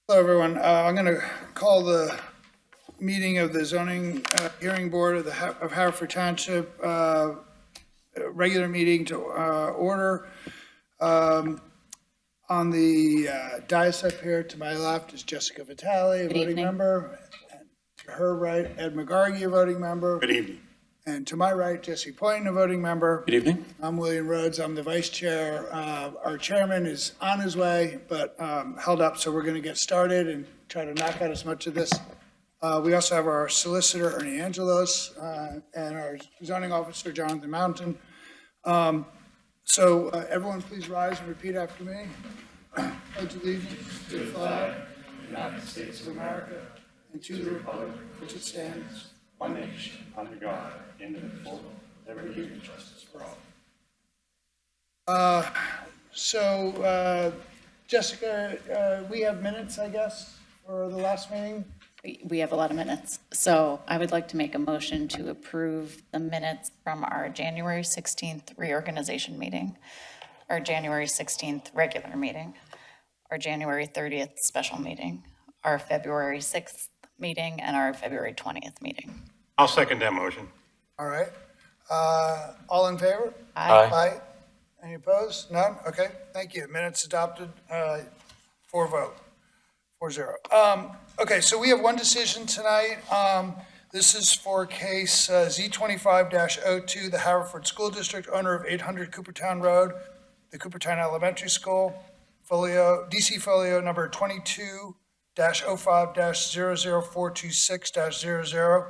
Hello, everyone. I'm going to call the meeting of the zoning hearing board of Haverford Township regular meeting to order. On the dais up here to my left is Jessica Vitale, a voting member. And to her right, Ed McGargy, a voting member. Good evening. And to my right, Jesse Poynton, a voting member. Good evening. I'm William Rhodes. I'm the vice chair. Our chairman is on his way, but held up, so we're going to get started and try to knock out as much of this. We also have our solicitor, Ernie Angelos, and our zoning officer, Jonathan Mountain. So everyone please rise and repeat after me. Pledge allegiance to the flag of the United States of America and to the republic which it stands, one nation, under God, indivisible, liberty and justice for all. Jessica, we have minutes, I guess, for the last meeting. We have a lot of minutes. So I would like to make a motion to approve the minutes from our January 16th reorganization meeting, our January 16th regular meeting, our January 30th special meeting, our February 6th meeting, and our February 20th meeting. I'll second that motion. All right. All in favor? Aye. Aye. Any opposed? None? Okay, thank you. Minutes adopted, 4-0. Okay, so we have one decision tonight. This is for case Z25-02, the Haverford School District, owner of 800 Coopertown Road, the Coopertown Elementary School, DC folio number 22-05-00426-00,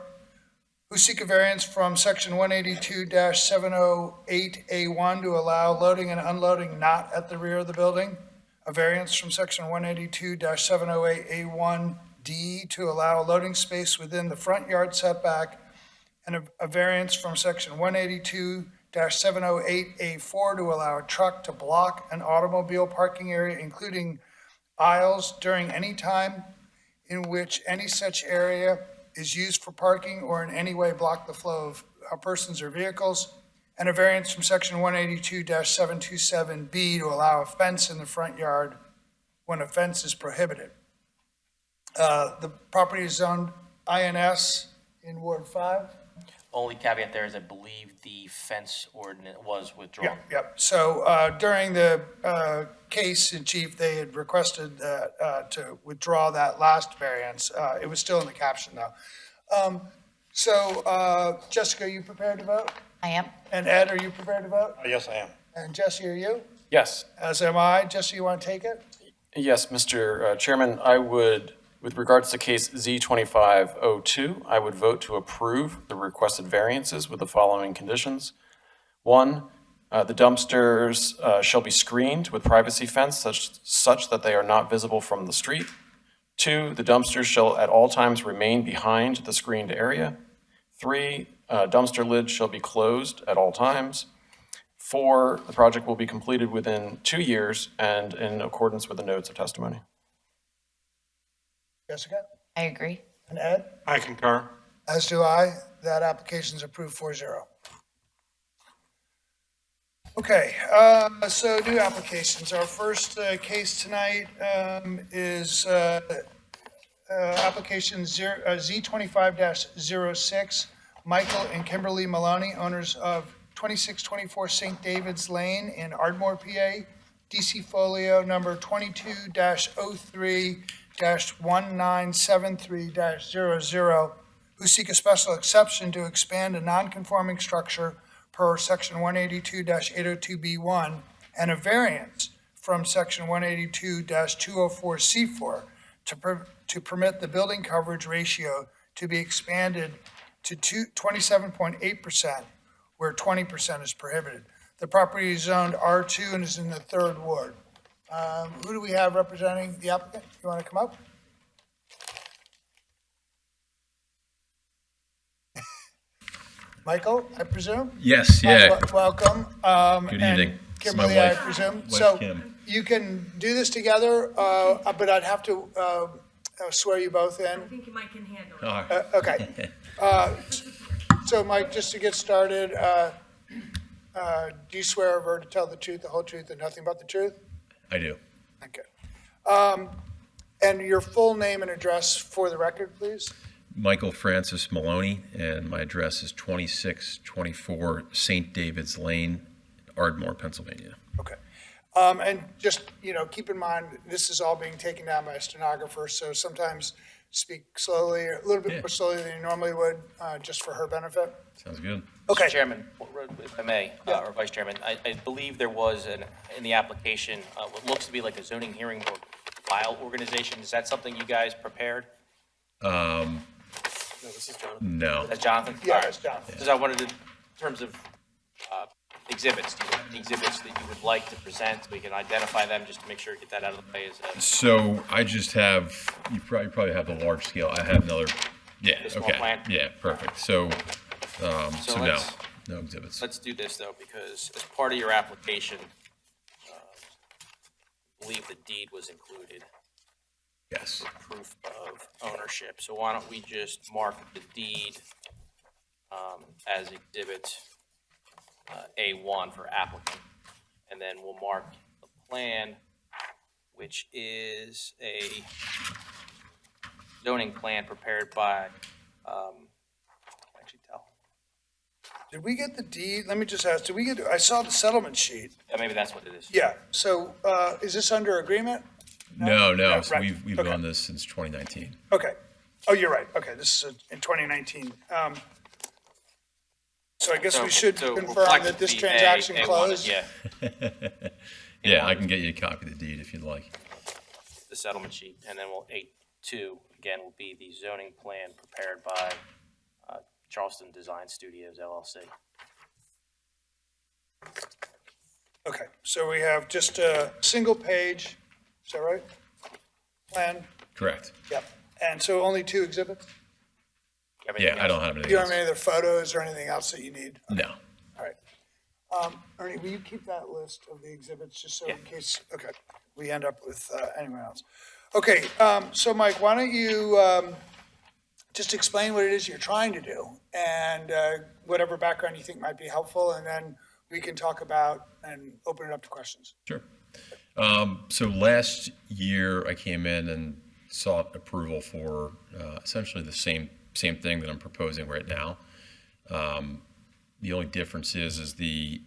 who seek a variance from section 182-708A1 to allow loading and unloading not at the rear of the building, a variance from section 182-708A1D to allow a loading space within the front yard setback, and a variance from section 182-708A4 to allow a truck to block an automobile parking area, including aisles, during any time in which any such area is used for parking or in any way block the flow of persons or vehicles, and a variance from section 182-727B to allow a fence in the front yard when a fence is prohibited. The property is zoned INS in Ward 5. Only caveat there is I believe the fence ordinance was withdrawn. Yep. So during the case in chief, they had requested to withdraw that last variance. It was still in the caption though. Jessica, are you prepared to vote? I am. And Ed, are you prepared to vote? Yes, I am. And Jesse, are you? Yes. As am I. Jesse, you want to take it? Yes, Mr. Chairman, I would, with regards to case Z2502, I would vote to approve the requested variances with the following conditions. 1, the dumpsters shall be screened with privacy fence such that they are not visible from the street. 2, the dumpsters shall at all times remain behind the screened area. 3, dumpster lids shall be closed at all times. 4, the project will be completed within 2 years and in accordance with the notes of testimony. Jessica? I agree. And Ed? I concur. As do I. That application is approved 4-0. Okay, so new applications. Our first case tonight is application Z25-06, Michael and Kimberly Maloney, owners of 2624 St. David's Lane in Ardmore, PA, DC folio number 22-03-1973-00, who seek a special exception to expand a non-conforming structure per section 182-802B1 and a variance from section 182-204C4 to permit the building coverage ratio to be expanded to 27.8%, where 20% is prohibited. The property is zoned R2 and is in the 3rd ward. Who do we have representing the applicant? You want to come up? Michael, I presume? Yes, yeah. Welcome. Good and evening. Kimberly, I presume. So you can do this together, but I'd have to swear you both in. I think Mike can handle it. Okay. So Mike, just to get started, do you swear ever to tell the truth, the whole truth, and nothing but the truth? I do. Okay. And your full name and address for the record, please? Michael Francis Maloney, and my address is 2624 St. David's Lane, Ardmore, Pennsylvania. Okay. And just, keep in mind, this is all being taken down by a stenographer, so sometimes speak slowly, a little bit Yeah. more slowly than you normally would, just for her benefit. Sounds good. Okay. Mr. Chairman, if I may, or Vice Chairman, I believe there was in the application, what looks to be like a zoning hearing or file organization. Is that something you guys prepared? No. That's Jonathan? Yeah, All right. that's Jonathan. Because I wanted to, in terms of exhibits, do you have any exhibits that you would like to present? We can identify them just to make sure to get that out of the way as So I just have, you probably have the large scale. I have another, yeah, The small okay. plan? Yeah, perfect. So no, let's- no exhibits. Let's do this, though, because as part of your application, I believe the deed was included, Yes. proof of ownership. So why don't we just mark the deed as exhibit A1 for applicant, and then we'll mark the plan, which is a zoning plan prepared by, actually tell, Did we get the deed? Let me just ask, I saw the settlement sheet. yeah, maybe that's what it is. Yeah, so, is this under agreement? No, No, so right. we've Okay. done this since 2019. Okay. Oh, you're right. Okay, this is in 2019. So I guess we should So confirm reflect that this the transaction A1, closed. Yeah, Yeah, I can get you a copy of the deed if you'd like. the settlement sheet, and then we'll, 8.2, again, will be the zoning plan prepared by Charleston Design Studios LLC. Okay, so we have just a single page, is that right? Plan, Correct. yep. And so only 2 exhibits? Everything Yeah, I don't else- have You anything don't have else. any other photos or anything else that you need? No. All right. Ernie, will you keep that list of the exhibits, just so in case, okay, we end up with anyone else? Okay, so Mike, why don't you just explain what it is you're trying to do, and whatever background you think might be helpful, and then we can talk about and open it up to questions. Sure. So last year, I came in and sought approval for essentially the same thing that I'm proposing right now. The only difference is the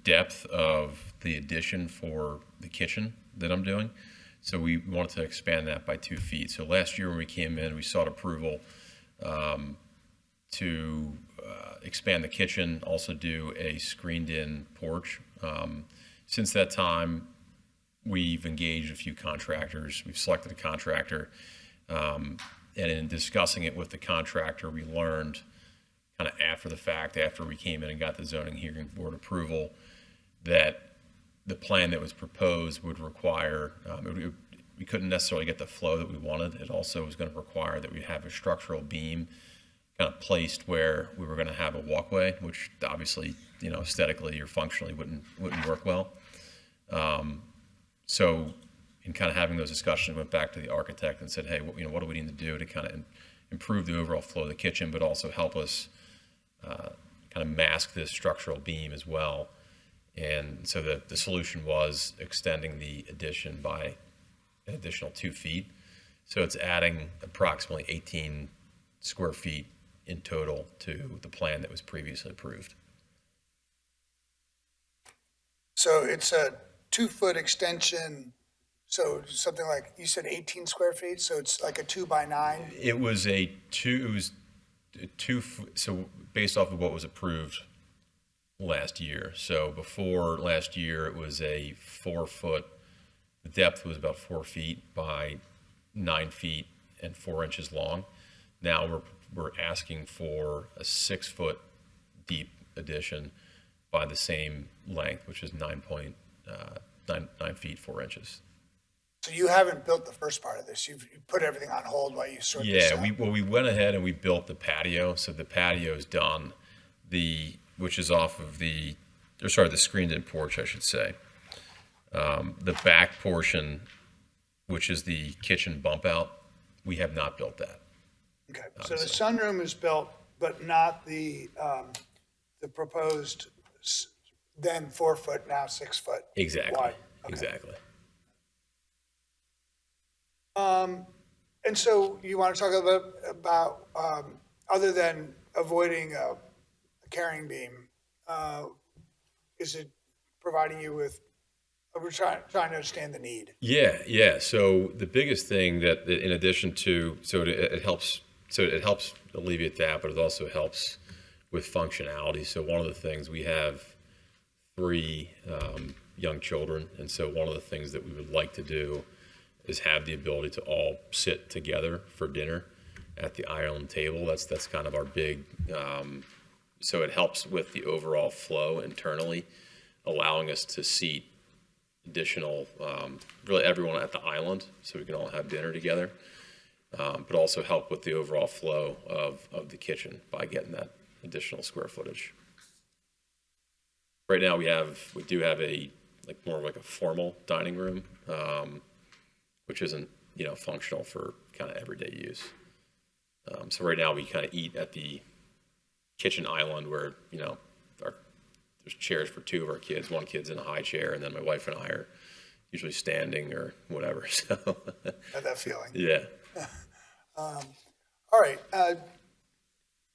depth of the addition for the kitchen that I'm doing. So we wanted to expand that by 2 feet. So last year when we came in, we sought approval to expand the kitchen, also do a screened-in porch. Since that time, we've engaged a few contractors. We've selected a contractor. And in discussing it with the contractor, we learned kind of after the fact, after we came in and got the zoning hearing board approval, that the plan that was proposed would require, we couldn't necessarily get the flow that we wanted. It also was going to require that we have a structural beam kind of placed where we were going to have a walkway, which obviously, aesthetically or functionally wouldn't work well. So in kind of having those discussions, we went back to the architect and said, hey, what do we need to do to kind of improve the overall flow of the kitchen, but also help us kind of mask this structural beam as well. And so the solution was extending the addition by an additional 2 feet. So it's adding approximately 18 square feet in total to the plan that was previously approved. So it's a 2-foot extension, so something like, you said 18 square feet, so it's like a 2 by 9? It was a so based off of what was approved last year. So before last year, it was a 4-foot, the depth was about 4 feet by 9 feet and 4 inches long. Now we're asking for a 6-foot deep addition by the same length, which is 9 feet 4 inches. So you haven't built the first part of this, you've put everything on hold while you sort this Yeah, out? we went ahead and we built the patio, so the patio's done, which is off of the screened-in porch, I should say. The back portion, which is the kitchen bump out, we have not built that. Okay, so the sunroom is built, but not the proposed, then 4-foot, now 6-foot? Exactly, Wide, okay. exactly. And so you want to talk a little bit about, other than avoiding a carrying beam, is it providing you with, we're trying to understand the need. Yeah. So the biggest thing that, in addition to, it helps alleviate that, but it also helps with functionality. So one of the things, we have 3 young children, and so one of the things that we would like to do is have the ability to all sit together for dinner at the island table. That's kind of our big, so it helps with the overall flow internally, allowing us to seat additional, really everyone at the island, so we can all have dinner together, but also help with the overall flow of the kitchen by getting that additional square footage. Right now, we do have a, like, more like a formal dining room, which isn't, functional for kind of everyday use. So right now, we kind of eat at the kitchen island where, there's chairs for 2 of our kids. One kid's in a high chair, and then my wife and I are usually standing or whatever, so. Had that feeling. Yeah. All right.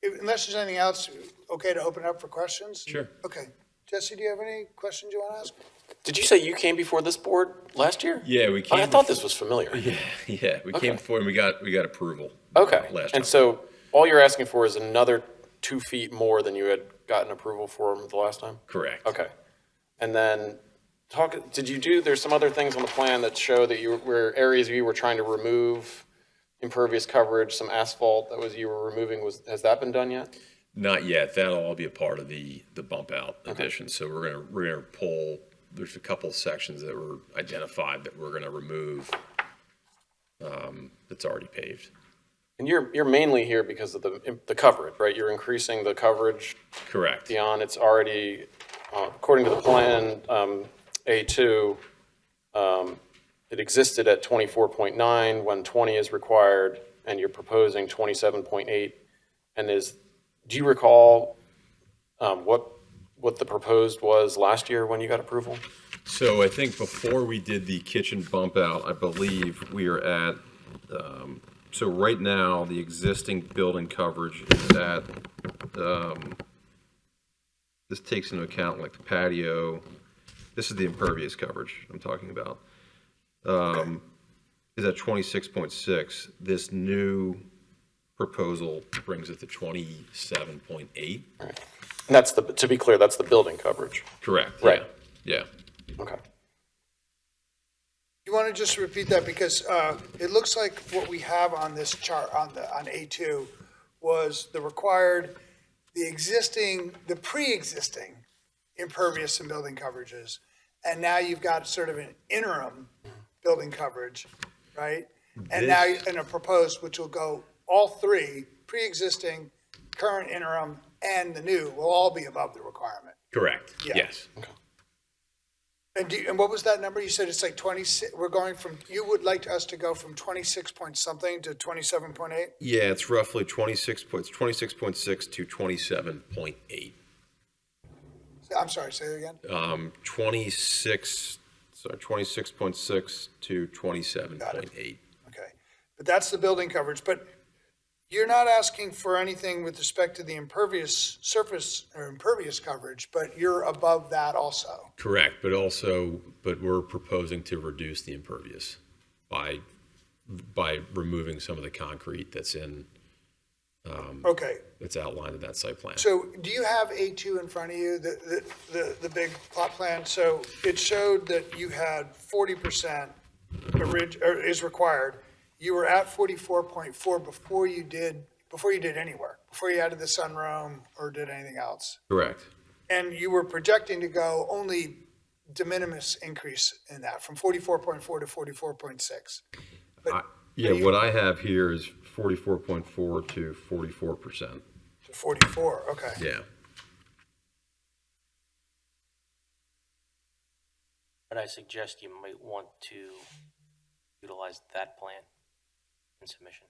Unless there's anything else, okay to open it up for questions? Sure. Okay. Jesse, do you have any questions you want to ask? Did you say you came before this board last year? Yeah, we came. I thought this was familiar. Yeah, we came before and we got approval. Okay, Last and time. so all you're asking for is another 2 feet more than you had gotten approval for the last time? Correct. Okay. And then there's some other things on the plan that show that were areas you were trying to remove impervious coverage, some asphalt you were removing, has that been done yet? Not yet. That'll all be a part of the bump out addition. So we're gonna pull, there's a couple sections that were identified that we're gonna remove, that's already paved. And you're mainly here because of the coverage, right? You're increasing the coverage Correct. beyond, it's already, according to the plan, A2, it existed at 24.9 when 20 is required, and you're proposing 27.8. And do you recall what the proposed was last year when you got approval? So I think before we did the kitchen bump out, I believe we are at, so right now, the existing building coverage is at, this takes into account like the patio, this is the impervious coverage I'm talking about, is at 26.6. This new proposal brings it to 27.8. And that's to be clear, that's the building coverage. Correct. Right. Yeah. Okay. You want to just repeat that because it looks like what we have on this chart on A2 was the pre-existing impervious and building coverages. And now you've got sort of an interim building coverage, right? And now, and a proposed, which will go, all 3, pre-existing, current interim, and the new will all be above the requirement. Correct. Yeah. Yes. Okay. And what was that number? You said it's like 26, you would like us to go from 26 point something to 27.8? Yeah, it's roughly 26.6 to 27.8. I'm sorry, say that again? 26.6 to 27.8. Okay, but that's the building coverage, but you're not asking for anything with respect to the impervious surface or impervious coverage, but you're above that also. Correct, but we're proposing to reduce the impervious by removing some of the concrete that's Okay, that's outlined in that site plan. so do you have A2 in front of you, the big plot plan? So it showed that you had 40% is required. You were at 44.4 before you did any work, before you added the sunroom or did anything else. Correct. And you were projecting to go only de minimis increase in that, from 44.4 to 44.6. What I have here is 44.4 to 44%. To 44, okay. Yeah. But I suggest you might want to utilize that plan in submission,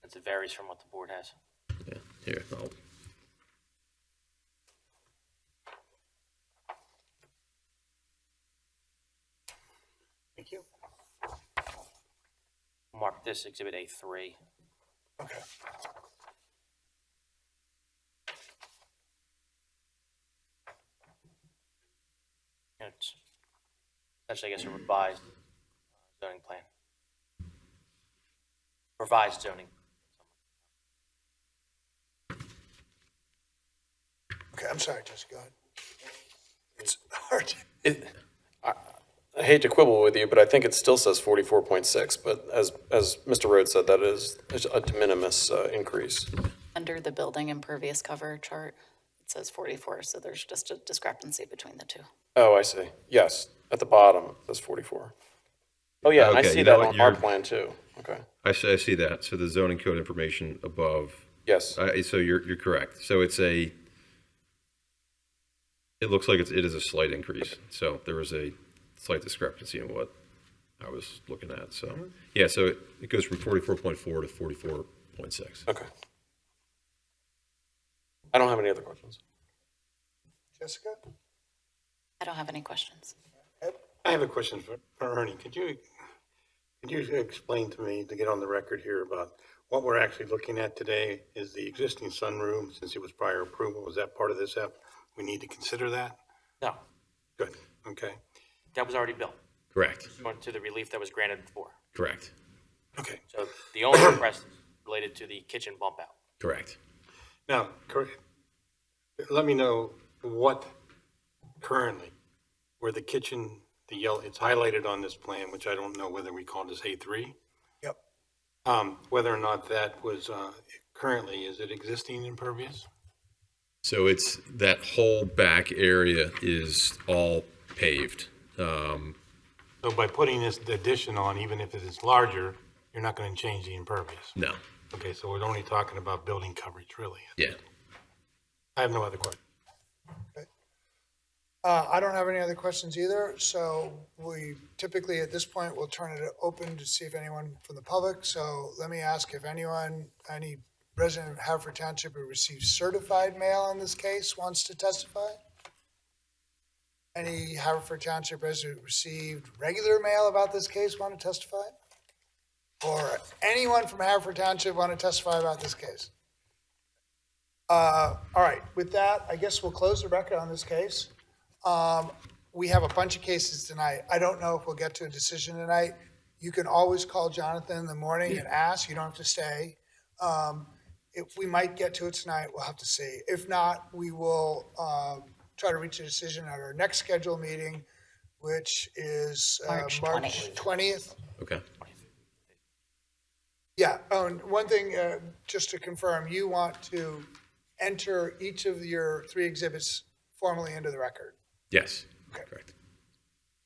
as it varies from what the board has. Yeah. Here, Thank you. Mark this Exhibit A3. Okay. And it's essentially, I guess, a revised zoning plan. Revised zoning. Okay, I'm sorry, Jessica, go ahead. It's hard. I hate to quibble with you, but I think it still says 44.6, but as Mr. Rhodes said, that is a de minimis increase. Under the building impervious cover chart, it says 44, so there's just a discrepancy between the two. Oh, I see. Yes, at the bottom, it says 44. Oh, yeah, and I Okay, see you know that what, on our you're- plan too. Okay, I see that. So the zoning code information above. yes. So you're correct. So it looks like it is a slight increase. So there was a slight discrepancy in what I was looking at. So, yeah, so it goes from 44.4 to 44.6. Okay. I don't have any other questions. Jessica? I don't have any questions. I have a question for Ernie. Could you explain to me, to get on the record here, about what we're actually looking at today? Is the existing sunroom, since it was prior approval, was that part of this app? We need to consider that? No, Good, okay, that was already built, Correct. going to the relief that was granted before. Correct. okay. So the only request related to the kitchen bump out. Correct. Now, let me know what currently, where the kitchen, the yellow, it's highlighted on this plan, which I don't know whether we call this A3. Yep. Whether or not that was, currently, is it existing impervious? So it's that whole back area is all paved. So by putting this addition on, even if it is larger, you're not going to change the impervious? No. Okay, so we're only talking about building coverage, really. Yeah. I have no other questions. I don't have any other questions either, so we typically at this point will turn it open to see if anyone from the public. So let me ask if anyone, any resident of Haverford Township who received certified mail in this case wants to testify? Any Haverford Township resident who received regular mail about this case want to testify? Or anyone from Haverford Township want to testify about this case? All right, with that, I guess we'll close the record on this case. We have a bunch of cases tonight. I don't know if we'll get to a decision tonight. You can always call Jonathan in the morning and ask. You don't have to stay. If we might get to it tonight, we'll have to see. If not, we will try to reach a decision at our next scheduled meeting, which is March March 20th. Okay. Yeah, oh, and one thing, just to confirm, you want to enter each of your 3 exhibits formally into the record. Yes. Okay. Correct.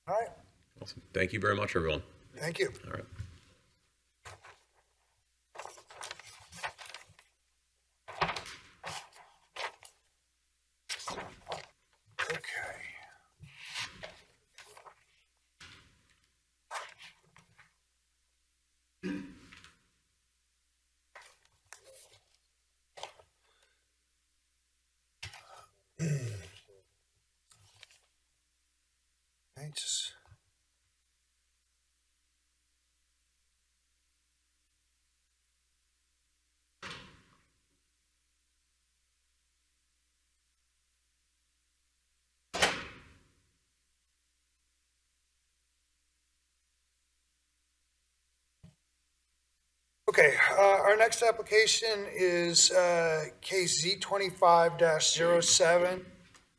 All right, Awesome. Thank you very much, everyone. thank you. All right. Okay. Thanks. Okay, our next application is case Z25-07,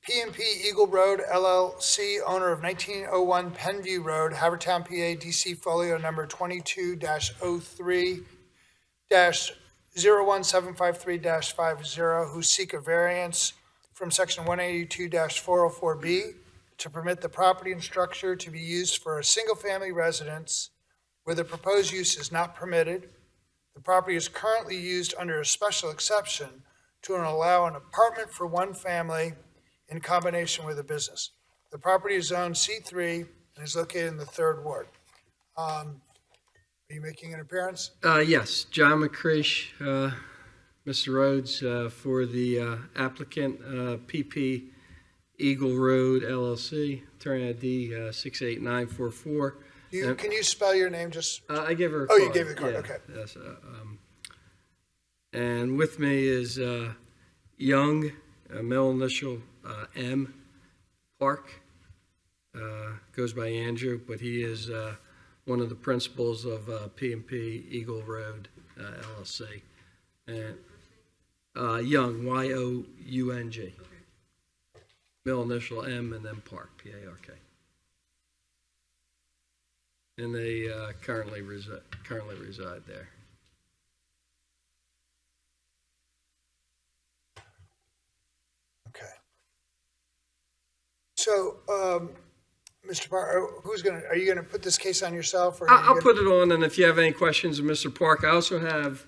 P&P Eagle Road LLC, owner of 1901 Penview Road, Havertown, PA, DC folio number 22-03-01753-50, who seek a variance from section 182-404B to permit the property and structure to be used for a single-family residence where the proposed use is not permitted. The property is currently used under a special exception to allow an apartment for one family in combination with a business. The property is zoned C3 and is located in the 3rd Ward. Are you making an appearance? Yes, John McCrish, Mr. Rhodes, for the applicant, PP Eagle Road LLC, attorney ID 68944. Can you spell your name just? I gave her a Oh, card. you gave the card, Yeah, okay. Yes. And with me is Young, middle initial M, Park, goes by Andrew, but he is one of the principals of P&P Eagle Road LLC. And Young, Y-O-U-N-G. Middle initial M and then Park, P-A-R-K. And they currently reside there. Okay. So, Mr. Park, are you gonna put this case on yourself, or? I'll put it on, and if you have any questions of Mr. Park, I also have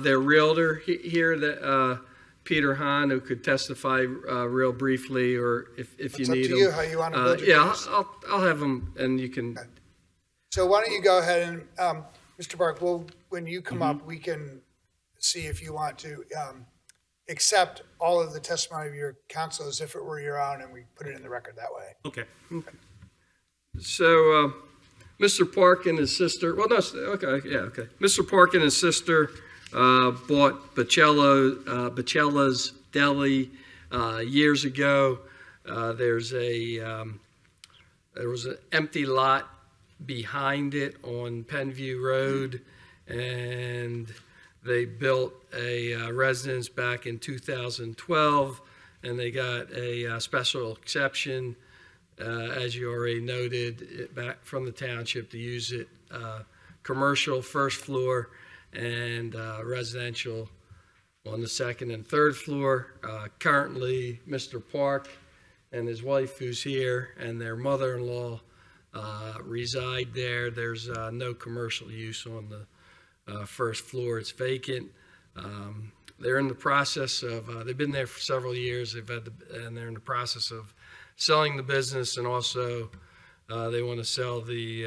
their realtor here, that Peter Hahn, who could testify real briefly, or if you need him. It's up to you how you want to build your Yeah, case. I'll have him, and you can. So why don't you go ahead and, Mr. Park, when you come Mm-hmm. up, we can see if you want to accept all of the testimony of your counsel as if it were your own, and we put it in the record that way. Okay. So, Mr. Park and his sister, well, no, okay, yeah, okay. Mr. Park and his sister bought Bacella's Deli years ago. There was an empty lot behind it on Penview Road, and they built a residence back in 2012, and they got a special exception, as you already noted, back from the township to use it commercial first floor and residential on the second and third floor. Currently, Mr. Park and his wife, who's here, and their mother-in-law reside there. There's no commercial use on the first floor. It's vacant. They're in the process of, they've been there for several years, and they're in the process of selling the business, and also they want to sell the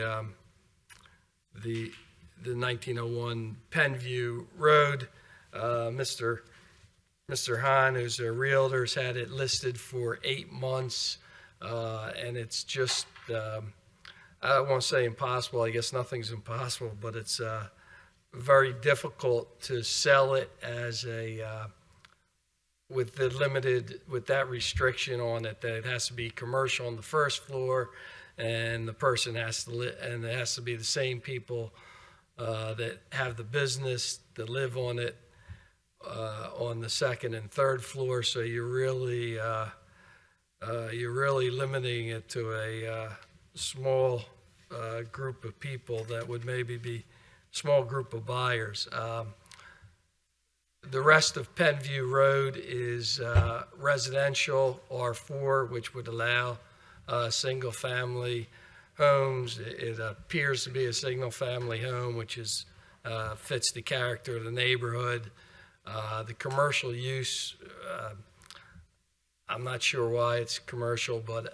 1901 Penview Road. Mr. Hahn, who's a realtor, has had it listed for 8 months, and it's just, I don't want to say impossible. I guess nothing's impossible, but it's very difficult to sell it as with that restriction on it, that it has to be commercial on the first floor, and the person has to and it has to be the same people that have the business that live on it on the second and third floor. So you're really limiting it to a small group of people that would maybe be small group of buyers. The rest of Penview Road is residential R4, which would allow single-family homes. It appears to be a single-family home, which fits the character of the neighborhood. The commercial use, I'm not sure why it's commercial, but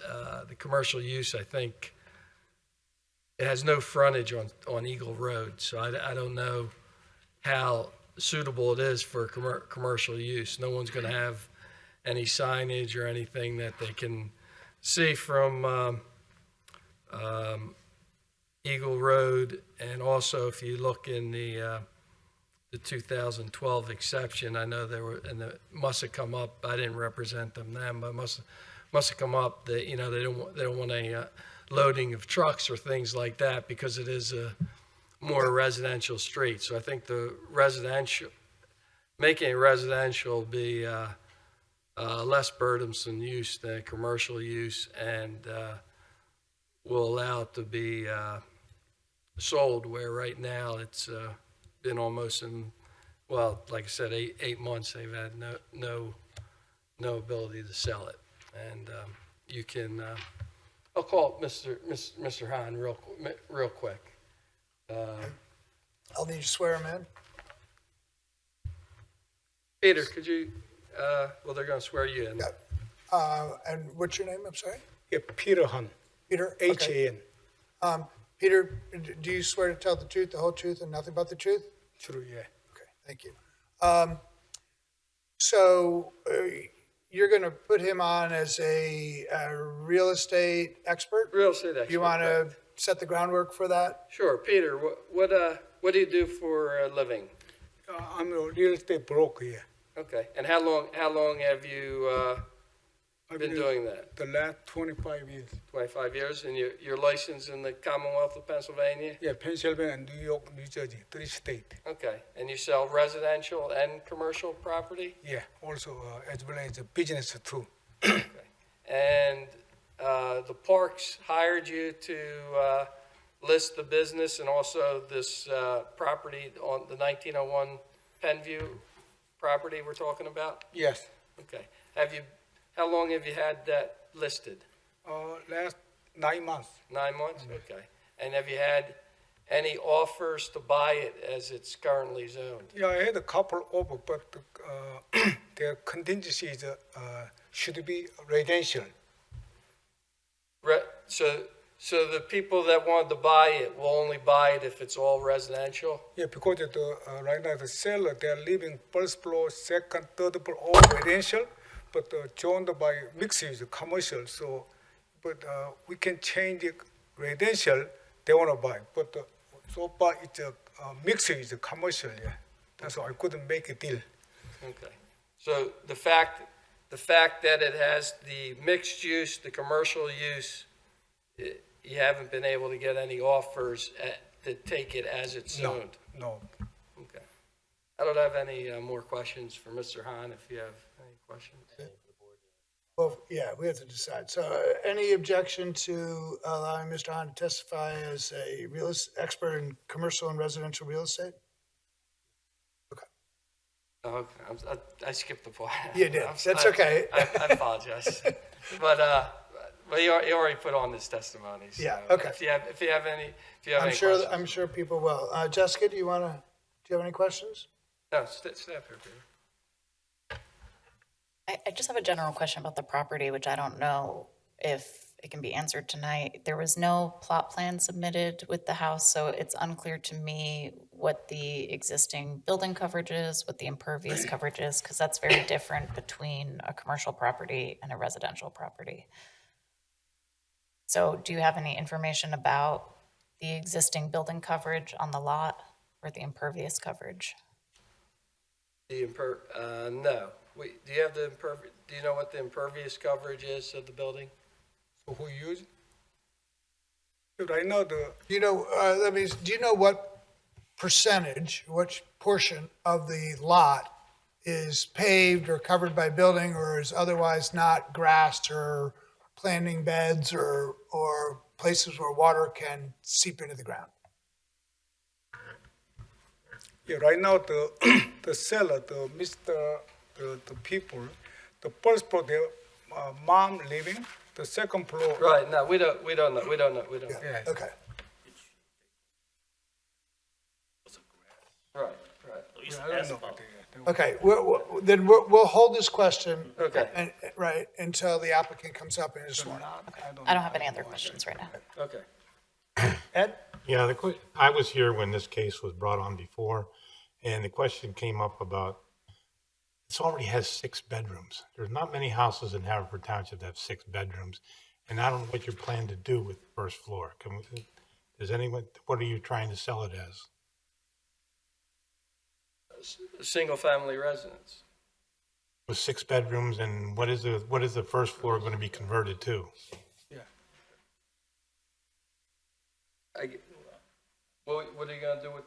the commercial use, I think, it has no frontage on Eagle Road, so I don't know how suitable it is for commercial use. No one's going to have any signage or anything that they can see from Eagle Road. And also, if you look in the 2012 exception, I know there were, and it must have come up. I didn't represent them then, but must have come up that they don't want a loading of trucks or things like that, because it is a more residential street. So I think making it residential will be less burdensome use than commercial use, and will allow it to be sold, where right now it's been almost like I said, 8 months they've had no ability to sell it. And you can, I'll call Mr. Hahn real quick. I'll need you to swear him in. Peter, could you, they're going to swear you in. And what's your name? I'm sorry? Yeah, Peter Hun, Peter? Okay. H-A-N. Peter, do you swear to tell the truth, the whole truth, and nothing but the truth? True, yeah. Okay, thank you. So you're going to put him on as a real estate expert? Real estate expert. You want to set the groundwork for that? Sure, Peter, what do you do for a living? I'm a real estate broker here. Okay, and how long have you I've been doing that? The last 25 years. 25 years, and you're licensed in the Commonwealth of Pennsylvania? Yeah, Pennsylvania and New York, New Jersey, 3 states. Okay, and you sell residential and commercial property? Yeah, also as well as a business too. And the parks hired you to list the business and also this property on the 1901 Penview property we're talking about? Yes. Okay. How long have you had that listed? Last 9 months. 9 months? Okay. And have you had any offers to buy it as it's currently zoned? Yeah, I had a couple over, but their contingency is, should be residential. So the people that wanted to buy it will only buy it if it's all residential? Yeah, because right now the seller, they're living first floor, second, third floor, all residential, but joined by mixed use, commercial. So, but we can change it residential, they want to buy. But so far it's a mixed use, commercial, yeah. That's why I couldn't make a deal. Okay. So the fact that it has the mixed use, the commercial use, you haven't been able to get any offers to take it as it's No, zoned? no. Okay. I don't have any more questions for Mr. Hahn, if you have any questions. Well, yeah, we have to decide. So any objection to allowing Mr. Hahn to testify as a expert in commercial and residential real estate? Okay, I skipped the part. You did. That's okay. I apologize. But he already put on his testimony. So Yeah, okay. If you have any I'm questions. sure people will. Jessica, do you have any questions? No, stay up here, Peter. I just have a general question about the property, which I don't know if it can be answered tonight. There was no plot plan submitted with the house, so it's unclear to me what the existing building coverage is, what the impervious coverage is, because that's very different between a commercial property and a residential property. So do you have any information about the existing building coverage on the lot or the impervious coverage? No. Wait, do you know what the impervious coverage is of the building? So who use? Right now Do you know what percentage, which portion of the lot is paved or covered by building or is otherwise not grassed or planting beds or places where water can seep into the ground? Yeah, right now the seller, the people, the first floor, their mom living, the second floor. Right, no, we don't know. Yeah. Okay. Right. Yeah, I don't know. Okay, then we'll hold this question. Okay. Right, until the applicant comes up and is sworn. I don't have any other questions right now. Okay. Ed? Yeah, I was here when this case was brought on before, and the question came up about, this already has 6 bedrooms. There's not many houses in Haverford Township that have 6 bedrooms, and I don't know what you're planning to do with the first floor. What are you trying to sell it as? Single-family residence. With 6 bedrooms, and what is the first floor going to be converted to? What are you gonna do with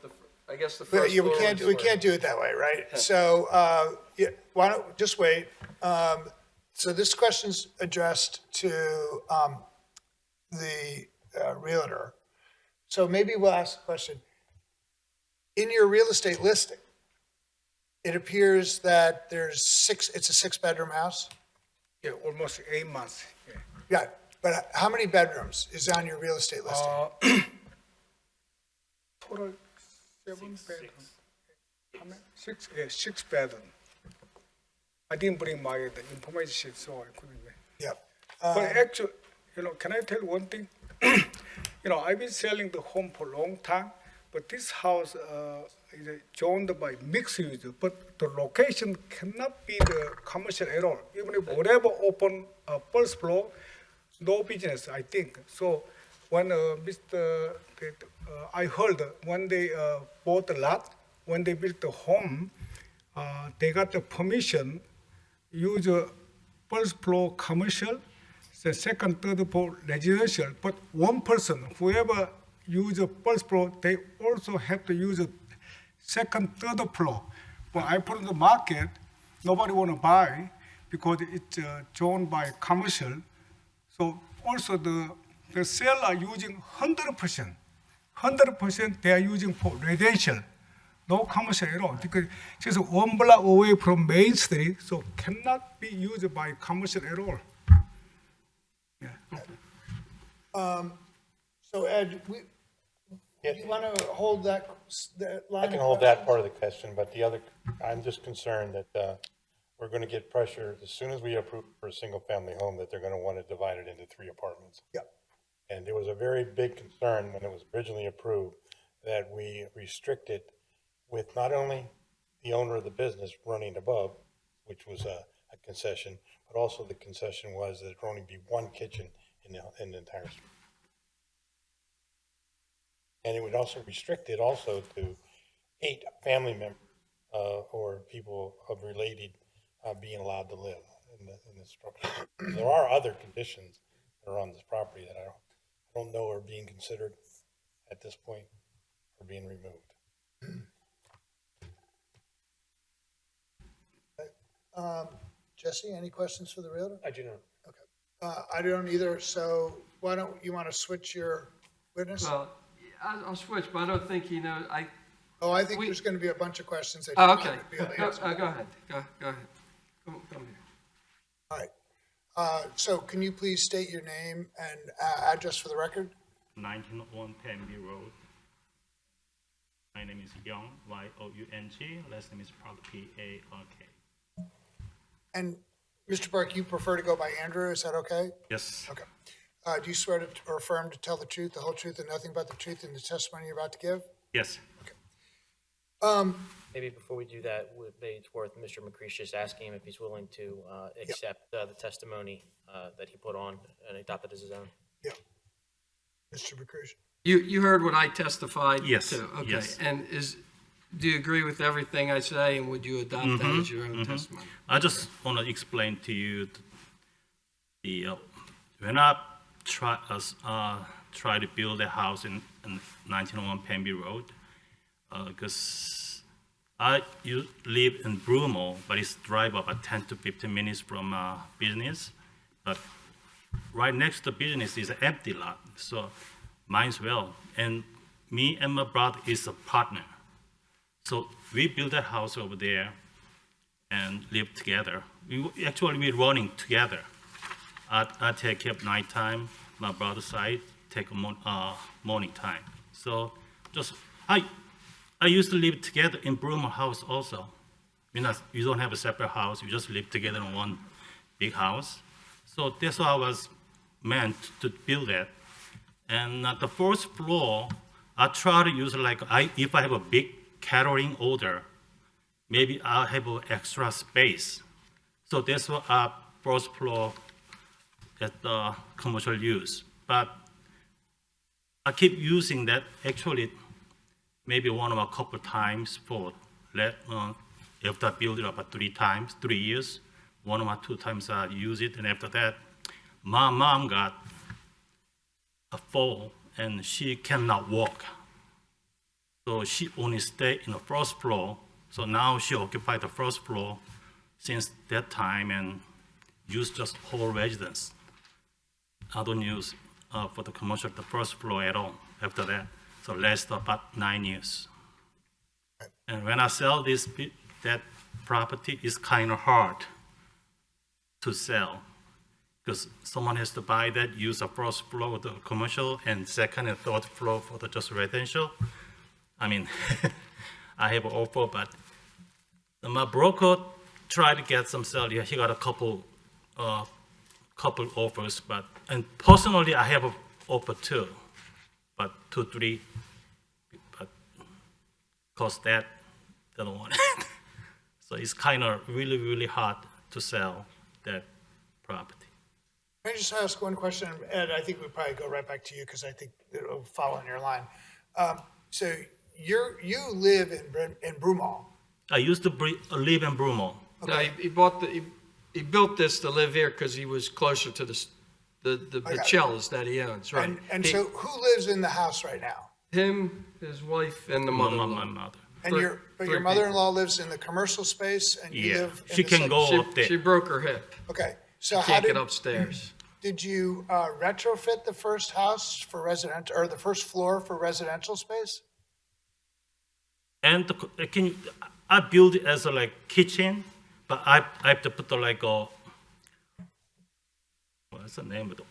I guess the Well, first yeah, floor? we can't do it that way, right? So, why don't, just wait. So this question's addressed to the realtor. So maybe we'll ask the question. In your real estate listing, it appears that it's a 6-bedroom house? Yeah, almost 8 months. Yeah. Yeah, but how many bedrooms is on your real estate listing? Total 7 bedrooms. How many? 6, yeah, 6 bedroom. I didn't bring the information sheet, so I couldn't. Yep. But actually, can I tell you one thing? I've been selling the home for a long time, but this house is joined by mixed use, but the location cannot be the commercial at all. Even if whatever open first floor, no business, I think. So when I heard when they bought the lot, when they built the home, they got the permission use first floor commercial, the second, third floor residential. But one person, whoever use the first floor, they also have to use the second, third floor. But I put in the market, nobody want to buy because it's zoned by commercial. So also the seller are using 100%. 100% they are using for residential, no commercial at all. Because just one block away from Main Street, so cannot be used by commercial at all. Yeah. So Ed, you want to hold that line? I can hold that part of the question, but the other, I'm just concerned that we're going to get pressure as soon as we approve for a single-family home, that they're going to want to divide it into 3 apartments. Yeah. And there was a very big concern when it was originally approved that we restricted with not only the owner of the business running above, which was a concession, but also the concession was that it would only be one kitchen in the entire street. And it would also restrict it also to 8 family members or people of related being allowed to live in the structure. There are other conditions that are on this property that I don't know are being considered at this point or being removed. Jesse, any questions for the realtor? I do not. Okay. I don't either, so why don't you want to switch your witness? Well, I'll switch, but I don't think he knows. Oh, I think there's going to be a bunch of questions that Oh, you okay. might be able to Go answer. ahead. Go ahead. Come here. All right. So can you please state your name and address for the record? 1901 Penby Road. My name is Young, Y-O-U-N-G. Last name is Park, P-A-R-K. And Mr. Park, you prefer to go by Andrew, is that okay? Yes. Okay. Do you swear to or affirm to tell the truth, the whole truth, and nothing but the truth in the testimony you're about to give? Yes. Maybe before we do that, it's worth Mr. McCreash asking him if he's willing to accept the testimony that he put on and adopt it as his own. Yeah. Mr. McCreash? You heard what I testified Yes, to. Okay. yes. And do you agree with everything I say, and would you adopt that as your own testimony? I just want to explain to you when I try to build a house in 1901 Penby Road, because I live in Bromo, but it's drive about 10 to 15 minutes from business. But right next to business is an empty lot, so might as well. And me and my brother is a partner. So we built a house over there and live together. We're running together. I take care of nighttime, my brother's side take morning time. So just, I used to live together in Bromo house also. You don't have a separate house, you just live together in one big house. So that's why I was meant to build that. And the first floor, I try to use if I have a big catering order, maybe I'll have an extra space. So that's what our first floor at the commercial use. But I keep using that actually maybe one of a couple times for after I build it up 3 times, 3 years. 1 or 2 times I use it, and after that, my mom got a fall and she cannot walk. So she only stayed in the first floor. So now she occupied the first floor since that time and use just whole residence. I don't use for the commercial the first floor at all after that. So last about 9 years. And when I sell that property, it's kind of hard to sell because someone has to buy that, use the first floor of the commercial and second and third floor for the just residential. I mean, I have an offer, but my broker tried to get some sale. He got a couple offers, and personally I have an offer too, but 2, 3, but cost that, they don't want it. So it's kind of really, really hard to sell that property. Can I just ask one question? Ed, I think we'll probably go right back to you because I think it'll follow in your line. So you live in Broomall. I used to live in Broomall. No, he built this to live here because he was closer to the Bachellas that he owns, right? And so who lives in the house right now? Him, his wife, and the My mother-in-law. mother. And your three mother-in-law lives in the commercial space and you Yeah, live in she the can second- go up there. She broke her hip. Okay, so how Can't get did, upstairs. did you retrofit the first house for residential, or the first floor for residential space? And I built it as a like kitchen, but I have to put like a, what's the name of it?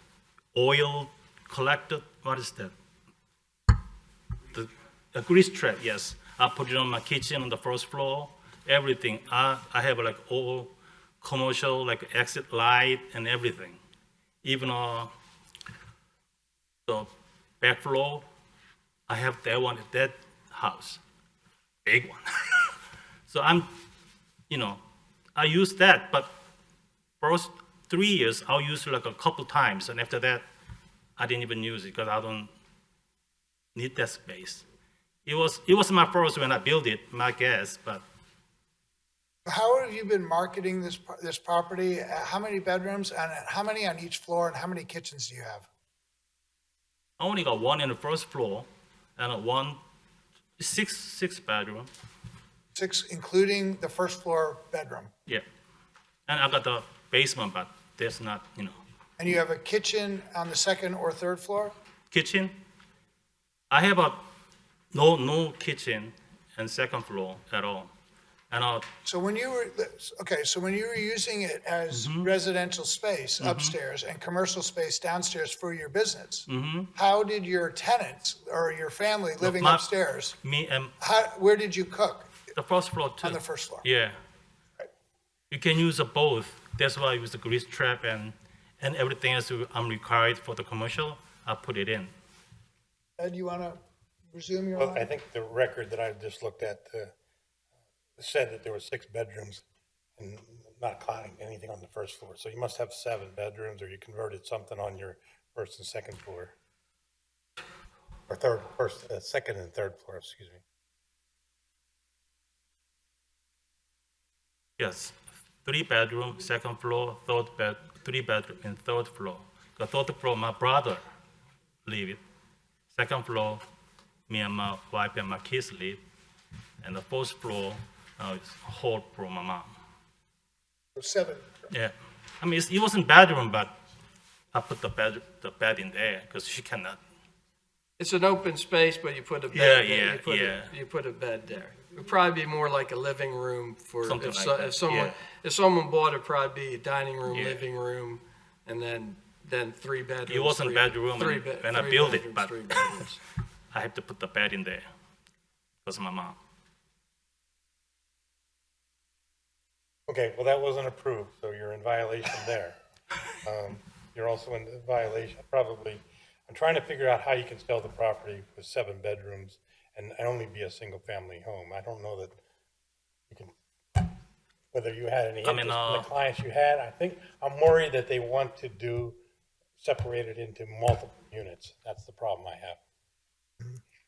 Oil collector, what is that? A grease trap, yes. I put it on my kitchen on the first floor, everything. I have like all commercial, like exit light and everything. Even the back floor, I have that one at that house, big one. So I use that, but first 3 years, I'll use it like a couple times, and after that, I didn't even use it because I don't need that space. It was my first when I built it, my guess, but How have you been marketing this property? How many bedrooms and how many on each floor and how many kitchens do you have? I only got one in the first floor and six bedroom. 6, including the first floor bedroom. Yeah. And I got the basement, but there's not, And you have a kitchen on the second or third floor? kitchen. I have no kitchen and second floor at all. And So when you were using it as residential space upstairs and commercial space downstairs for your business, how did your tenants or your family living upstairs, me and where did you cook? the first floor too. On the first floor. Yeah. You can use both. That's why I use the grease trap and everything else I'm required for the commercial, I put it in. Ed, you want to resume your Well, I line? think the record that I just looked at said that there were 6 bedrooms and not counting anything on the first floor. So you must have 7 bedrooms, or you converted something on your first and second floor. Or second and third floor, excuse me. Yes, 3 bedroom, second floor, 3 bedroom and third floor. The third floor, my brother live it. Second floor, me and my wife and my kids live. And the fourth floor, is whole for my mom. 7. Yeah, I mean, it wasn't bedroom, but I put the bed in there because she cannot. It's an open space, but you put a bed Yeah, there. yeah, You put a bed there. It would probably be more like a living room for, Something if like so- that, if someone bought it, probably be a dining room, Yeah. living room, and then 3 bedrooms. It wasn't bedroom when I built it, but 3 bedrooms. I have to put the bed in there because of my mom. Okay, well, that wasn't approved, so you're in violation there. You're also in violation, probably, I'm trying to figure out how you can sell the property with 7 bedrooms and only be a single-family home. I don't know that you can, whether you had any I mean, interest in the clients you had. I'm worried that they want to separate it into multiple units. That's the problem I have.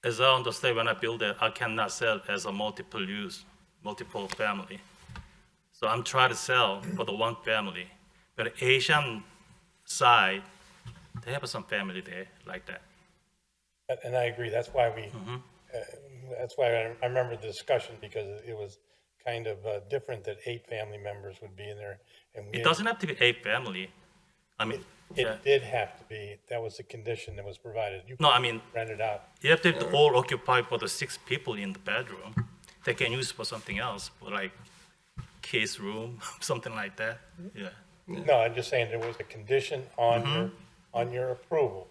As I understand, when I build it, I cannot sell as a multiple use, multiple family. So I'm trying to sell for the one family. But Asian side, they have some family there like that. And I agree, that's why that's why I remember the discussion, because it was kind of different that 8 family members would be in there. And It doesn't have to be 8 family. I mean, yeah. It did have to be, that was the condition that was provided. You No, I mean, rent it out. you have to all occupy for the 6 people in the bedroom. They can use for something else, for like kids' room, something like that. Yeah. No, I'm just saying there was a condition on your approval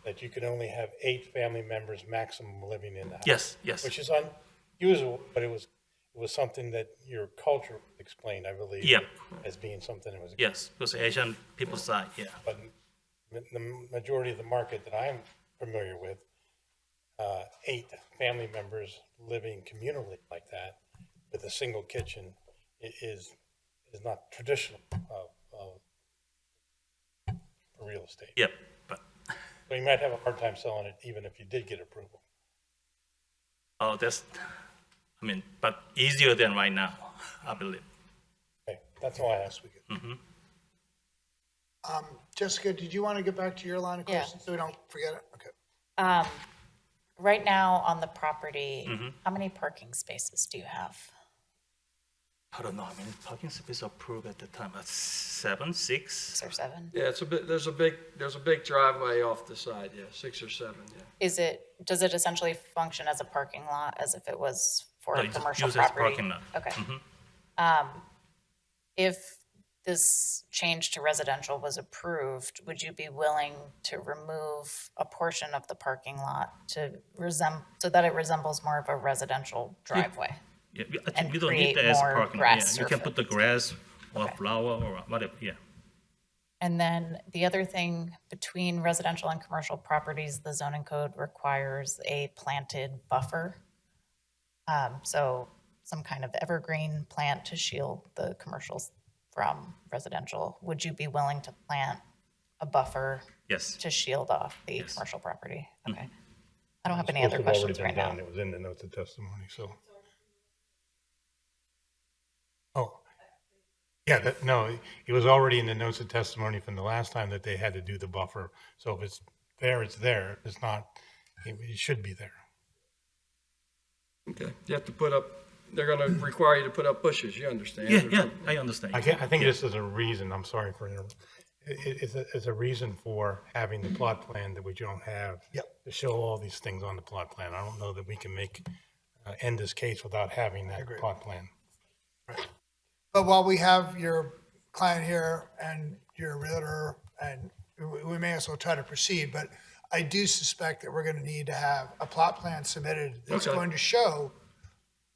that you could only have 8 family members maximum living in the house. Yes, yes. Which is unusual, but it was something that your culture explained, I believe. Yeah. As being something that was. Yes, because Asian people side, yeah. But the majority of the market that I'm familiar with, 8 family members living communally like that with a single kitchen is not traditional for real estate. Yep, but, So you might have a hard time selling it even if you did get approval. oh, but easier than right now, I believe. Okay, that's all I asked. Jessica, did you want to get back to your line of Yeah. questions so we don't forget it? Okay. Right now on the property, how many parking spaces do you have? I don't know, I mean, parking space approved at the time, 7, 6? 6 or 7? Yeah, it's a bit, there's a big driveway off the side, yeah, 6 or 7, yeah. Does it essentially function as a parking lot as if it was for No, a it's commercial used as property? parking lot. Okay. If this change to residential was approved, would you be willing to remove a portion of the parking lot so that it resembles more of a residential driveway? Yeah, And you don't need that create as more parking. grass Yeah, you can put the surface. grass or Okay. flower or whatever, yeah. And then the other thing, between residential and commercial properties, the zoning code requires a planted buffer. So some kind of evergreen plant to shield the commercials from residential. Would you be willing to plant a buffer Yes, to shield off the Yes. commercial property? Okay. I don't have any other questions right now. It was in the notes of testimony, so. Oh, yeah, no, it was already in the notes of testimony from the last time that they had to do the buffer. So if it's there, it's there. If it's not, it should be there. Okay, you have to put up, they're gonna require you to put up bushes, you understand? yeah, I understand. I think this is a reason, I'm sorry for interrupting. It's a reason for having the plot plan that we don't have. Yep. To show all these things on the plot plan. I don't know that we can end this case without having that plot plan. But while we have your client here and your realtor, and we may as well try to proceed, but I do suspect that we're going to need to have a plot plan submitted that's Okay. going to show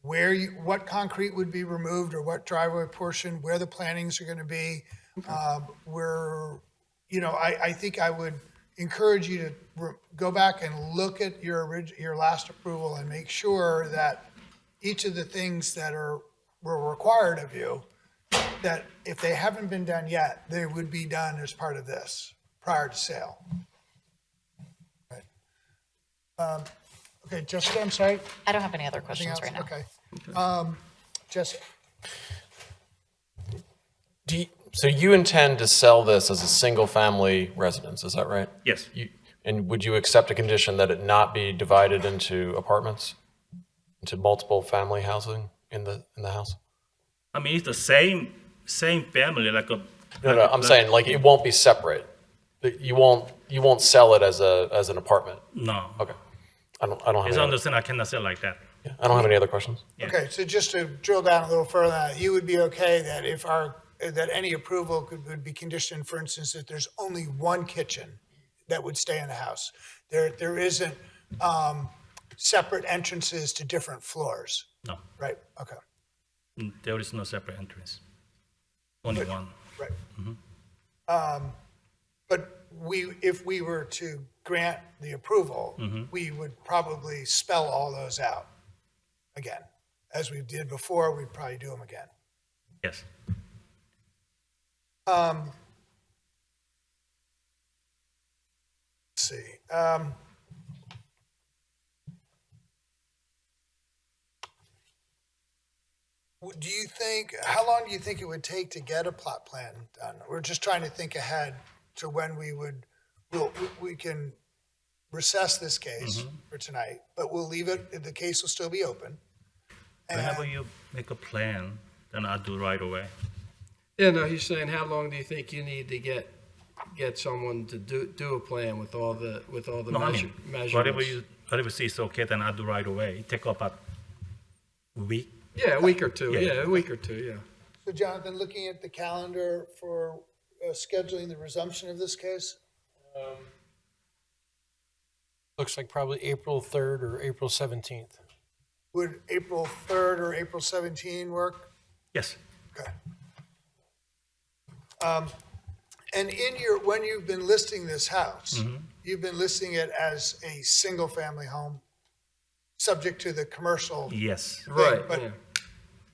what concrete would be removed or what driveway portion, where the plantings are going to be. I think I would encourage you to go back and look at your last approval and make sure that each of the things that were required of you, that if they haven't been done yet, they would be done as part of this prior to sale. Right. Okay, Jessica, I'm sorry. I don't have any other Anything questions else? right now. Okay. Jessica, So you intend to sell this as a single-family residence, is that right? Yes, And would you accept a condition that it not be divided into apartments, into multiple family housing in the house? I mean, it's the same family, like a. No, I'm saying like it won't be separate. That you won't sell it as an apartment. No. Okay. I don't have It's any understand, I cannot say like that. I don't have any other questions. Yeah. okay, so just to drill down a little further, on that, you would be okay that that any approval would be conditioned, for instance, that there's only one kitchen that would stay in the house. There isn't separate entrances to different floors, No, right? Okay, there is no separate entrance. Only one. right. But if we were to grant the approval, we would probably spell all those out again. As we did before, we'd probably do them again. Yes. Let's see. Do you think, how long do you think it would take to get a plot plan done? We're just trying to think ahead to when we can recess this case for tonight, but we'll leave it, the case will still be open. Whenever you make a plan, then I'll do right away. Yeah, no, he's saying, how long do you think you need to get someone to do a plan with all the No, I mean, measurements? whatever you see is okay, then I'll do right away. It take about a week. Yeah, a week or two, Yeah. a week or two, yeah. So Jonathan, looking at the calendar for scheduling the resumption of this case? Looks like probably April 3rd or April 17th. Would April 3rd or April 17 work? Yes. Okay. And when you've been listing this house, you've been listing it as a single-family home, subject to the commercial. Yes. Right, but- yeah.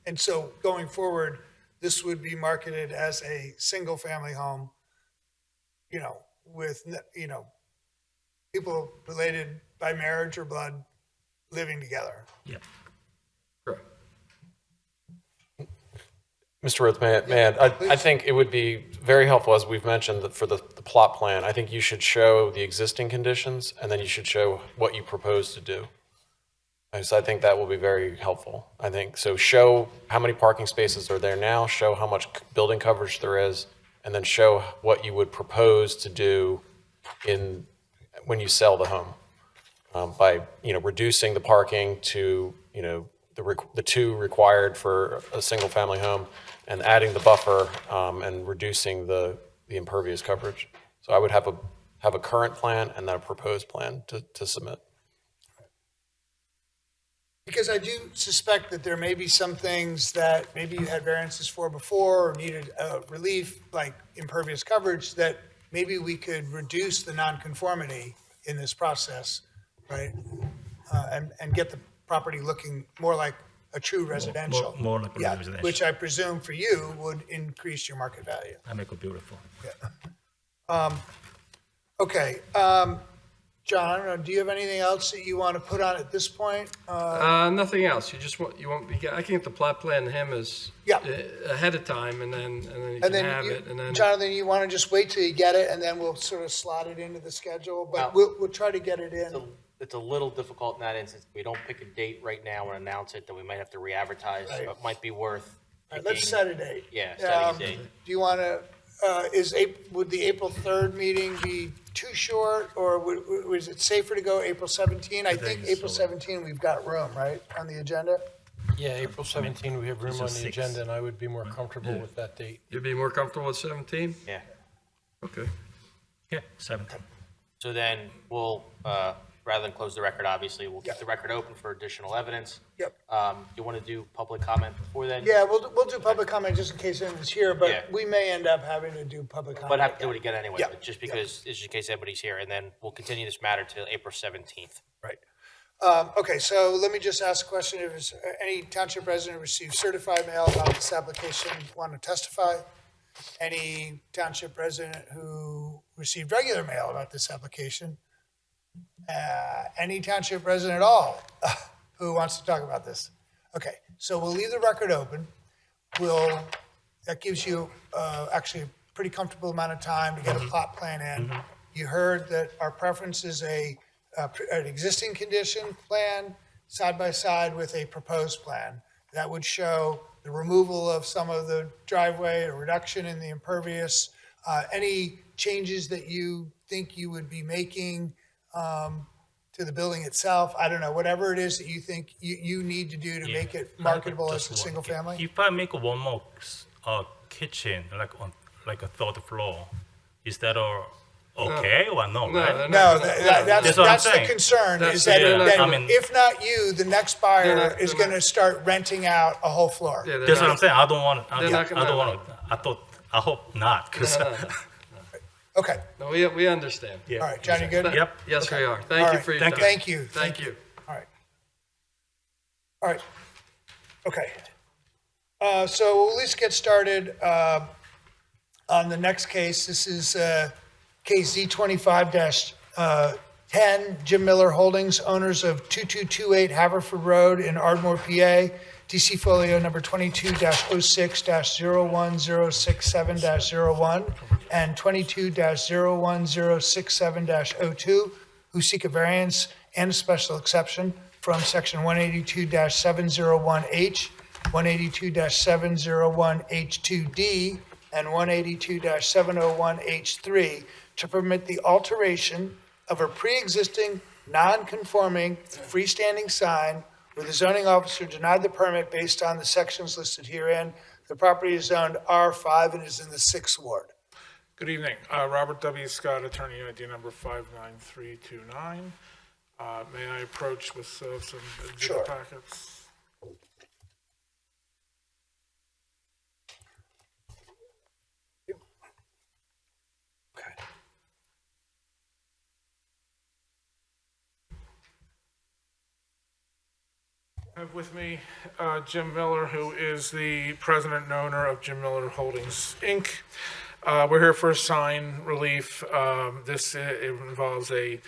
And so going forward, this would be marketed as a single-family home, with, people related by marriage or blood living together. Yeah. Correct. Mr. Rhodes, I think it would be very helpful, as we've mentioned, that for the plot plan, I think you should show the existing conditions, and then you should show what you propose to do. And so I think that will be very helpful. I think, so show how many parking spaces are there now, show how much building coverage there is, and then show what you would propose to do when you sell the home. By, reducing the parking to, the two required for a single-family home, and adding the buffer, and reducing the impervious coverage. So I would have a current plan and then a proposed plan to submit. Because I do suspect that there may be some things that maybe you had variances for before or needed relief, like impervious coverage, that maybe we could reduce the nonconformity in this process, right? And get the property looking more like a true residential. More like a Yeah, residential. which I presume for you would increase your market value. I make it beautiful. Okay, John, I don't know, do you have anything else that you want to put on at this point? Nothing else. I can get the plot plan to him Yeah. ahead of time, and then you And can then, have it, and then. Jonathan, you want to just wait till you get it, and then we'll sort of slot it into the schedule, but we'll try to get it in. It's a little difficult in that instance. We don't pick a date right now and announce it, then we might have to re-advertise, so it might be worth. All right, let's set a date. Yeah, setting a date. Do you want to, would the April 3rd meeting be too short, or was it safer to go April 17? I think April 17, we've got room, right, on the agenda? Yeah, April 17, we have room on the agenda, and I would be more comfortable with that date. You'd be more comfortable with 17? Yeah. Okay. Yeah, 17. So then we'll, rather than close the record, obviously, we'll keep the record open for additional evidence. Yep. You want to do public comment before then? Yeah, we'll do public comment just in case anyone's here, Yeah. but we may end up having to do public comment. But have to do it again anyway, Yeah. but just because, just in case anybody's here, and then we'll continue this matter till April 17th. Right. Okay, so let me just ask a question. If there's any township resident received certified mail about this application want to testify? Any township resident who received regular mail about this application? Any township resident at all who wants to talk about this? Okay, so we'll leave the record open. That gives you actually a pretty comfortable amount of time to get a plot plan in. You heard that our preference is an existing condition plan side by side with a proposed plan. That would show the removal of some of the driveway, a reduction in the impervious, any changes that you think you would be making to the building itself. I don't know, whatever it is that you think you need to do to make it marketable as a single family. If I make one more kitchen, like a third floor, is that okay or no, right? No, that's what I'm the saying. concern, is That's- that yeah, that I mean- if not you, the next buyer They're is not- going to start renting out a whole floor. Yeah, they're That's what not- I'm saying. I don't want. I They're not gonna- don't want to. I hope not. Cause No. Okay, No, we understand. yeah. all right, John, you good? Yep. Yes, we are. All Thank you right, for your thank time. you. Thank you. Thank you. All right. All right. Okay. So we'll at least get started on the next case. This is case Z25-10, Jim Miller Holdings, owners of 2228 Haverford Road in Ardmore, PA, DC folio number 22-06-01067-01 and 22-01067-02, who seek a variance and a special exception from section 182-701H, 182-701H2D, and 182-701H3 to permit the alteration of a pre-existing, non-conforming freestanding sign where the zoning officer denied the permit based on the sections listed herein. The property is zoned R5 and is in the 6th ward. Good evening. Robert W. Scott, attorney ID number 59329. May I approach with some Sure. exhibit packets? Okay. I have with me Jim Miller, who is the president and owner of Jim Miller Holdings, Inc. We're here for sign relief. This it involves a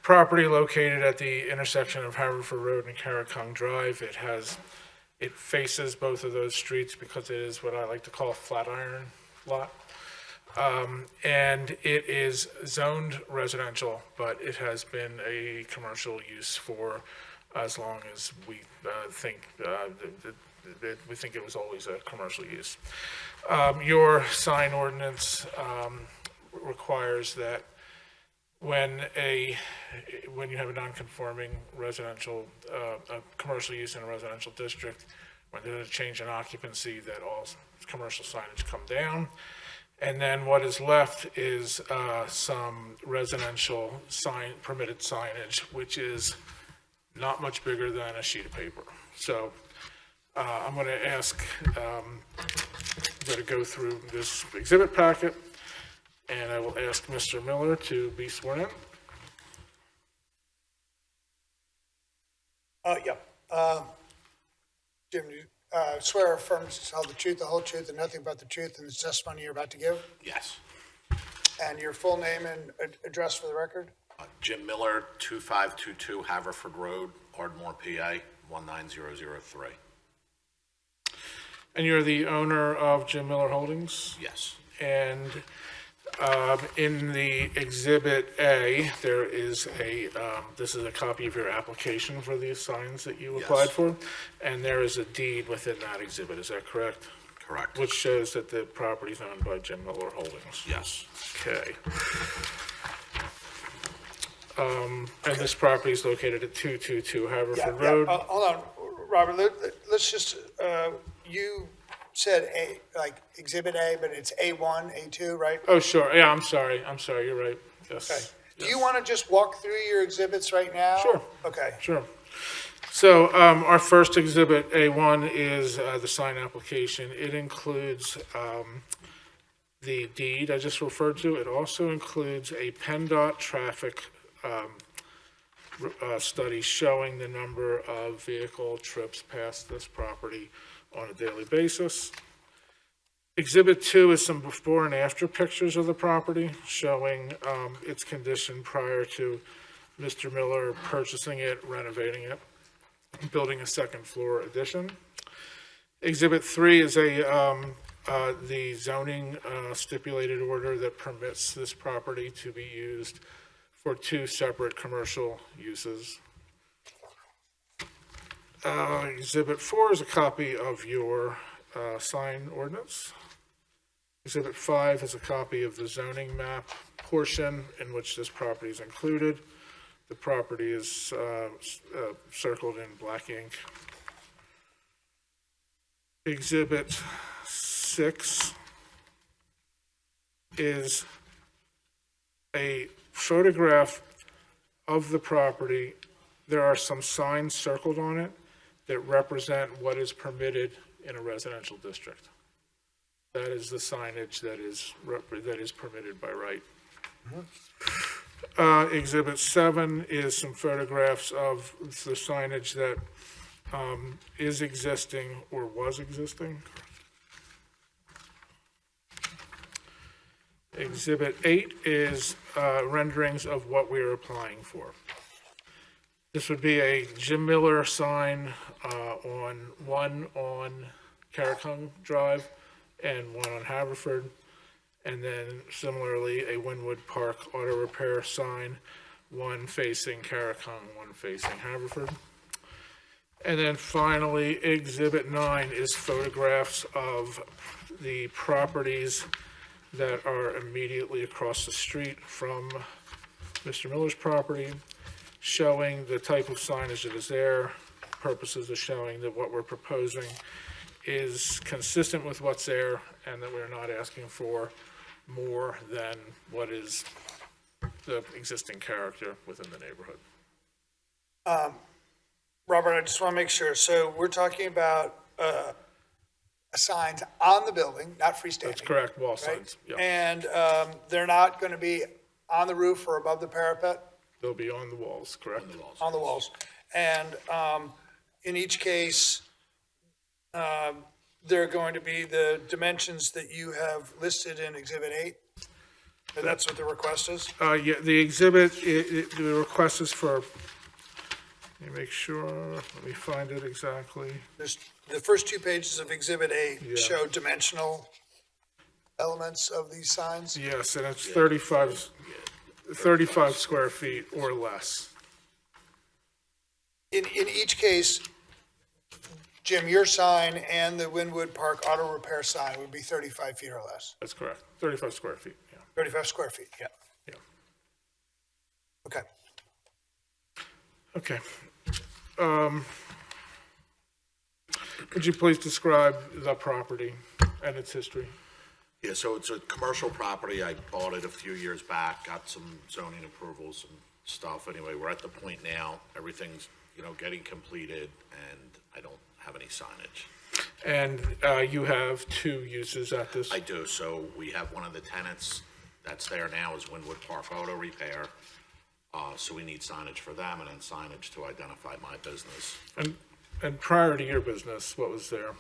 property located at the intersection of Haverford Road and Carracong Drive. It faces both of those streets because it is what I like to call a Flatiron lot. And it is zoned residential, but it has been a commercial use for as long as we think we think it was always a commercial use. Your sign ordinance requires that when you have a non-conforming residential, a commercial use in a residential district, when there's a change in occupancy, that all commercial signage come down. And then what is left is some residential permitted signage, which is not much bigger than a sheet of paper. So I'm going to ask, I'm going to go through this exhibit packet, and I will ask Mr. Miller to be sworn in. Jim, you swear or affirm to tell the truth, the whole truth, and nothing but the truth in the testimony you're about to give? Yes. And your full name and address for the record? Jim Miller, 2522 Haverford Road, Ardmore, PA, 19003. And you're the owner of Jim Miller Holdings? Yes. And in the Exhibit A, there is this is a copy of your application for these signs that you applied for, and there is a deed within that exhibit, is that correct? Correct. Which shows that the property is owned by Jim Miller Holdings? Yes. Okay. And this property is located at 222 Haverford Road? Hold on, Robert, let's just, you said A, like Exhibit A, but it's A1, A2, right? Oh, sure, yeah, I'm sorry, you're right, Okay. yes. Do you want to just walk through your exhibits right now? Sure. Okay. Sure. So our first exhibit, A1, is the sign application. It includes the deed I just referred to. It also includes a PennDOT traffic study showing the number of vehicle trips past this property on a daily basis. Exhibit 2 is some before and after pictures of the property showing its condition prior to Mr. Miller purchasing it, renovating it, building a second floor addition. Exhibit 3 is the zoning stipulated order that permits this property to be used for 2 separate commercial uses. Exhibit 4 is a copy of your sign ordinance. Exhibit 5 is a copy of the zoning map portion in which this property is included. The property is circled in black ink. Exhibit 6 is a photograph of the property. There are some signs circled on it that represent what is permitted in a residential district. That is the signage that is permitted by right. Exhibit 7 is some photographs of the signage that is existing or was existing. Exhibit 8 is renderings of what we are applying for. This would be a Jim Miller sign one on Carracong Drive and one on Haverford. And then similarly, a Wynwood Park Auto Repair sign, one facing Carracong, one facing Haverford. And then finally, Exhibit 9 is photographs of the properties that are immediately across the street from Mr. Miller's property, showing the type of signage that is there, purposes of showing that what we're proposing is consistent with what's there and that we're not asking for more than what is the existing character within the neighborhood. Robert, I just want to make sure. So we're talking about signs on the building, not freestanding. That's correct, wall right? signs, yeah. And they're not going to be on the roof or above the parapet? They'll be on the walls, correct? On the walls. And in each case, they're going to be the dimensions that you have listed in Exhibit 8? And that's what the request is? Yeah, the exhibit, the request is for, let me make sure, let me find it exactly. There's, the first 2 pages of Exhibit 8 Yeah. show dimensional elements of these signs? Yes, and it's 35 square feet or less. In each case, Jim, your sign and the Wynwood Park Auto Repair sign would be 35 feet or less? That's correct, 35 square feet, yeah. 35 square feet, yeah. Yeah. Okay. Okay. Could you please describe the property and its history? Yeah, so it's a commercial property. I bought it a few years back, got some zoning approvals and stuff. Anyway, we're at the point now, everything's, getting completed, and I don't have any signage. And you have 2 uses at this? I do, so we have one of the tenants that's there now is Wynwood Park Auto Repair. So we need signage for them and then signage to identify my business. And prior to your business, what was there?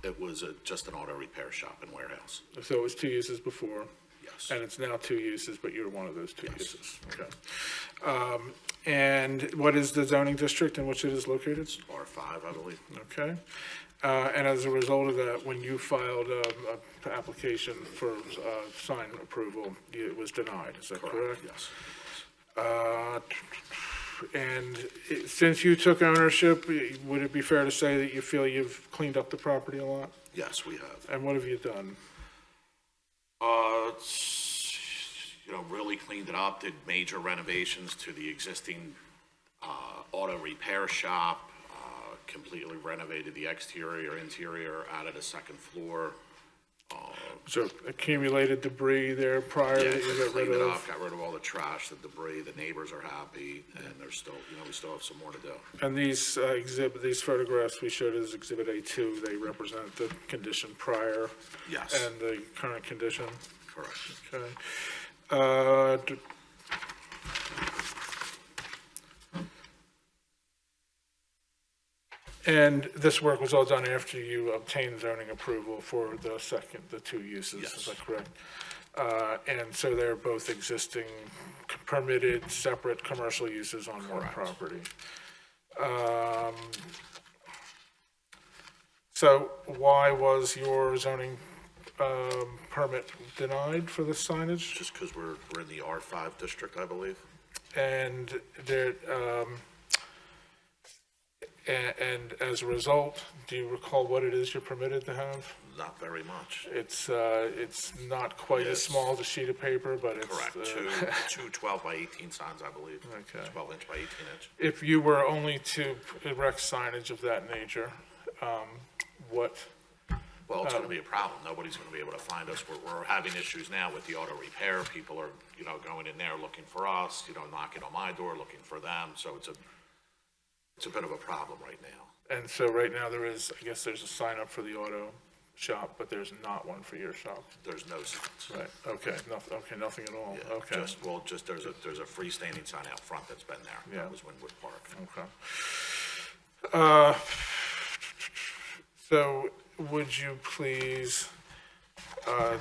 It was just an auto repair shop and warehouse. So it was 2 uses before? Yes. And it's now 2 uses, but you're one of those 2 Yes. uses? Okay. And what is the zoning district in which it is located? R5, I believe. Okay. And as a result of that, when you filed an application for sign approval, it was denied, is that correct? Yes. And since you took ownership, would it be fair to say that you feel you've cleaned up the property a lot? Yes, we have. And what have you done? Really cleaned it up, did major renovations to the existing auto repair shop, completely renovated the exterior, interior, added a second floor. So accumulated debris there prior Yeah, that you got cleaned rid it of? up, got rid of all the trash, the debris, the neighbors are happy, and there's still, we still have some more to do. And these these photographs we showed as Exhibit A2, they represent the condition prior? Yes. And the current condition? Correct. Okay. And this work was all done after you obtained zoning approval for the 2 uses, is Yes. that correct? And so they're both existing permitted, separate commercial uses on one Correct. property. So why was your zoning permit denied for the signage? Just because we're in the R5 district, I believe. And there, and as a result, do you recall what it is you're permitted to have? Not very much. It's not quite as Yes. small as a sheet of paper, but it's. Correct. Two 12 by 18 signs, I believe. Okay. 12 inch by 18 inch. If you were only to erect signage of that nature, what, Well, it's going to be a problem. Nobody's going to be able to find us. We're having issues now with the auto repair. People are, going in there looking for us, knocking on my door, looking for them. So it's a bit of a problem right now. and so right now there is, I guess there's a sign up for the auto shop, but there's not one for your shop. There's no signs. Right, okay, nothing at all, Yeah, okay. just there's a freestanding sign out front that's been there. Yeah. That was Wynwood Park. Okay. So would you please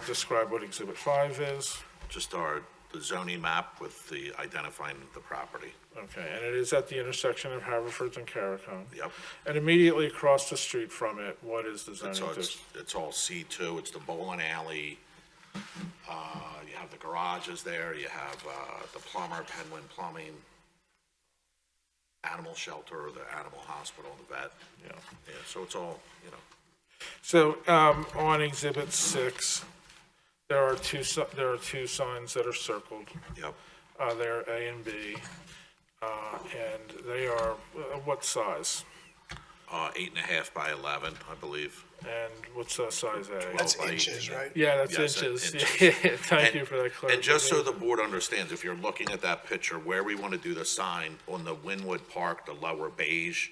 describe what Exhibit 5 is? Just the zoning map with the identifying the property. Okay, and it is at the intersection of Haverford and Carricone. Yep. And immediately across the street from it, what is the zoning district? It's all C2. It's the bowling alley. You have the garages there. You have the plumber, Penguin Plumbing, animal shelter, the animal hospital, the vet. Yeah. Yeah, so it's all, So on Exhibit 6, there are two signs that are circled. Yep. They're A and B, and they are, what size? 8.5 by 11, I believe. And what's size A? That's by inches, 18. right? Yeah, that's Yes, inches. inches. Thank you for that clarification. And just so the board understands, if you're looking at that picture, where we want to do the sign on the Wynwood Park, the lower beige,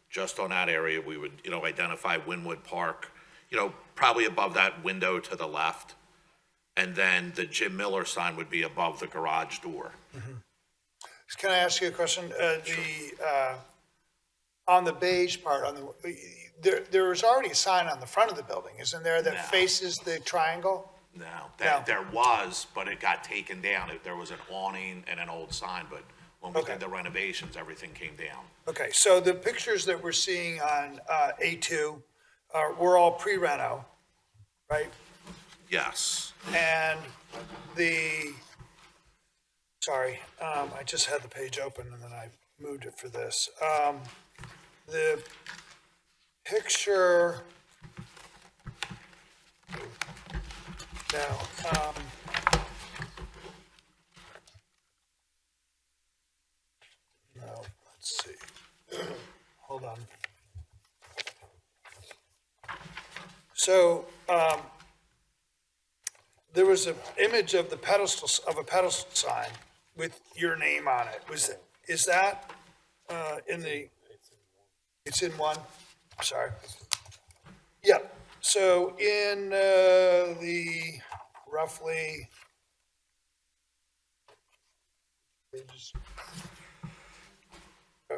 just on that area, we would, identify Wynwood Park, probably above that window to the left. And then the Jim Miller sign would be above the garage door. Can I ask you a question? On the beige part, there was already a sign on the front of the building, isn't there, No. that faces the triangle? No, No. there was, but it got taken down. There was an awning and an old sign, but when we Okay. did the renovations, everything came down. Okay, so the pictures that we're seeing on A2 were all pre-reno, right? Yes. And sorry, I just had the page open and then I moved it for this. The picture, now, no, let's see. Hold on. So, there was an image of the pedestal, of a pedestal sign with your name on it. Is that, in the, it's in one? Sorry. Yep. So in, the roughly,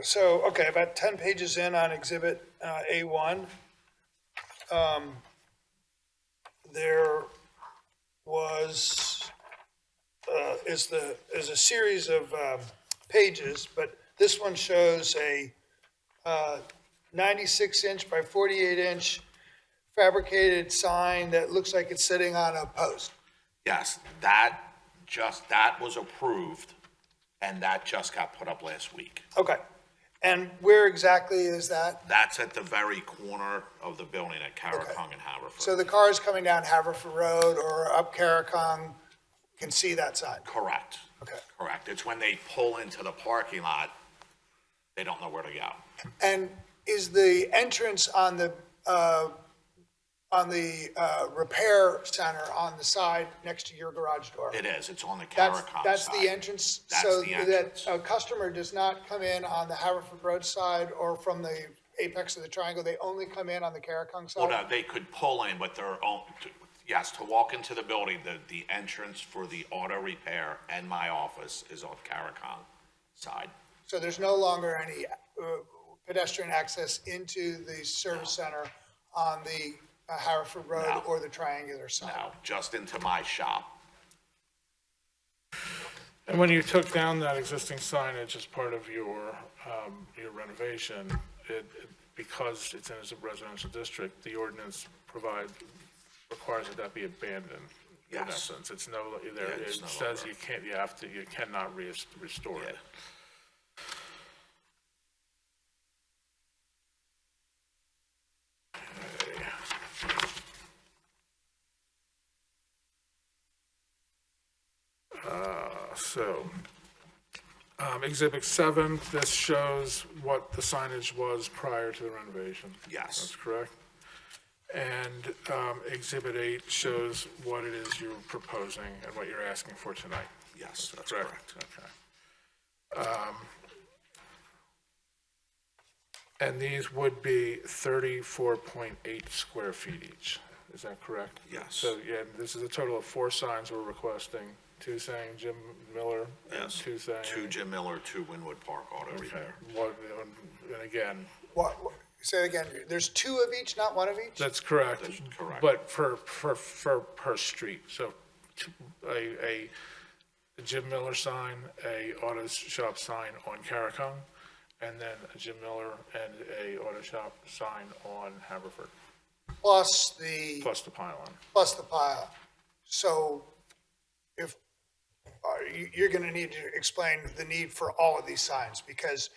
so, okay, about 10 pages in on exhibit, A1, there was, is a series of pages, but this one shows a 96-inch by 48-inch fabricated sign that looks like it's sitting on a post. Yes, that was approved, and that just got put up last week. Okay. And where exactly is that? That's at the very corner of the building at Karakung and Haverford. So the cars coming down Haverford Road or up Karakung can see that sign? Correct. Okay. Correct. It's when they pull into the parking lot, they don't know where to go. And is the entrance on the repair center on the side next to your garage door? It is. It's on the That's, Karakung that's side. the entrance? That's So the that entrance. a customer does not come in on the Haverford Road side or from the apex of the triangle, they only come in on the Karakung side? Well, no, they could pull in, but they're, yes, to walk into the building, the entrance for the auto repair and my office is on Karakung side. So there's no longer any pedestrian access into the service center on the Haverford Road No. or the triangular side? No, just into my shop. And when you took down that existing signage as part of your renovation, because it's in a residential district, the ordinance requires that be abandoned. In Yes. essence, it's it it's no says longer. you cannot restore it. Exhibit 7, this shows what the signage was prior to the renovation. Yes. That's correct. And Exhibit 8 shows what it is you're proposing and what you're asking for tonight. Yes, that's correct. Okay. And these would be 34.8 square feet each. Is that correct? Yes. So, yeah, this is a total of 4 signs we're requesting, 2 saying Jim Miller, and Yes. 2 saying. 2 Jim Miller, 2 Winwood Park Auto Okay, Repair. and again, Say it again, there's 2 of each, not 1 of each? that's correct. That's correct. But per street, so a Jim Miller sign, a auto shop sign on Karakung, and then a Jim Miller and a auto shop sign on Haverford, Plus the pile. So if, you're going to need to explain the need for all of these signs, because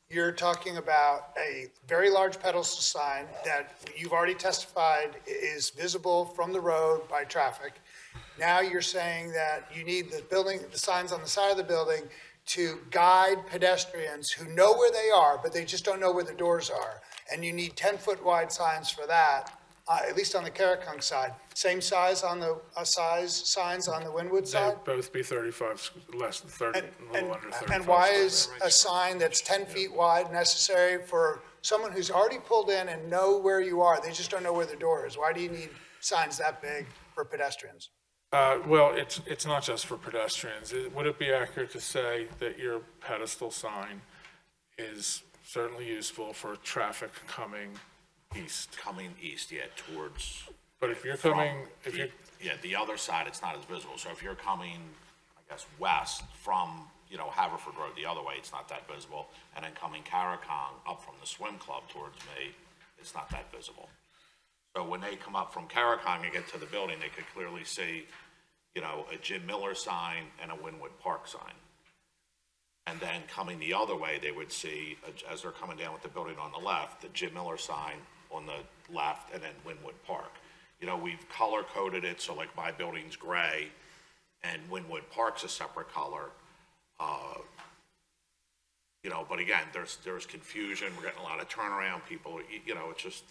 you're talking about a very large pedestal sign that you've already testified is visible from the road by traffic. Now you're saying that you need the signs on the side of the building to guide pedestrians who know where they are, but they just don't know where the doors are. And you need 10-foot wide signs for that, at least on the Karakung side. Same size on the, signs on the Wynwood side? they'd both be 35, less than 30, a little under 35. And why is a sign that's 10 feet wide necessary for someone who's already pulled in and know where you are? They just don't know where the door is. Why do you need signs that big for pedestrians? Well, it's not just for pedestrians. Would it be accurate to say that your pedestal sign is certainly useful for traffic coming east. Coming east, yeah, towards. But if you're from coming, if the- you're, Yeah, the other side, it's not as visible. So if you're coming, I guess, west from, Haverford Road the other way, it's not that visible. And then coming Karakong up from the swim club towards me, it's not that visible. So when they come up from Karakong and get to the building, they could clearly see, a Jim Miller sign and a Wynwood Park sign. And then coming the other way, they would see, as they're coming down with the building on the left, the Jim Miller sign on the left and then Wynwood Park. We've color coded it, so like my building's gray and Wynwood Park's a separate color. But again, there's confusion, we're getting a lot of turnaround people, it's just,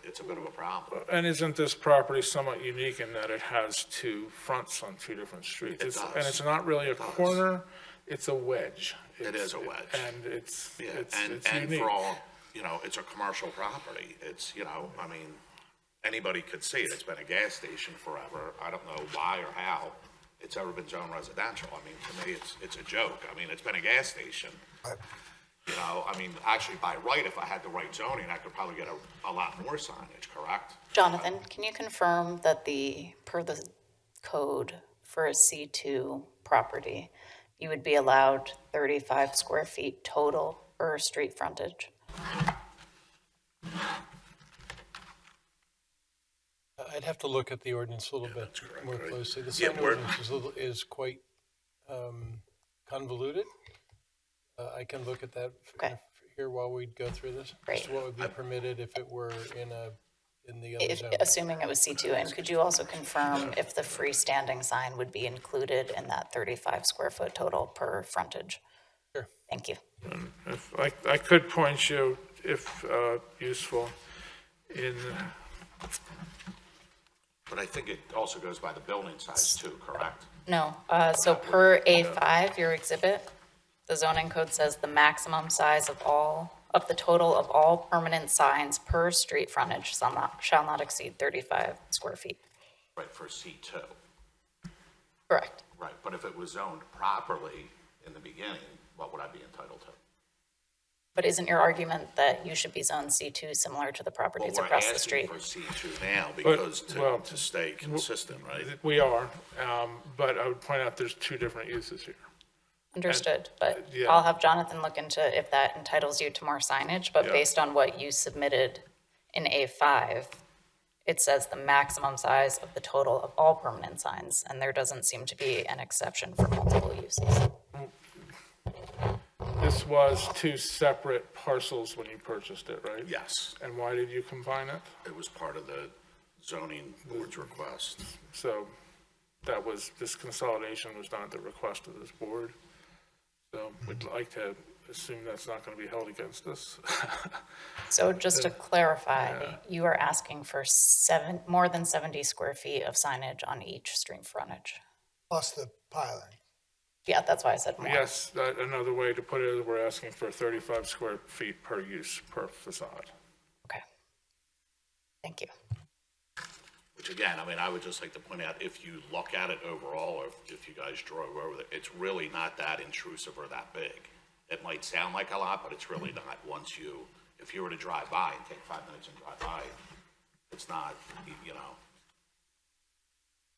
it's a bit of a problem. and isn't this property somewhat unique in that it has two fronts on two different streets? It And does. it's not really a corner, it's a wedge. It is a wedge. And it's And unique. for all, it's a commercial property, it's, anybody could see it, it's been a gas station forever, I don't know why or how it's ever been zoned residential, to me, it's a joke, it's been a gas station. Actually, by right, if I had the right zoning, I could probably get a lot more signage, correct? Jonathan, can you confirm that per the code for a C2 property, you would be allowed 35 square feet total per street frontage? I'd have to look at the ordinance a little bit more closely. The Yeah, sign we're- ordinance is quite convoluted. I can look at that Okay. here while we go through this. Great. As to what would be permitted if it were in the other zone. Assuming it was C2, and could you also confirm if the freestanding sign would be included in that 35 square foot total per frontage? Sure. Thank you. If I could point you, if useful, in, But I think it also goes by the building size too, correct? No, so per A5, your exhibit, the zoning code says the maximum size of the total of all permanent signs per street frontage shall not exceed 35 square feet. Right, for C2. Correct. Right, but if it was zoned properly in the beginning, what would I be entitled to? But isn't your argument that you should be zoned C2 similar to the properties Well, across the street? we're asking for C2 now because well, to stay consistent, right? we are, but I would point out there's two different uses here. Understood, but yeah. I'll have Jonathan look into if that entitles you to more signage, but Yeah. based on what you submitted in A5, it says the maximum size of the total of all permanent signs, and there doesn't seem to be an exception for multiple uses. This was two separate parcels when you purchased it, right? Yes, And why did you combine it? it was part of the zoning board's request. So this consolidation was done at the request of this board. So we'd like to assume that's not going to be held against us. So just to clarify, you are asking for more than 70 square feet of signage on each street frontage? plus the piling. Yeah, that's why I said more. Yes, another way to put it is we're asking for 35 square feet per use, per facade. Okay. Thank you. Which again, I would just like to point out, if you look at it overall, or if you guys drove over it, it's really not that intrusive or that big. It might sound like a lot, but it's really not if you were to drive by and take 5 minutes and drive by, it's not,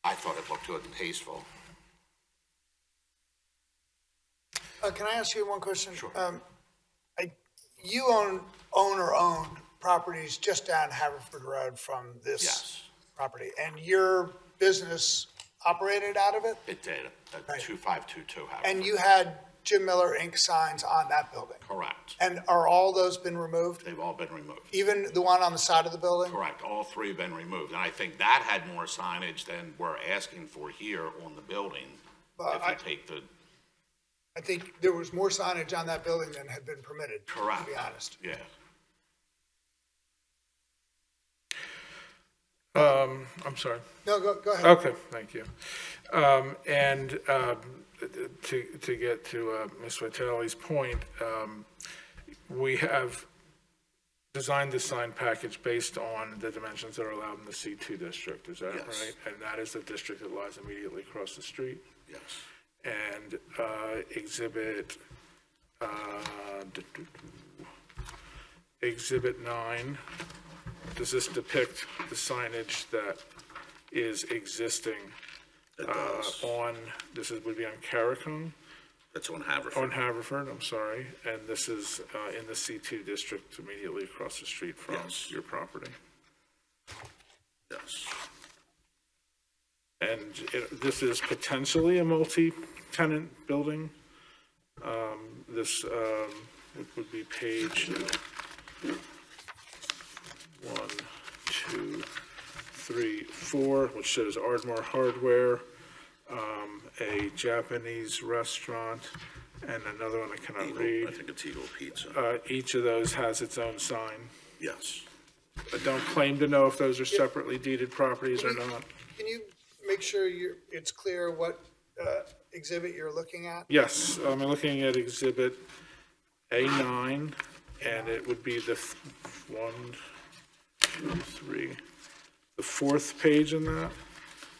I thought it looked good and tasteful. Can I ask you one question? Sure. You own or owned properties just down Haverford Road from this Yes, property, and your business operated out of it? it did, at Right. 2522 Howard. And you had Jim Miller Inc. signs on that building? Correct. And are all those been removed? They've all been removed. Even the one on the side of the building? Correct, all three have been removed, and I think that had more signage than we're asking for here on the building. If you take the, I think there was more signage on that building than had been permitted, correct. to be honest. Yeah. I'm sorry. No, go ahead. Okay, thank you. And to get to Ms. Vitale's point, we have designed the sign package based on the dimensions that are allowed in the C2 district, is that Yes. right? And that is the district that lies immediately across the street. Yes. And Exhibit 9 Does this depict the signage that is existing on, would be on Carricone? That's on Haverford. On Haverford, I'm sorry, and this is in the C2 district immediately across the street from Yes. your property. Yes. And this is potentially a multi-tenant building. This would be page 1, 2, 3, 4, which shows Ardmore Hardware, a Japanese restaurant, and another one I cannot Eagle, I read. think it's Eagle Pizza. Each of those has its own sign. Yes. I don't claim to know if those are separately deeded properties or not. Can you make sure it's clear what exhibit you're looking at? Yes, I'm looking at Exhibit A9, and it would be the 1, 2, 3, the fourth page in that,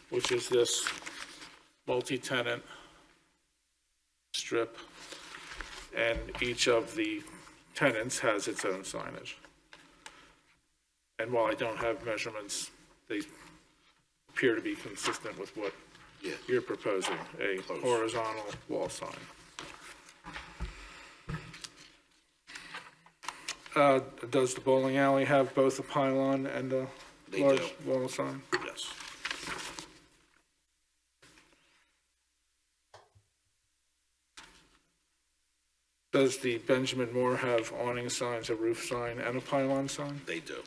which is this multi-tenant strip, and each of the tenants has its own signage. And while I don't have measurements, they appear to be consistent with what Yeah. you're proposing, a horizontal wall sign. Does the bowling alley have both a pylon and a They large do. wall sign? Yes. Does the Benjamin Moore have awning signs, a roof sign, and a pylon sign? They do.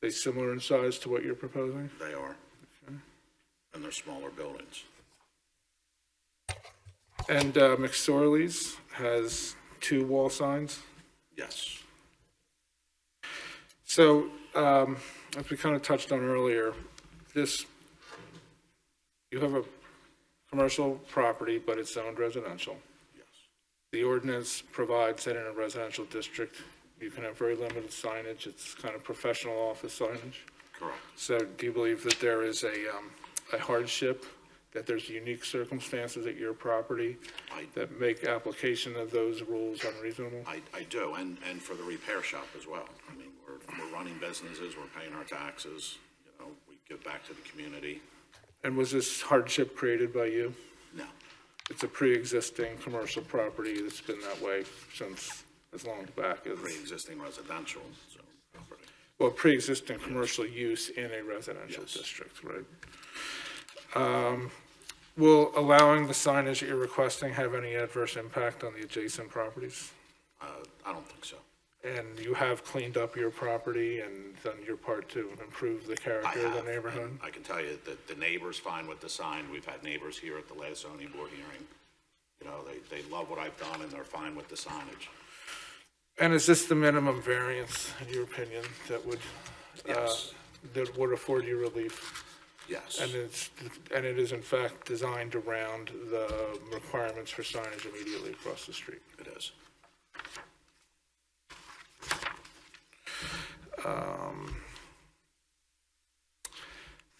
They similar in size to what you're proposing? They are. And they're smaller buildings. And McSorley's has 2 wall signs? Yes. So, as we kind of touched on earlier, you have a commercial property, but it's zoned residential. Yes. The ordinance provides that in a residential district, you can have very limited signage. It's kind of professional office signage. Correct. So do you believe that there is a hardship, that there's unique circumstances at your property that make application of those rules unreasonable? I do, and for the repair shop as well. I mean, we're running businesses, we're paying our taxes, we give back to the community. And was this hardship created by you? No. It's a pre-existing commercial property that's been that way since as long back as, Pre-existing residential, so property. well, pre-existing commercial use in a residential Yes. district, right? Will allowing the signage that you're requesting have any adverse impact on the adjacent properties? I don't think so. And you have cleaned up your property and done your part to improve the I character of the have, neighborhood? and I can tell you that the neighbor's fine with the sign. We've had neighbors here at the last zoning board hearing. They love what I've done and they're fine with the signage. And is this the minimum variance, in your opinion, that would, Yes. that would afford you relief? Yes. And it is in fact designed around the requirements for signage immediately across the street? It is.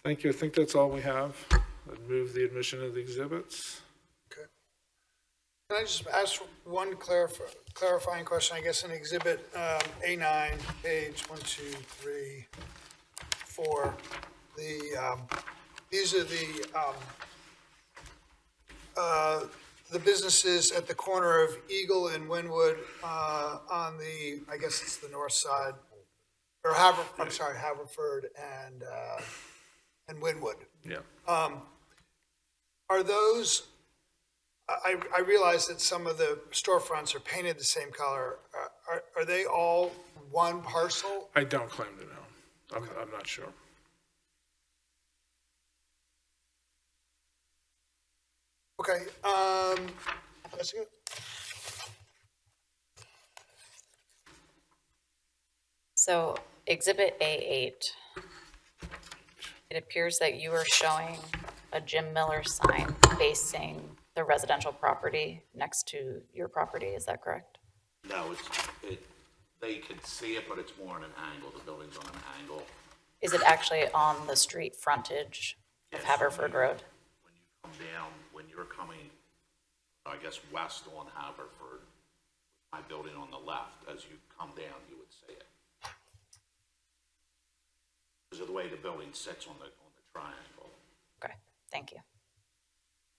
Thank you. I think that's all we have. I'd move the admission of the exhibits. Okay. Can I just ask one clarifying question? I guess in Exhibit A9, page 1, 2, 3, 4, these are the businesses at the corner of Eagle and Wynwood on the, I guess it's the north side, or Haverford and Wynwood. Yeah. Are those, I realize that some of the storefronts are painted the same color. Are they all one parcel? I don't claim to know. I'm not sure. Okay, that's good. So Exhibit A8, it appears that you are showing a Jim Miller sign facing the residential property next to your property, is that correct? No, they could see it, but it's more on an angle. The building's on an angle. Is it actually on the street frontage of Yes, Haverford Road? When you come down, when you're coming, I guess, west on Haverford, my building on the left, as you come down, you would see it. because of the way the building sits on the triangle. Okay, thank you.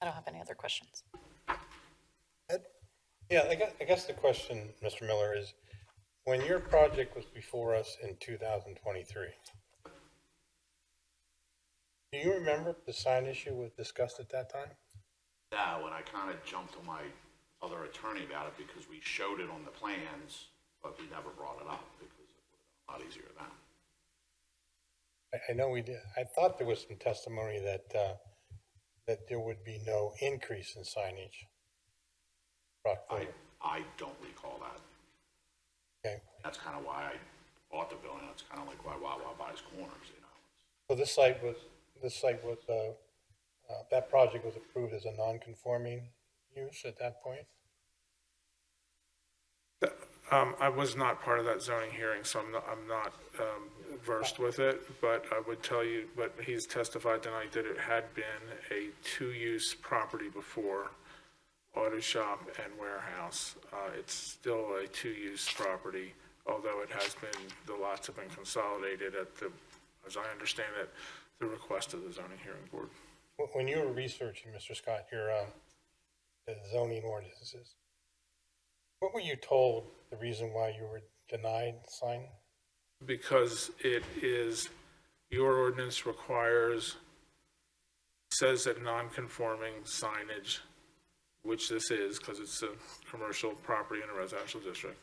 I don't have any other questions. Yeah, I guess the question, Mr. Miller, is when your project was before us in 2023, do you remember the sign issue was discussed at that time? Yeah, when I kind of jumped on my other attorney about it because we showed it on the plans, but we never brought it up because it would have been a lot easier then. I know we did. I thought there was some testimony that there would be no increase in signage. I don't recall that. Okay. That's kind of why I bought the building. That's kind of like why Wawa buys corners, you know. So that project was approved as a non-conforming use at that point? I was not part of that zoning hearing, so I'm not versed with it, but I would tell you, but he's testified tonight that it had been a two-use property before, auto shop and warehouse. It's still a two-use property, although it has been, the lots have been consolidated as I understand it, the request of the zoning hearing board. When you were researching, Mr. Scott, your the zoning ordinances, what were you told the reason why you were denied the sign? Because it is, your ordinance says that non-conforming signage, which this is, because it's a commercial property in a residential district,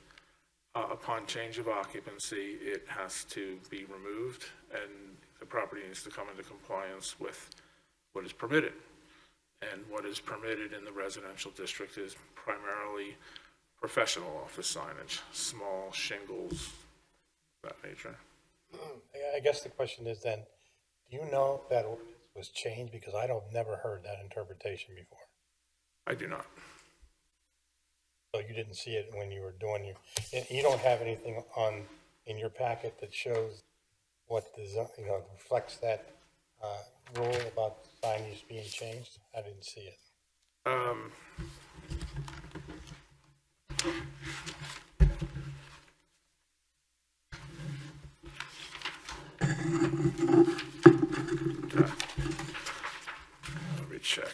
upon change of occupancy, it has to be removed, and the property needs to come into compliance with what is permitted. And what is permitted in the residential district is primarily professional office signage, small shingles, that nature. I guess the question is then, do you know if that ordinance was changed? Because I don't never heard that interpretation before. I do not. So you didn't see it when you were doing you don't have anything in your packet that shows what reflects that rule about signage being changed? I didn't see it. Let me check.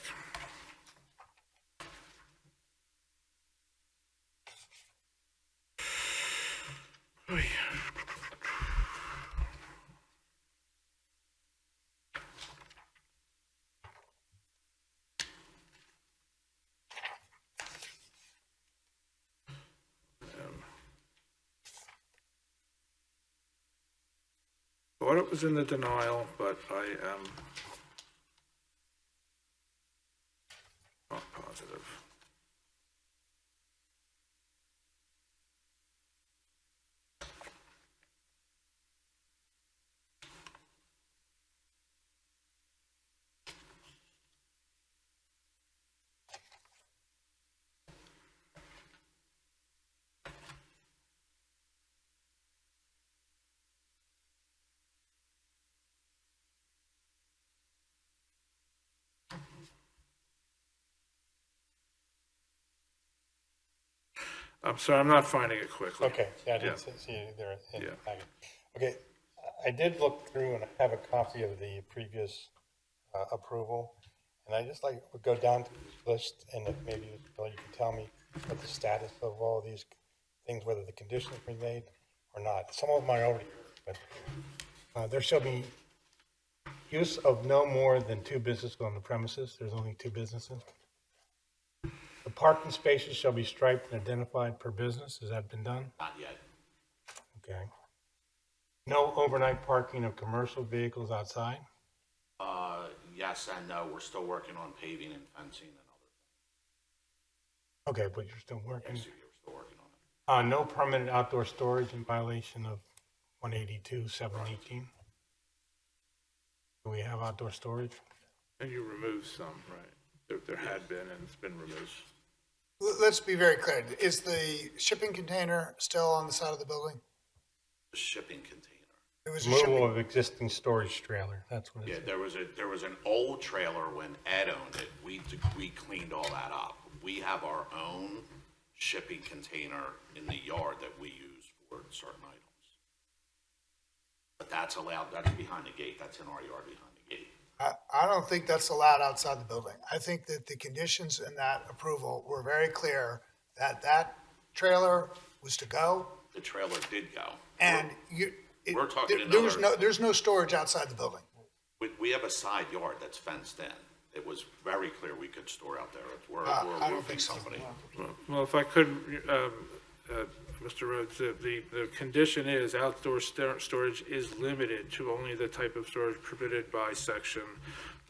Thought it was in the denial, but I am not positive. I'm sorry, I'm not finding it quickly. Okay, yeah, I didn't see it there in the Yeah. packet. Okay, I did look through and I have a copy of the previous approval. And I just would go down to this list and if maybe Bill, you can tell me what the status of all these things, whether the conditions were made or not. Some of them I already, but there shall be use of no more than 2 businesses on the premises. There's only 2 businesses. The parking spaces shall be striped and identified per business. Has that been done? Not yet. Okay. No overnight parking of commercial vehicles outside? Yes and no. We're still working on paving and fencing and other Okay, but you're still working. things. We're still working on it. No permitted outdoor storage in violation of 182-718. Do we have outdoor storage? And you removed some, right? There had been, and it's been removed. Let's be very clear. Is the shipping container still on the side of the building? The shipping container. It was a Removal shipping, of existing storage trailer, that's what it Yeah, is. there was an old trailer when Ed owned it. We cleaned all that up. We have our own shipping container in the yard that we use for certain items. But but that's allowed, that's behind the gate, that's in our yard behind the gate. I don't think that's allowed outside the building. I think that the conditions in that approval were very clear that that trailer was to go, The trailer did go. and you. We're talking There's no storage outside the building. We have a side yard that's fenced in. It was very clear we could store out there. We're I a don't roofing think so. company. Well, if I could, Mr. Rhodes, the condition is outdoor storage is limited to only the type of storage permitted by section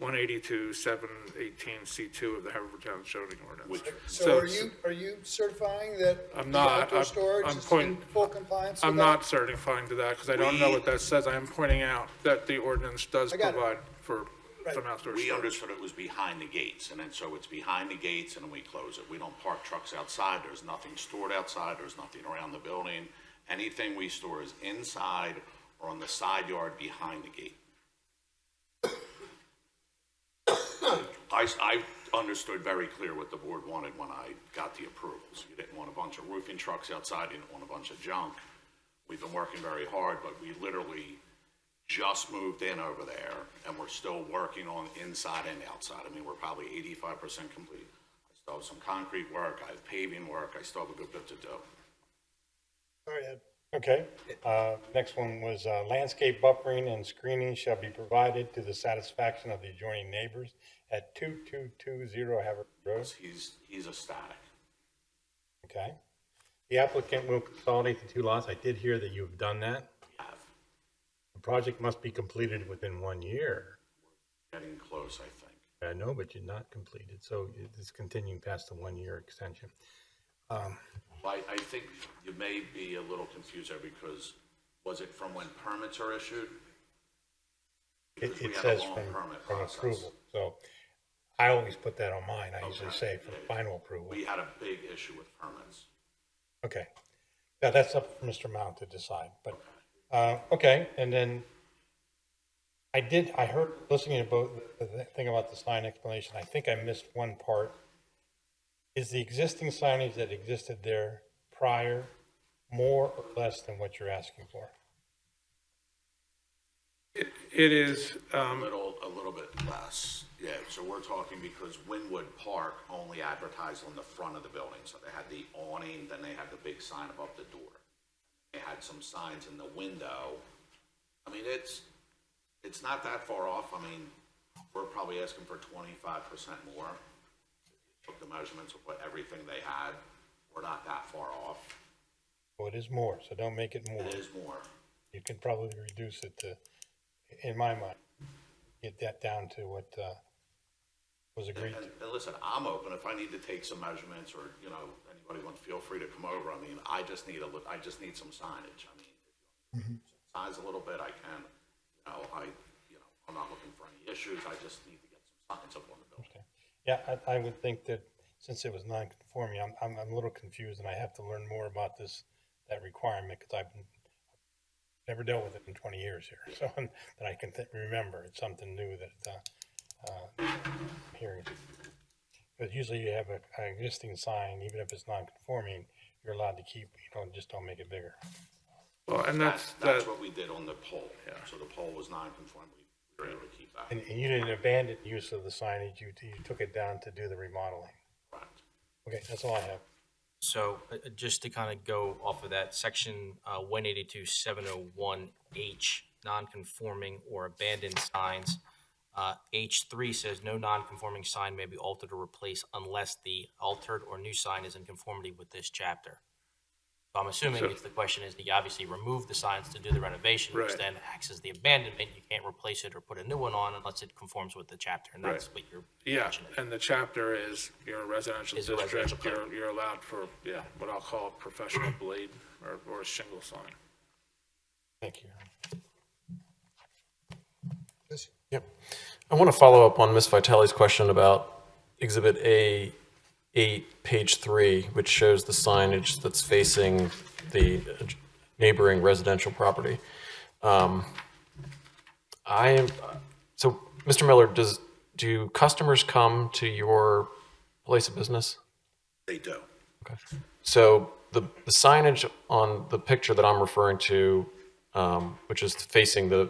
182-718C2 of the Haverford Township zoning ordinance. So are you certifying that I'm the not. outdoor storage I'm is in full compliance with I'm that? not certifying to that because I don't know what that says. I am pointing out that the ordinance does I got it. provide for some outdoor We storage. understood it was behind the gates, and then so it's behind the gates and then we close it. We don't park trucks outside. There's nothing stored outside. There's nothing around the building. Anything we store is inside or on the side yard behind the gate. I understood very clear what the board wanted when I got the approvals. You didn't want a bunch of roofing trucks outside, you didn't want a bunch of junk. We've been working very hard, but we literally just moved in over there, and we're still working on inside and outside. I mean, we're probably 85% complete. I still have some concrete work, I have paving work, I still have a good bit to do. Sorry, Ed. Okay, next one was landscape buffering and screening shall be provided to the satisfaction of the adjoining neighbors at 2220 Haverford Road. He's ecstatic. Okay. The applicant will consolidate the two lots. I did hear that you've done that. We have, The project must be completed within 1 year. getting close, I think. I know, but you're not completed, so it's continuing past the 1 year extension. I think you may be a little confused there because was it from when permits are issued? Because we It had a says long permit from process. approval, so I always put that on mine. I usually say from final approval. We had a big issue with permits. Okay. Yeah, that's up for Mr. Mount to decide, but, okay, and then I heard, listening to both, the thing about the sign explanation, I think I missed one part. Is the existing signage that existed there prior more or less than what you're asking for? It is, A little bit less, yeah, so we're talking because Wynwood Park only advertised on the front of the building, so they had the awning, then they had the big sign above the door. They had some signs in the window. I mean, it's not that far off. I mean, we're probably asking for 25% more. Took the measurements of what everything they had, we're not that far off. Well, it is more, so don't make it more. It is more. You can probably reduce it to, in my mind, get that down to what was agreed to. And listen, I'm open if I need to take some measurements or, you know, anybody wants, feel free to come over. I mean, I just need some signage. I mean, if you size a little bit, I can, I'm not looking for any issues. I just need to get some signs up on the building. Okay. Yeah, I would think that since it was non-conforming, I'm a little confused and I have to learn more about that requirement because I've never dealt with it in 20 years here. So that I can remember, it's something new that I'm hearing. But usually you have an existing sign, even if it's non-conforming, you're allowed to keep, just don't make it bigger. well, and That's what we did on the pole. Yeah. So the pole was non-conforming. We were able to keep that. And you didn't abandon use of the signage, you took it down to do the remodeling. Correct. Okay, that's all I have. So just to kind of go off of that, section 182-701H, non-conforming or abandoned signs. H3 says no non-conforming sign may be altered or replaced unless the altered or new sign is in conformity with this chapter. So I'm assuming the question is that you obviously remove the signs to do the renovation, which Right. then acts as the abandonment. You can't replace it or put a new one on unless it conforms with the chapter, and that's what you're Yeah, mentioning. and the chapter is, you're a residential Is a district, residential you're allowed for, what I'll call a professional blade or a shingle sign. Thank you. Yep. I want to follow up on Ms. Vitale's question about Exhibit A8, page 3, which shows the signage that's facing the neighboring residential property. So, Mr. Miller, do customers come to your place of business? They do. Okay. So the signage on the picture that I'm referring to which is facing the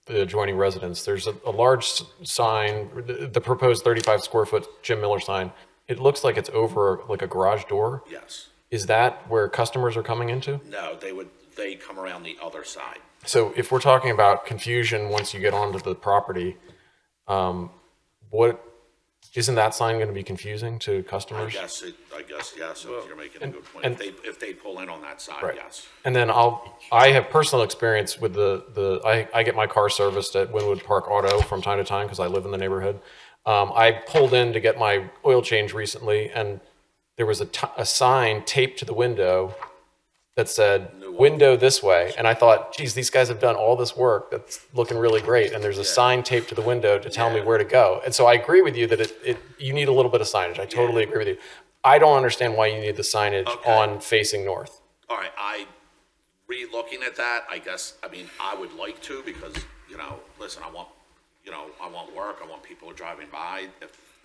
adjoining residence, there's a large sign, the proposed 35 square foot Jim Miller sign. It looks like it's over like a garage door. Yes. Is that where customers are coming into? No, they come around the other side. So if we're talking about confusion once you get onto the property, what, isn't that sign going to be confusing to customers? I guess, yes, you're making a good point. and- If they pull in on that side, Right. yes. And then I have personal experience with I get my car serviced at Wynwood Park Auto from time to time because I live in the neighborhood. I pulled in to get my oil change recently, and there was a sign taped to the window that said, window this way. And I thought, geez, these guys have done all this work that's looking really great. And there's a sign taped to the window to tell me where to go. And so I agree with you that you need a little bit of signage. I totally agree with you. I don't understand why you need the signage on facing north. All right, re-looking at that, I guess, I mean, I would like to because, listen, I want work, I want people driving by.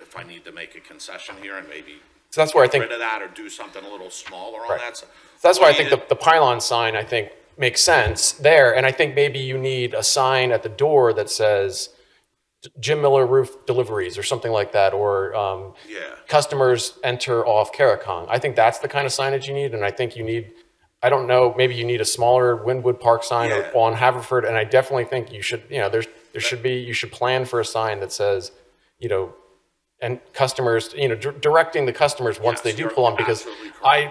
If I need to make a concession here and maybe So that's where I get think, rid of that or do something a little smaller on Right. that. so that's why I think the pylon sign, I think, makes sense there. And I think maybe you need a sign at the door that says Jim Miller Roof Deliveries or something like that, or customers enter off Karakong. I think that's the kind of signage you need. And I think you need, I don't know, maybe you need a smaller Wynwood Park sign or on Haverford. And I definitely think you should, you should plan for a sign that says, and customers, directing the customers once they do pull on, because I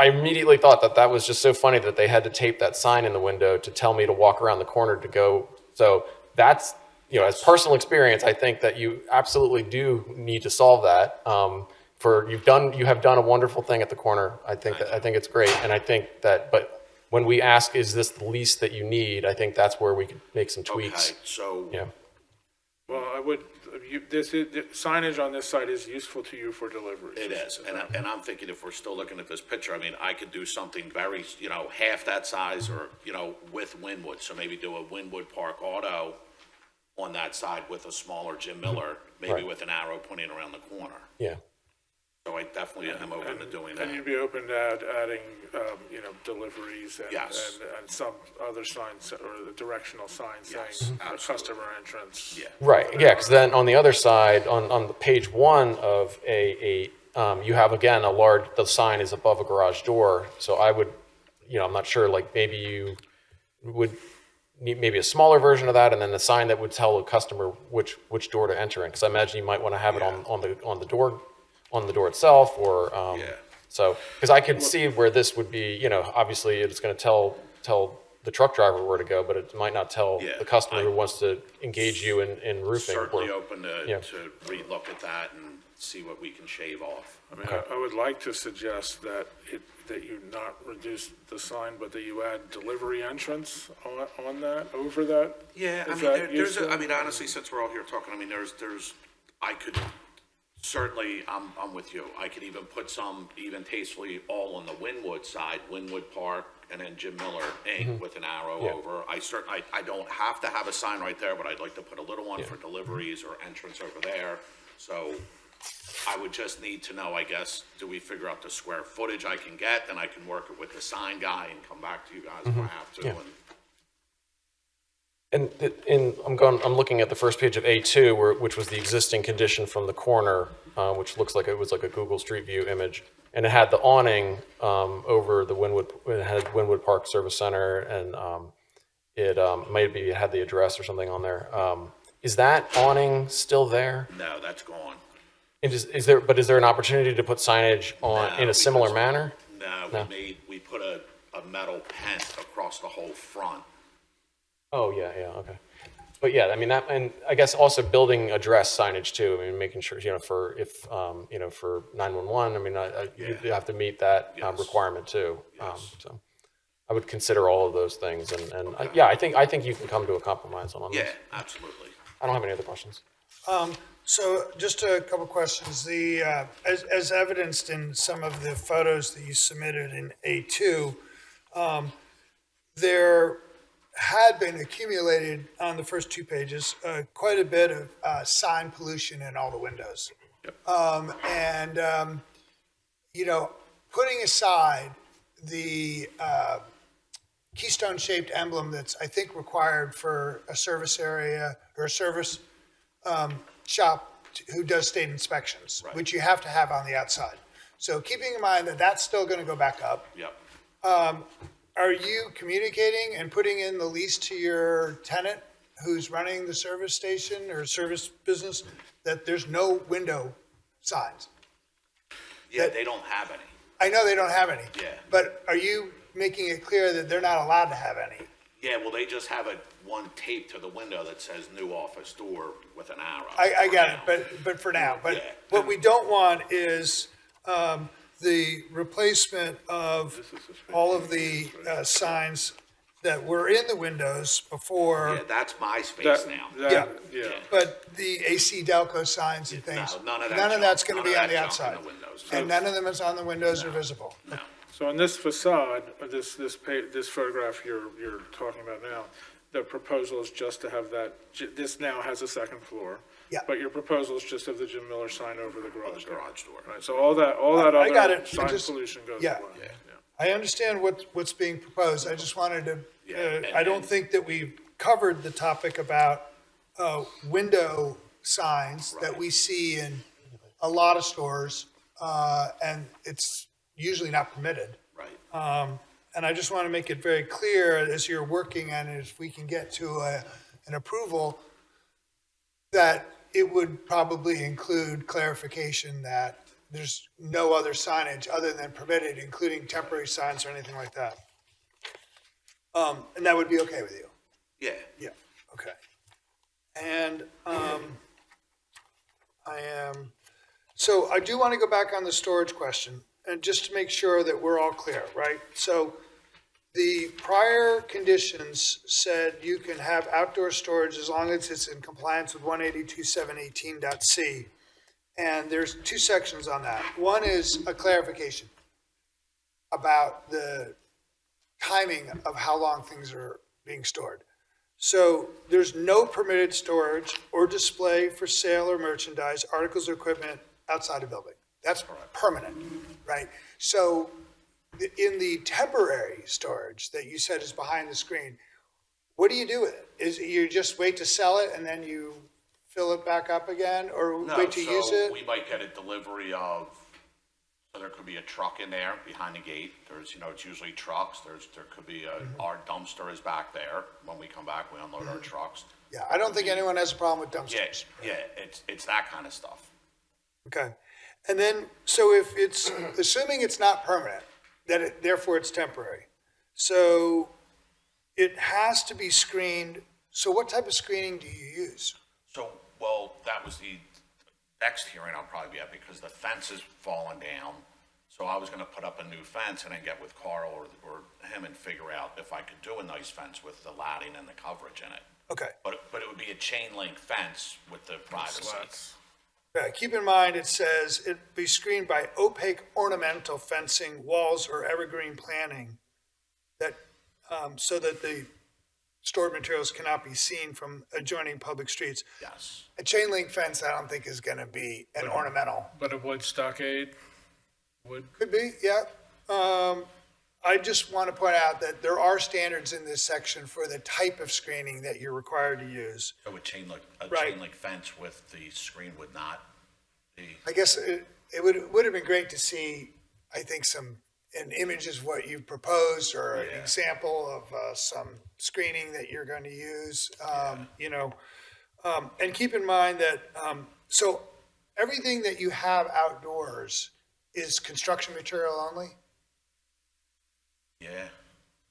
immediately thought that was just so funny that they had to tape that sign in the window to tell me to walk around the corner to go. So that's, as personal experience, I think that you absolutely do need to solve that. You have done a wonderful thing at the corner. I think it's great. And I think that, but when we ask, is this the least that you need? I think that's where we could make some tweaks. Okay, so. Yeah. Well, signage on this site is useful to you for deliveries. It is, and I'm thinking if we're still looking at this picture, I mean, I could do something very, half that size or, with Wynwood. So maybe do a Wynwood Park Auto on that side with a smaller Jim Miller, maybe Right. with an arrow pointing around the corner. Yeah. So I definitely am open to doing And that. you'd be open to adding, deliveries Yes. and some other signs or the directional signs Yes, saying absolutely. customer entrance. Yeah. Right, yeah, because then on the other side, on the page one of you have again the sign is above a garage door. So I would, I'm not sure, like maybe you would need maybe a smaller version of that, and then the sign that would tell the customer which door to enter in. Because I imagine you might want to have it on the door itself, or so because I could see where this would be. Obviously it's going to tell the truck driver where to go, but it might not tell the customer who wants to engage you in roofing. Certainly open to re-look at that and see what we can shave off. I mean, I would like to suggest that you not reduce the sign, but that you add delivery entrance on that, over that. Yeah, Is that useful? Honestly, since we're all here talking, I could, certainly, I'm with you. I could even put some, even tastefully, all on the Wynwood side, Wynwood Park, and then Jim Miller Inc. with an arrow over. I don't have to have a sign right there, but I'd like to put a little one for deliveries or entrance over there. So I would just need to know, I guess, do we figure out the square footage I can get, then I can work it with the sign guy and come back to you guys if I have to. Yeah. And I'm looking at the first page of A2, which was the existing condition from the corner, which looks like it was like a Google Street View image. And it had the awning over the Wynwood, it had Wynwood Park Service Center, and maybe it had the address or something on there. Is that awning still there? No, that's gone. And is there an opportunity to put signage on in a similar manner? No, we put a metal pent across the whole front. Oh, yeah, okay. But yeah, I mean, that, and I guess also building address signage too. I mean, making sure, for 911, I mean, you have to meet that requirement too. So I would consider all of those things, and I think you can come to a compromise on this. Yeah, absolutely. I don't have any other questions. So just a couple questions. As evidenced in some of the photos that you submitted in A2, there had been accumulated on the first two pages quite a bit of sign pollution in all the windows. Putting aside the keystone-shaped emblem that's, I think, required for a service area or a service shop who does state inspections, which you have to have on the outside. So keeping in mind that that's still going to go back up, Yep. are you communicating and putting in the lease to your tenant who's running the service station or service business that there's no window signs? Yeah, they don't have any. I know they don't have any. Yeah. But are you making it clear that they're not allowed to have any? Yeah, well, they just have one taped to the window that says new office door with an arrow. I got it, now. but for now. But Yeah. what we don't want is the replacement of all of the signs that were in the windows before. Yeah, that's my space now. Yeah, Yeah. but the AC Delco signs and things. No, none of that None of that's junk, going to none be of on that the junk in outside. the windows. And none of them is on the windows or visible. No. So on this facade, this photograph you're talking about now, the proposal is just to have that, this now has a second floor. Yeah. But your proposal is just have the Jim Miller sign over the garage door. Garage door. Right, so all that I got other it. sign Just- pollution goes yeah. away. Yeah. I understand what's being proposed. I just wanted to, Yeah, I don't think that we've covered the topic about window signs that we see in a lot of stores, and it's usually not permitted. Right. And I just want to make it very clear as you're working on it, if we can get to an approval, that it would probably include clarification that there's no other signage other than permitted, including temporary signs or anything like that. And that would be okay with you? Yeah. Yeah, okay. And so I do want to go back on the storage question, and just to make sure that we're all clear, right? So the prior conditions said you can have outdoor storage as long as it's in compliance with 182.718.c. And there's two sections on that. One is a clarification about the timing of how long things are being stored. So there's no permitted storage or display for sale or merchandise, articles or equipment outside a building. That's permanent, right? So in the temporary storage that you said is behind the screen, what do you do with it? Is it you just wait to sell it and then you fill it back up again, or No, wait to use so it? we might get a delivery of, so there could be a truck in there behind the gate. There's, it's usually trucks. There could be our dumpster is back there. When we come back, we unload our trucks. Yeah, I don't think anyone has a problem with Yeah, dumpsters. yeah, it's that kind of stuff. Okay. And then, so if it's, assuming it's not permanent, therefore it's temporary. So it has to be screened. So what type of screening do you use? So, well, that was the next hearing I'll probably be at, because the fence is falling down. So I was gonna put up a new fence and then get with Carl or him and figure out if I could do a nice fence with the ladding and the coverage in it. Okay. But it would be a chain link fence with the privacy. Yeah, keep in mind, it says it be screened by opaque ornamental fencing, walls, or evergreen planting that, so that the stored materials cannot be seen from adjoining public streets. Yes. A chain link fence, I don't think is gonna be an ornamental. But a wood stockade would, Could be, yeah. I just want to point out that there are standards in this section for the type of screening that you're required to use. So a chain Right. link fence with the screen would not be, I guess it would have been great to see, I think, an image is what you proposed, or an example of some screening that you're going to use, and keep in mind that, so everything that you have outdoors is construction material only? yeah.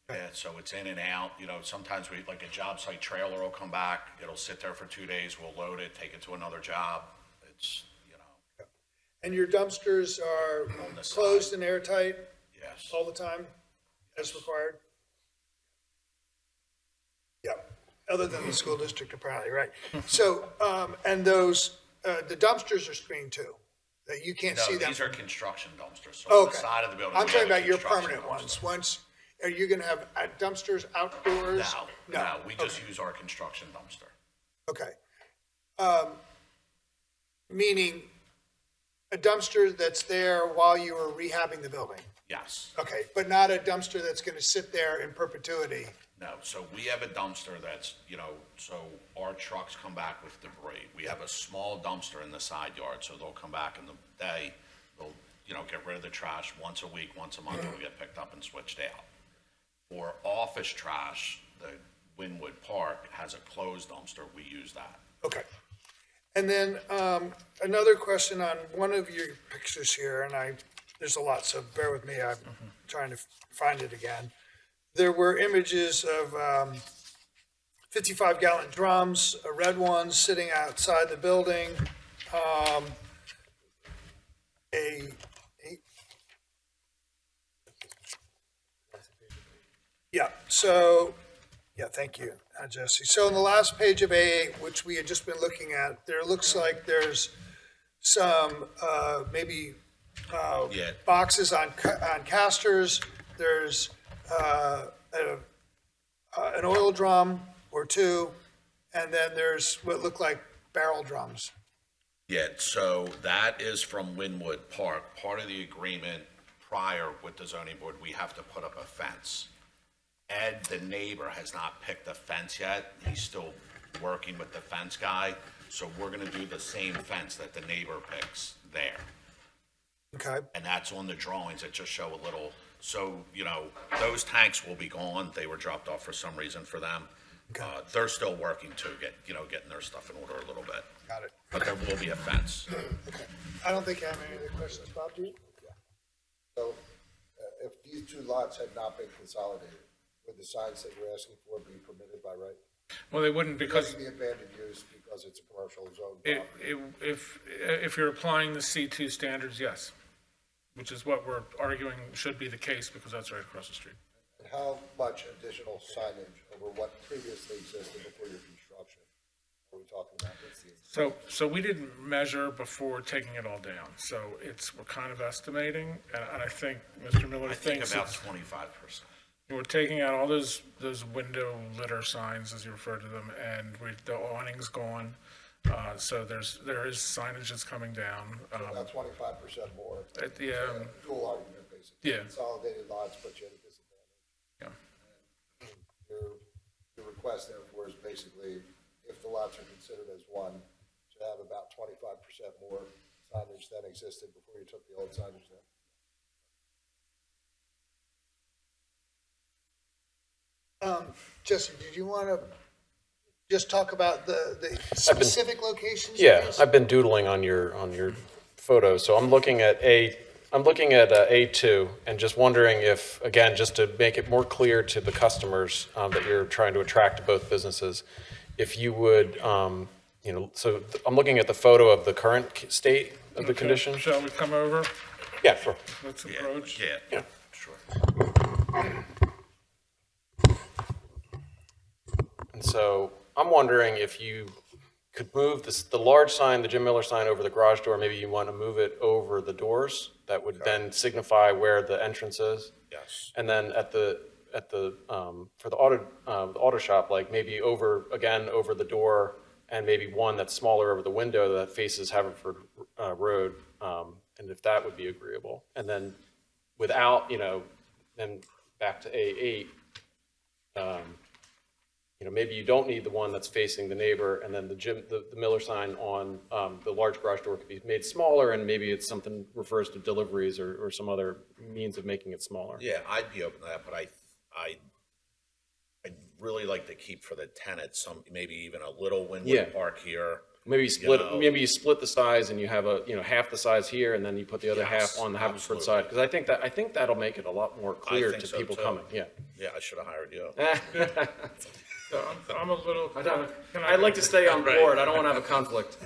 Yeah, so it's in and out, sometimes like a job site trailer will come back, it'll sit there for 2 days, we'll load it, take it to another job. It's, And your dumpsters are On the closed side. and airtight yes. all the time, as required? Yeah, other than the school district apparently, right? So, and those, the dumpsters are screened too, that you can't see No, them? these are construction dumpsters, so on the Okay. side of the building. I'm we talking have a about your construction permanent dumpster. ones. Are you gonna have dumpsters outdoors? No, we just use our construction dumpster. Okay. Meaning a dumpster that's there while you were rehabbing the building? Yes. Okay, but not a dumpster that's gonna sit there in perpetuity? No, so we have a dumpster that's, so our trucks come back with debris. We have a small dumpster in the side yard, so they'll come back in the day, they'll, get rid of the trash once a week, once a month, it'll get picked up and switched out. For office trash, the Wynwood Park has a closed dumpster, we use that. Okay. And then, another question on one of your pictures here, and there's a lot, so bear with me, I'm trying to find it again. There were images of 55-gallon drums, a red one sitting outside the building, thank you, Jesse. So on the last page of A8, which we had just been looking at, there looks like there's some, maybe Yeah. boxes on casters. There's an oil drum or two, and then there's what look like barrel drums. Yeah, so that is from Wynwood Park. Part of the agreement prior with the zoning board, we have to put up a fence. Ed, the neighbor, has not picked a fence yet. He's still working with the fence guy. So we're gonna do the same fence that the neighbor picks there. Okay, And that's on the drawings that just show a little, so, those tanks will be gone. They were dropped off for some reason for them. They're still working to getting their stuff in order a little bit. got it. But there will be a fence. I don't think I have any other questions. Bob, do you? So, if these two lots had not been consolidated, would the signs that you're asking for be permitted by right? Well, they wouldn't because Because the abandoned use, because it's a commercial zone it, property. if you're applying the C2 standards, yes, which is what we're arguing should be the case because that's right across the street. And how much additional signage over what previously existed before your construction are we talking about? So we didn't measure before taking it all down. So we're kind of estimating, and I think Mr. Miller I think thinks about it's, 25%. we're taking out all those window litter signs, as you refer to them, and the awning's gone. So there is signage that's coming down. About 25% more. Yeah, Dual argument, basically. Yeah. Consolidated lots, but you had a disadvantage. yeah. Your request therefore is basically, if the lots are considered as one, to have about 25% more signage than existed before you took the old signage down. Jesse, did you want to just talk about the specific locations? of Yeah, these? I've been doodling on your photo, so I'm looking at A2 and just wondering if, again, just to make it more clear to the customers that you're trying to attract to both businesses, if you would, so I'm looking at the photo of the current state of the condition. Shall we come over? Yeah, sure. Let's approach. Yeah, sure. And so I'm wondering if you could move the large sign, the Jim Miller sign, over the garage door. Maybe you want to move it over the doors. That would then signify where the entrance is. Yes. And then for the auto shop, like maybe over the door, and maybe one that's smaller over the window that faces Haverford Road, and if that would be agreeable. And then without, then back to A8, maybe you don't need the one that's facing the neighbor, and then the Miller sign on the large garage door could be made smaller, and maybe it's something refers to deliveries or some other means of making it smaller. Yeah, I'd be open to that, but I'd really like to keep for the tenants, maybe even a little Wynwood Park here. Maybe you split the size and you have half the size here, and then you put the other half on the Haverford side, because I think that'll make it a lot more clear to so, people too. coming. Yeah. Yeah, I should have hired you. So I'm a little. I'd like to stay on board. I don't want to have a conflict.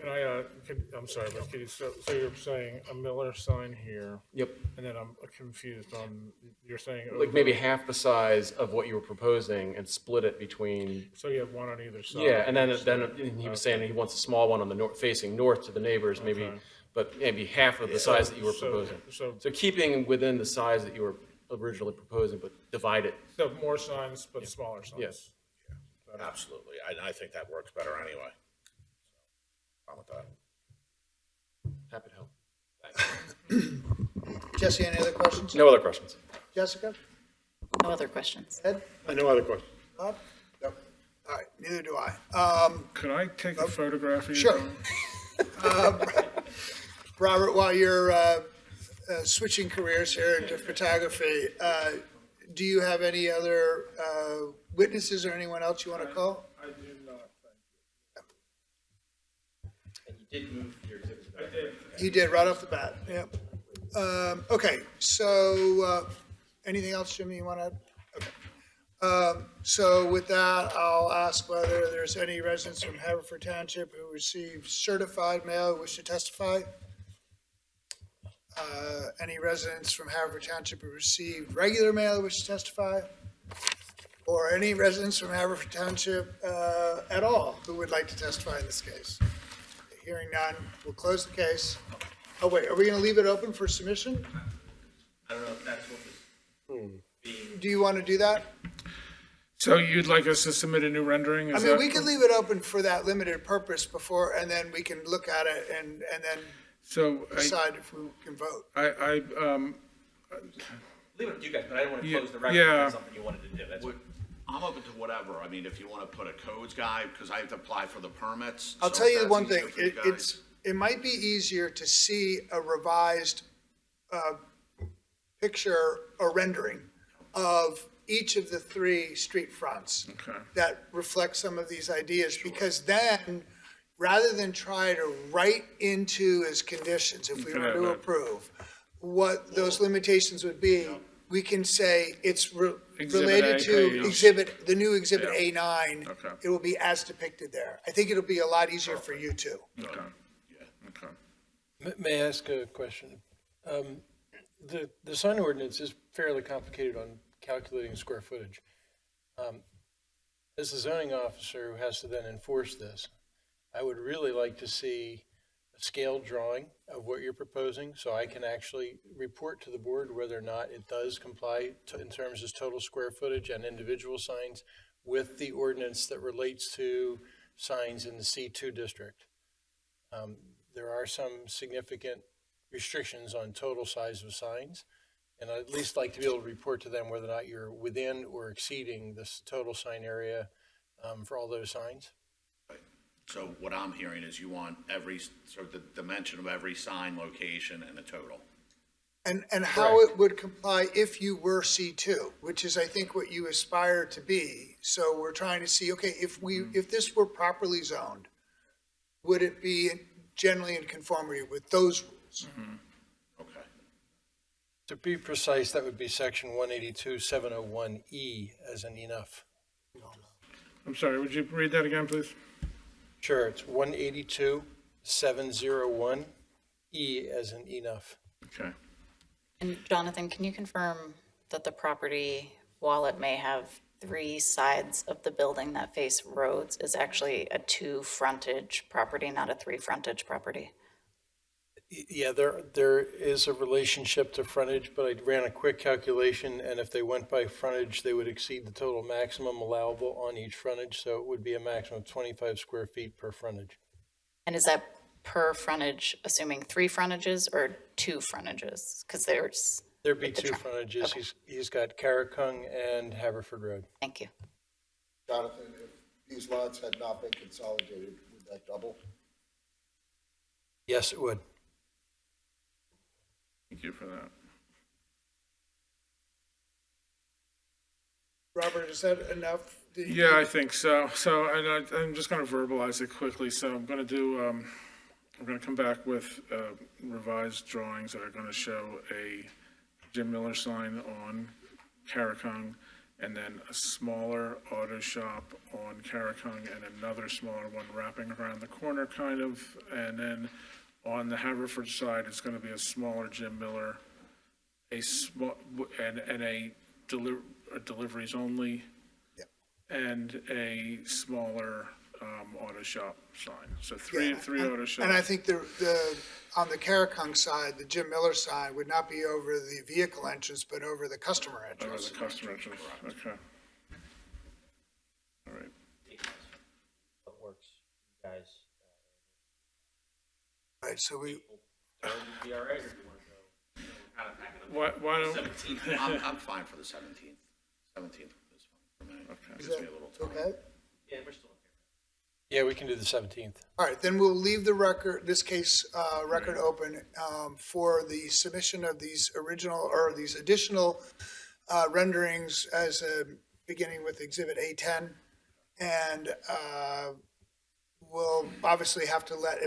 I'm sorry, but can you, so you're saying a Miller sign here? Yep. And then I'm confused on, you're saying. Like maybe half the size of what you were proposing and split it between. So you have one on either side? Yeah, and then he was saying he wants a small one on the facing north to the neighbors, maybe, Okay. but maybe half of the size that you were proposing. So keeping within the size that you were originally proposing, but divide it. more signs, but smaller signs? Yes. Absolutely. I think that works better anyway. I'm with that. Happy to help. Thanks. Jesse, any other questions? No other questions. Jessica? No other questions. Ed? No other questions. Bob? No. All right, neither do I. Could I take a photograph of you? Sure. Tom? Robert, while you're switching careers here into photography, do you have any other witnesses or anyone else you want to call? I do not, And you did move your exhibit. I did. He did, right off the bat, yeah. Okay, so, anything else, Jimmy, you want to add? Okay. So with that, I'll ask whether there's any residents from Haverford Township who received certified mail who wish to testify. Any residents from Haverford Township who received regular mail who wish to testify? Or any residents from Haverford Township at all who would like to testify in this case? Hearing none, we'll close the case. Oh, wait, are we going to leave it open for submission? I don't know if that's what was being. Do you want to do that? So you'd like us to submit a new rendering? I mean, we could leave it open for that limited purpose before, and then we can look at it and then So decide if we can vote. Leave it up to you guys, but I didn't want to Yeah, close the record if yeah. that's something you wanted to do. That's I'm open to whatever. I mean, if you want to put a codes guy, because I have to apply for the permits. I'll so tell if you that's one easier thing, for you guys. it might be easier to see a revised picture or rendering of each of the three street fronts Okay. that reflect some of these ideas, because then, rather than try to write into as conditions, if we can were have to that. approve, what those limitations would be, we can say it's Exhibit related A to page. the new exhibit Yeah. A9. Okay. It will be as depicted there. I think it'll be a lot easier for you too. Okay. Okay. May I ask a question? The sign ordinance is fairly complicated on calculating square footage. As the zoning officer who has to then enforce this, I would really like to see a scale drawing of what you're proposing, so I can actually report to the board whether or not it does comply in terms of total square footage and individual signs with the ordinance that relates to signs in the C2 district. There are some significant restrictions on total size of signs, and I'd at least like to be able to report to them whether or not you're within or exceeding this total sign area for all those signs. So what I'm hearing is you want every, sort of the dimension of every sign location and the total. And how it would comply if you were C2, which is, I think, what you aspire to be. So we're trying to see, okay, if this were properly zoned, would it be generally in conformity with those rules? Okay. To be precise, that would be section 182-701E as in enough. I'm sorry, would you read that again, please? Sure, it's 182-701E as in enough. Okay. And Jonathan, can you confirm that the property, while it may have three sides of the building that face roads, is actually a two frontage property, not a three frontage property? Yeah, there is a relationship to frontage, but I ran a quick calculation, and if they went by frontage, they would exceed the total maximum allowable on each frontage, so it would be a maximum of 25 square feet per frontage. And is that per frontage, assuming three frontages or two frontages? Because There'd be two frontages. Okay. He's got Carracung and Haverford Road. Thank you. Jonathan, if these lots had not been consolidated, would that double? Yes, it would. Thank you for that. Robert, is that enough? Yeah, I think so. So I'm just going to verbalize it quickly. So I'm going to do, I'm going to come back with revised drawings that are going to show a Jim Miller sign on Carracung, and then a smaller auto shop on Carracung, and another smaller one wrapping around the corner kind of, and then on the Haverford side, it's going to be a smaller Jim Miller, a small, and a deliveries only, and a smaller auto shop sign. So three auto shops. And I think the on the Carracung side, the Jim Miller sign would not be over the vehicle entrance, but over the customer Over entrance. the customer entrance, okay. All right. What works, you guys? Right, so we, Third would be all right, or do you want to go? Why don't, I'm fine for the 17th. 17th is fine for me. Is Gives me that a little time. okay? Yeah, we're still. Yeah, we can do the 17th. All right, then we'll leave the record, this case, record open, for the submission of these original, or these additional, renderings as, beginning with Exhibit A10. And, we'll obviously have to let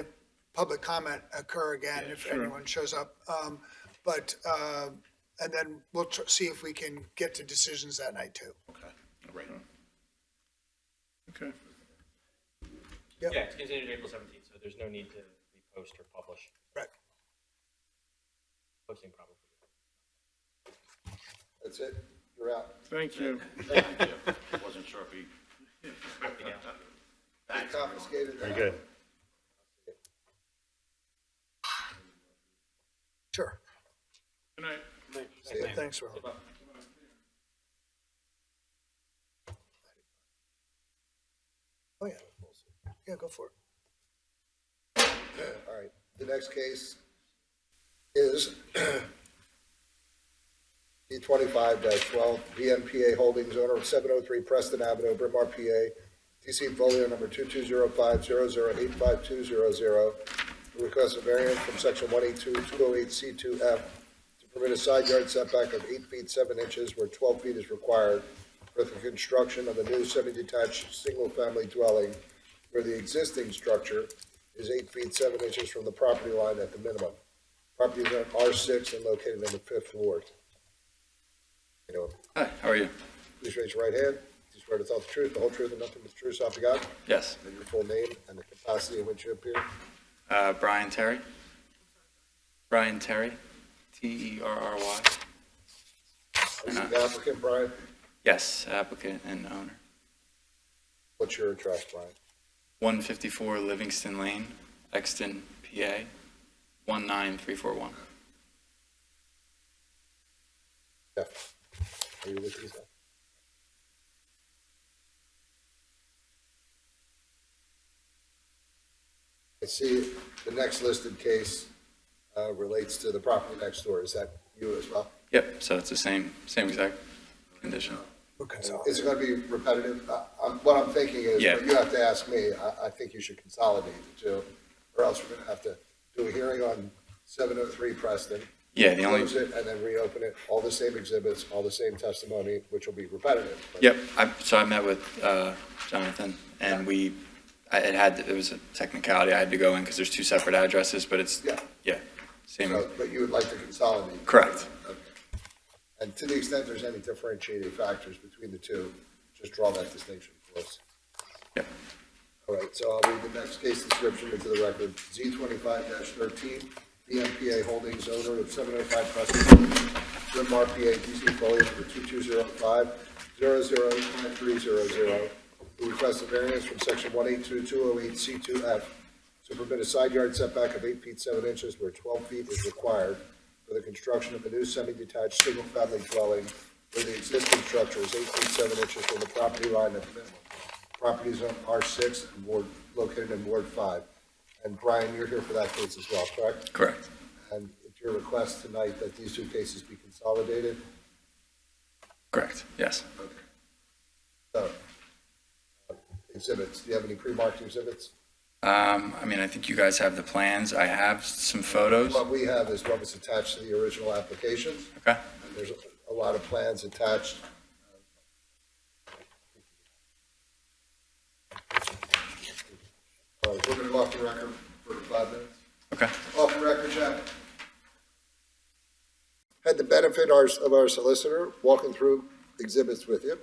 public comment occur again if anyone shows up. And then we'll see if we can get to decisions that night too. Okay, great. okay. Yep. Yeah, it's continued April 17th, so there's no need to repost or publish. Right. Posting probably. That's it. You're out. Thank you. Wasn't sure if he. Confiscated. Very good. Sure. Good night. See you. Thanks, Rob. Oh, yeah. Yeah, go for it. All right. The next case is D25-12, BMPA Holdings, owner of 703 Preston Avenue, Bryn Mawr, PA, TC folio number 220500852000. Request a variance from section 182-208C2F to permit a side yard setback of 8 feet 7 inches where 12 feet is required for the construction of a new semi-detached single-family dwelling where the existing structure is 8 feet 7 inches from the property line at the minimum. Property is on R6 and located in the 5th ward. You know, Hi, how are you? please raise your right hand. Do you swear to tell the truth, the whole truth, and nothing but the truth, so help you God? Yes. And your full name and the capacity in which you appear? Brian Terry. Brian Terry, Terry. Is the applicant, Brian? Yes, applicant and owner. What's your address, Brian? 154 Livingston Lane, Exton, PA, 19341. Jeff, are you with these? I see the next listed case relates to the property next door. Is that you as well? Yep, so it's the same exact condition. Is it going to be repetitive? What I'm thinking is, Yeah. but you have to ask me, I think you should consolidate the two, or else we're going to have to do a hearing on 703 Preston. Yeah, the only, Close it and then reopen it, all the same exhibits, all the same testimony, which will be repetitive. But yep, so I met with Jonathan, and it was a technicality, I had to go in because there's two separate addresses, but it's, Yeah. same, But you would like to consolidate? correct. Okay. And to the extent there's any differentiating factors between the two, just draw that distinction for us. Yep. All right, so I'll read the next case description into the record. Z25-13, BMPA Holdings, owner of 705 Preston, Bryn Mawr, PA, DC folio number 2205005300, who requests a variance from section 182-208C2F to permit a side yard setback of 8 feet 7 inches where 12 feet is required for the construction of a new semi-detached single-family dwelling where the existing structure is 8 feet 7 inches from the property line at the minimum. Property is on R6 and located in Ward 5. And Brian, you're here for that case as well, correct? Correct. And it's your request tonight that these two cases be consolidated? Correct, yes. Okay. So, exhibits, do you have any pre-marked exhibits? I think you guys have the plans. I have some photos. What we have is what was attached to the original applications. Okay. And there's a lot of plans attached. All right, we're going to go off the record for 5 minutes. Okay. Off the record, Jack. Had the benefit of our solicitor walking through exhibits with you.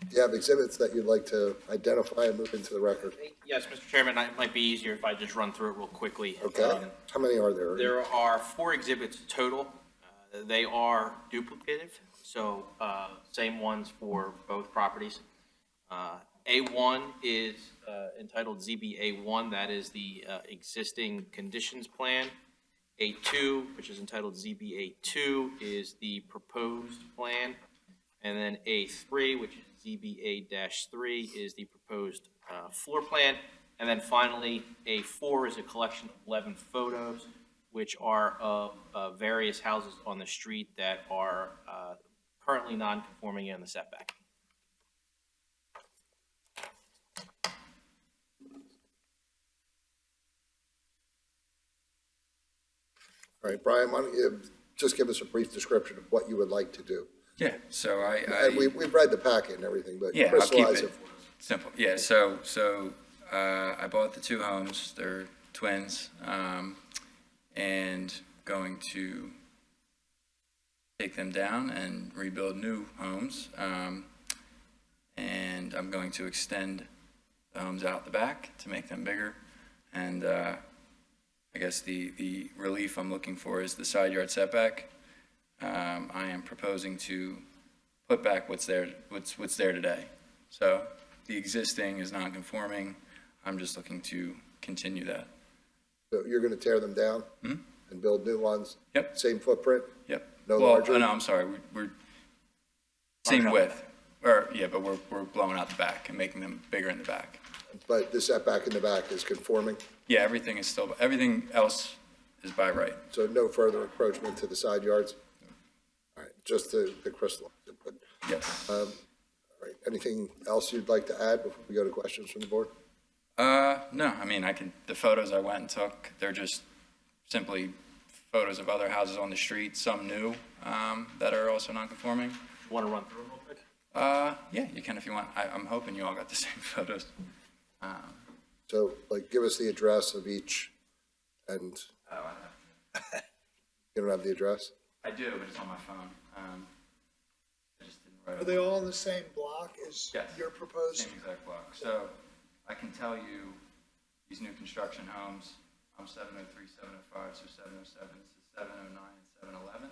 Do you have exhibits that you'd like to identify and move into the record? Yes, Mr. Chairman, it might be easier if I just run through it real quickly. Okay. How many are there? There are 4 exhibits total. They are duplicative, so same ones for both properties. A1 is entitled ZBA1, that is the existing conditions plan. A2, which is entitled ZBA2, is the proposed plan. And then A3, which is ZBA-3, is the proposed floor plan. And then finally, A4 is a collection of 11 photos, which are of various houses on the street that are currently non-conforming in the setback. All right, Brian, why don't you just give us a brief description of what you would like to do? Yeah, so And we've read the packet and everything, but yeah, I'll keep crystallize it it for us. simple. Yeah, so I bought the two homes. They're twins, and going to take them down and rebuild new homes. And I'm going to extend the homes out the back to make them bigger. And I guess the relief I'm looking for is the side yard setback. I am proposing to put back what's there today. So the existing is non-conforming. I'm just looking to continue that. So you're gonna tear them down and build new ones? Yep. Same footprint? Yep. No Well, larger? no, I'm sorry. We're same width, but we're blowing out the back and making them bigger in the back. But the setback in the back is conforming, Yeah, everything else is by right. so no further encroachment to the side yards? All right, just the crystal. But, Yes. all right, anything else you'd like to add before we go to questions from the board? No, I mean, the photos I went and took, they're just simply photos of other houses on the street, some new, that are also non-conforming. Want to run through them real quick? Yeah, you can if you want. I'm hoping you all got the same photos. So, like, give us the address of each, and you don't have the address? I do, but it's on my phone. I just didn't write Are it. they all in the same block as Yes. your proposed? Same exact block. So I can tell you these new construction homes, I'm 703, 705, so 707, this is 709 and 711.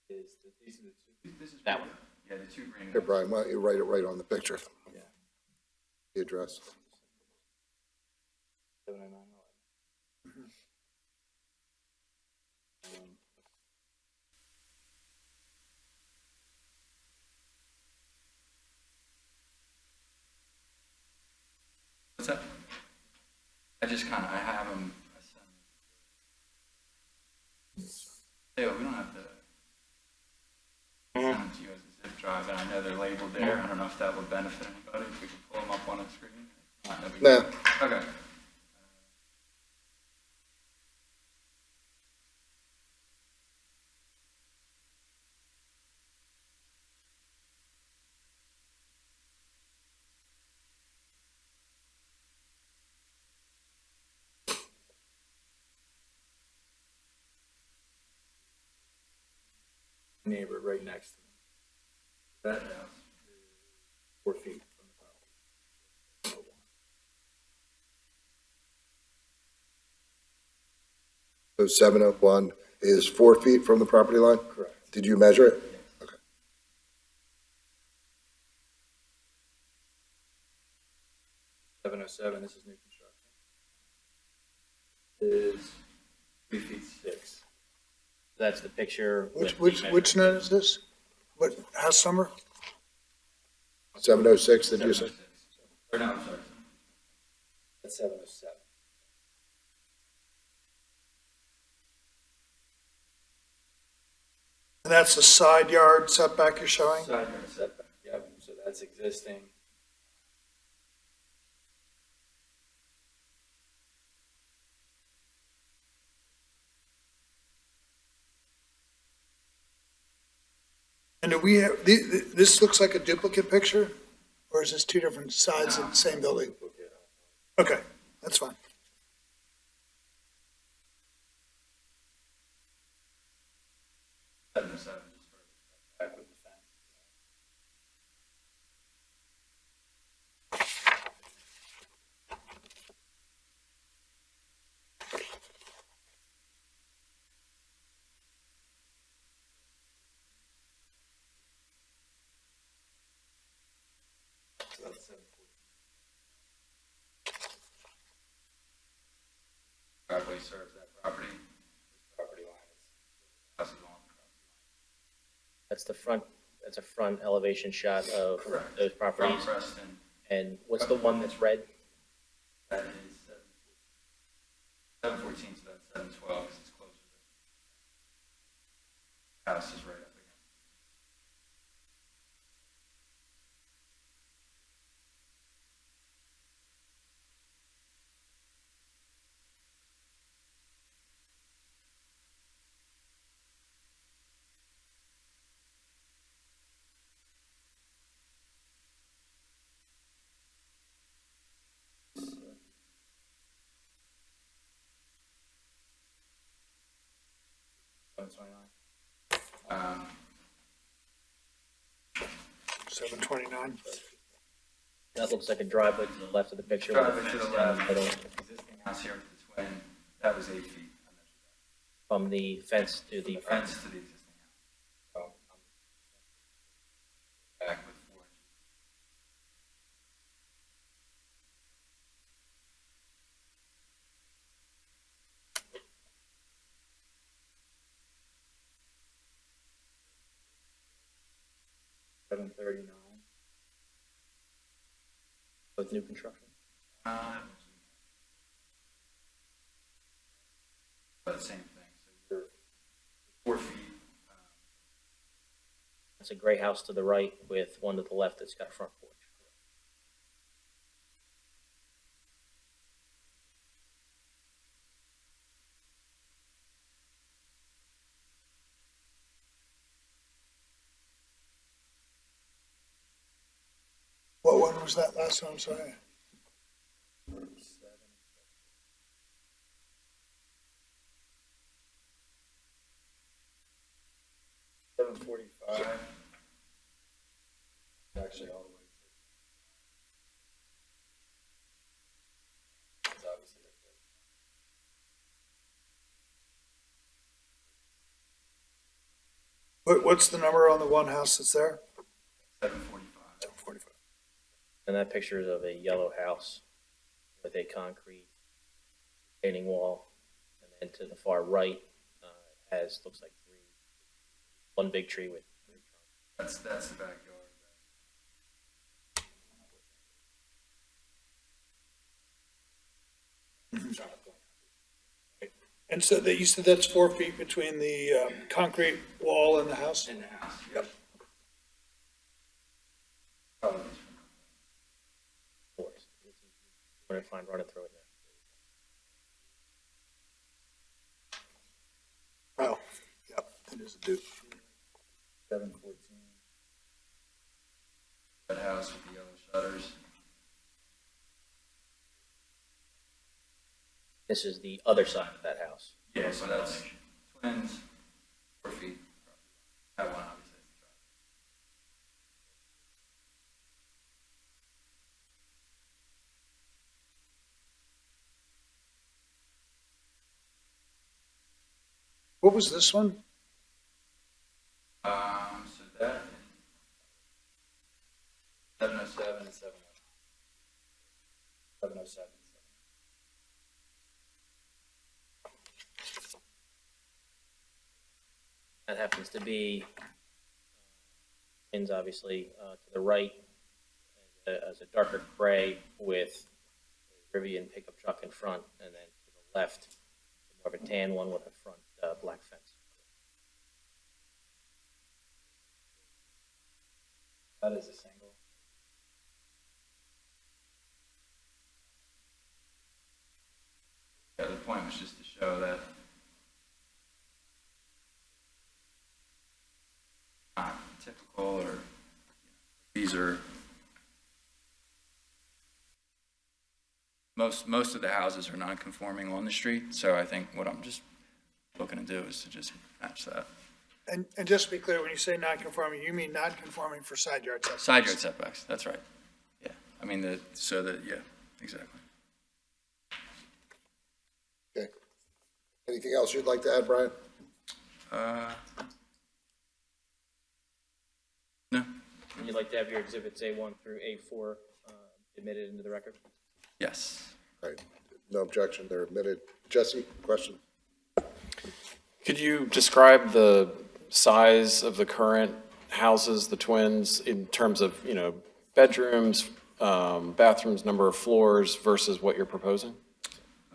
These are the two. This is That one. Yeah, the two green. Here, Brian, why don't you write it right on the picture? Yeah. The address. 709. What's that? I have them. Hey, we don't have to send them to you as a zip drive, and I know they're labeled there. I don't know if that would benefit anybody, if we can pull them up on the screen. No. Okay. Neighbor right next to me. That house is 4 feet from the property. So 701 is 4 feet from the property line? Correct. Did you measure it? Okay. 707, this is new construction. Is 3 feet 6. That's the picture. with the Which measurement. note is this? What house number? 706, did you say? Or no, I'm sorry. That's 707. And that's the side yard setback you're showing? Side yard setback, yep, so that's existing. And do we have, this looks like a duplicate picture? Or is this two different sides of the same building? Okay, that's fine. Back with the fence. So that's 740. Driveway serves that property. Property line is. House is on the property That's a front elevation shot of Correct. those line. properties. From Preston. And what's the one that's red? That is 714, so that's 712, because it's closer. House is right up against. Um, 729. That looks like a driveway to the left of the picture. Driveway to the left, existing house here with the twin, that was 8 feet. From the fence to The the. fence to the existing house. Back with 4 inches. With new construction. But same thing, so you're 4 feet. It's a gray house to the right with one to the left that's got a front porch. What one was that last one, I'm sorry? 745. Actually, all the way. It's obviously right there. What's the number on the one house that's there? 745. 745. And that picture is of a yellow house with a concrete retaining wall. And then to the far right, has, looks like one big tree with 3 trunks. That's the backyard. And so that you said that's 4 feet between the concrete wall and the house? In the house, yep. Floors. We're gonna find running through it now. Oh, yep, it is a dude. 714. That house with the yellow shutters. This is the other side of that house. Yeah, so that's twins, 4 feet. That one obviously is the driveway. What was this one? So that is 707 and 709. 707 and 709. That happens to be, twins obviously, to the right, as a darker gray with a Rivian pickup truck in front, and then to the left, more of a tan one with a front black fence. That is a single. Yeah, the point was just to show that not typical, or these are most of the houses are non-conforming on the street, so I think what I'm just looking to do is to just match that. And just to be clear, when you say non-conforming, you mean non-conforming for side yard setbacks? Side yard setbacks, that's right. Yeah, I mean, yeah, exactly. Okay. Anything else you'd like to add, Brian? No, Would you like to have your exhibits A1 through A4 admitted into the record? yes. Right. No objection, they're admitted. Jesse, question? Could you describe the size of the current houses, the twins, in terms of, bedrooms, bathrooms, number of floors versus what you're proposing?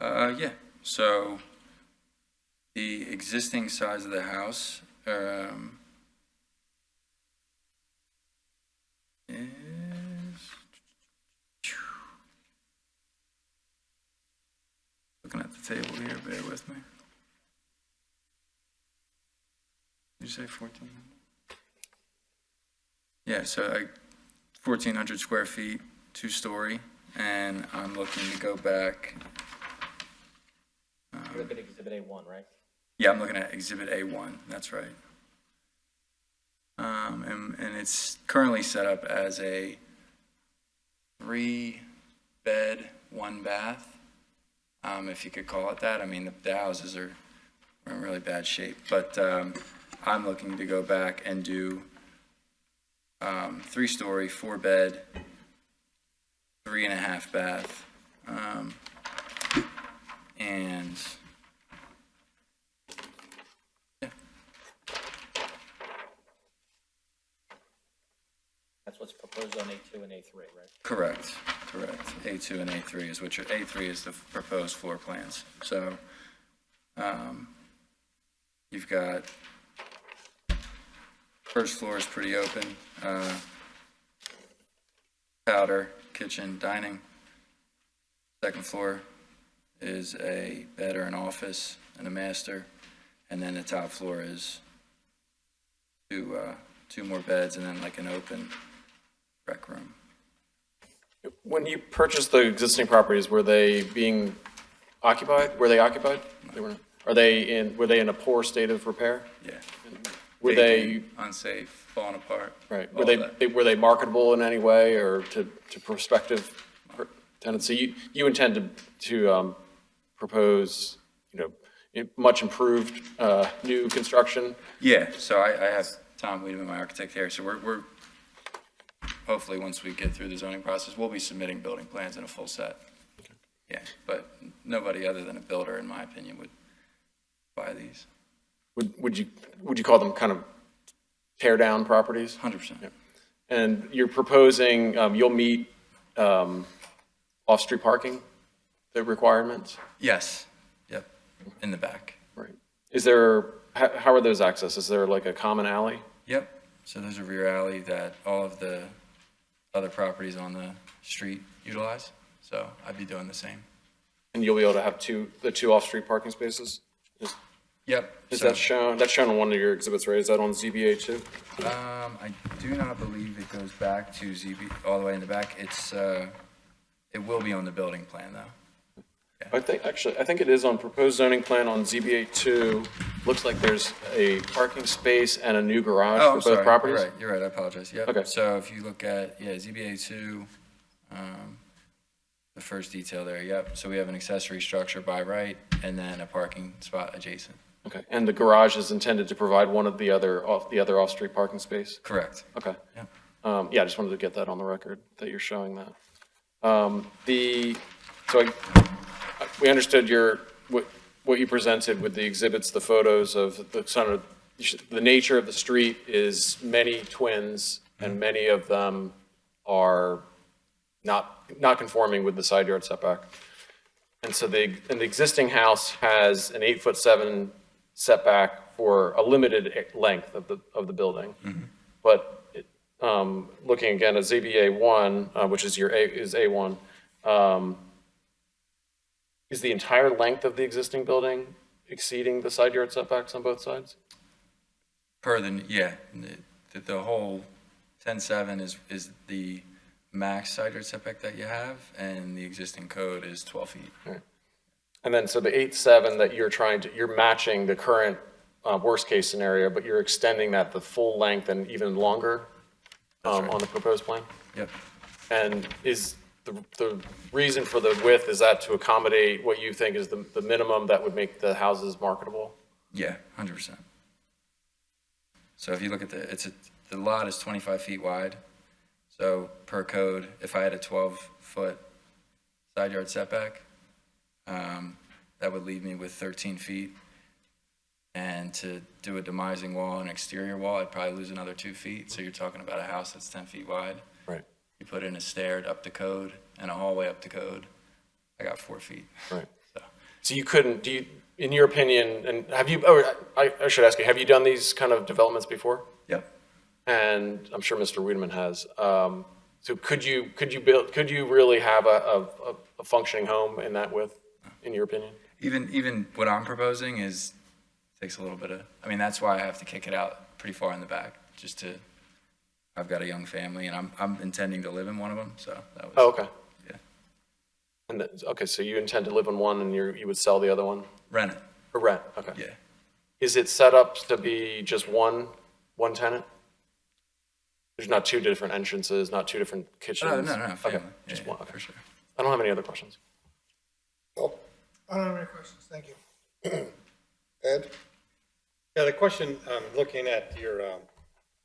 Yeah, so the existing size of the house, is, looking at the table here, bear with me. Did you say 14? Yeah, so like 1,400 square feet, 2-story, and I'm looking to go back. You're looking at Exhibit A1, right? Yeah, I'm looking at Exhibit A1, that's right. And it's currently set up as a 3-bed, 1-bath, if you could call it that. I mean, the houses are in really bad shape, but I'm looking to go back and do 3-story, 4-bed, 3.5 bath, and yeah. That's what's proposed on A2 and A3, right? Correct. A2 and A3 is what A3 is the proposed floor plans. So, you've got, first floor is pretty open, powder, kitchen, dining. Second floor is a bed or an office and a master. And then the top floor is two more beds and then like an open rec room. When you purchased the existing properties, were they being occupied? Were they occupied? They were. Were they in a poor state of repair? Yeah. Were they unsafe, falling apart? Right. Were they marketable in any way or to prospective tenants? So you intend to propose, much improved new construction? Yeah. So I have Tom Wiedemann, my architect here. So we're hopefully once we get through the zoning process, we'll be submitting building plans in a full set. Okay. Yeah, but nobody other than a builder, in my opinion, would buy these. Would you call them kind of tear down properties? 100%. Yeah. And you're proposing you'll meet off-street parking, the requirements? Yes. Yep. In the back. Right. Is there how are those accessed? Is there like a common alley? Yep. So there's a rear alley that all of the other properties on the street utilize. So I'd be doing the same. And you'll be able to have the two off-street parking spaces? Yep. Is that shown? That's shown on one of your exhibits, right? Is that on ZBA too? I do not believe it goes back to ZB all the way in the back. It's it will be on the building plan though. Yeah. I think it is on proposed zoning plan on ZBA 2. Looks like there's a parking space and a new garage for both properties. You're right. I apologize. Yep. Okay. So if you look at ZBA 2, the first detail there. Yep. So we have an accessory structure by right, and then a parking spot adjacent. Okay. And the garage is intended to provide one of the other off-street parking space? Correct. Okay. Yep. Yeah, I just wanted to get that on the record that you're showing that. We understood what you presented with the exhibits, the photos of the nature of the street is many twins, and many of them are not conforming with the side yard setback. And so the existing house has an 8'7" setback for a limited length of the building. Mm-hmm. But looking again at ZBA 1, which is A1, is the entire length of the existing building exceeding the side yard setbacks on both sides? The whole 10.7 is the max side yard setback that you have, and the existing code is 12 feet. Right. And then, so the 8.7 that you're matching the current worst case scenario, but you're extending that the full length and even longer on the proposed plan? Yep. And is the reason for the width, is that to accommodate what you think is the minimum that would make the houses marketable? Yeah, 100%. So if you look at the lot is 25 feet wide. So per code, if I had a 12-foot side yard setback, that would leave me with 13 feet. And to do a demising wall and exterior wall, I'd probably lose another 2 feet. So you're talking about a house that's 10 feet wide. Right. you put in a stair up to code and a hallway up to code, I got 4 feet. Right. So, So you couldn't, do you, in your opinion, and have you, oh, I should ask you, have you done these kind of developments before? yep. And I'm sure Mr. Wiedemann has. So could you really have a functioning home in that width, in your opinion? Even what I'm proposing takes a little bit of, I mean, that's why I have to kick it out pretty far in the back, I've got a young family and I'm intending to live in one of them, so that was. Oh, okay. Yeah. And okay, so you intend to live in one and you would sell the other one? Rent it. Or rent, okay. Yeah. Is it set up to be just one tenant? There's not two different entrances, not two different kitchens? No, family. Okay, Yeah, just yeah, one, okay. for sure. I don't have any other questions. Bill? I don't have any questions, thank you. Ed? Yeah, the question, looking at your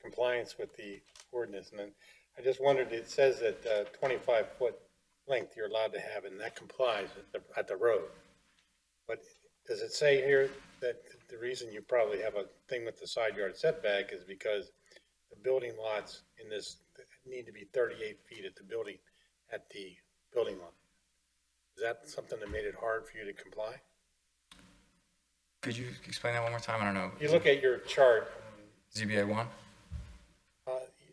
compliance with the ordinance, and then I just wondered, it says that 25-foot length you're allowed to have, and that complies at the road. But does it say here that the reason you probably have a thing with the side yard setback is because the building lots in this need to be 38 feet at the building line? Is that something that made it hard for you to comply? Could you explain that one more time? I don't know. You look at your chart. ZBA 1?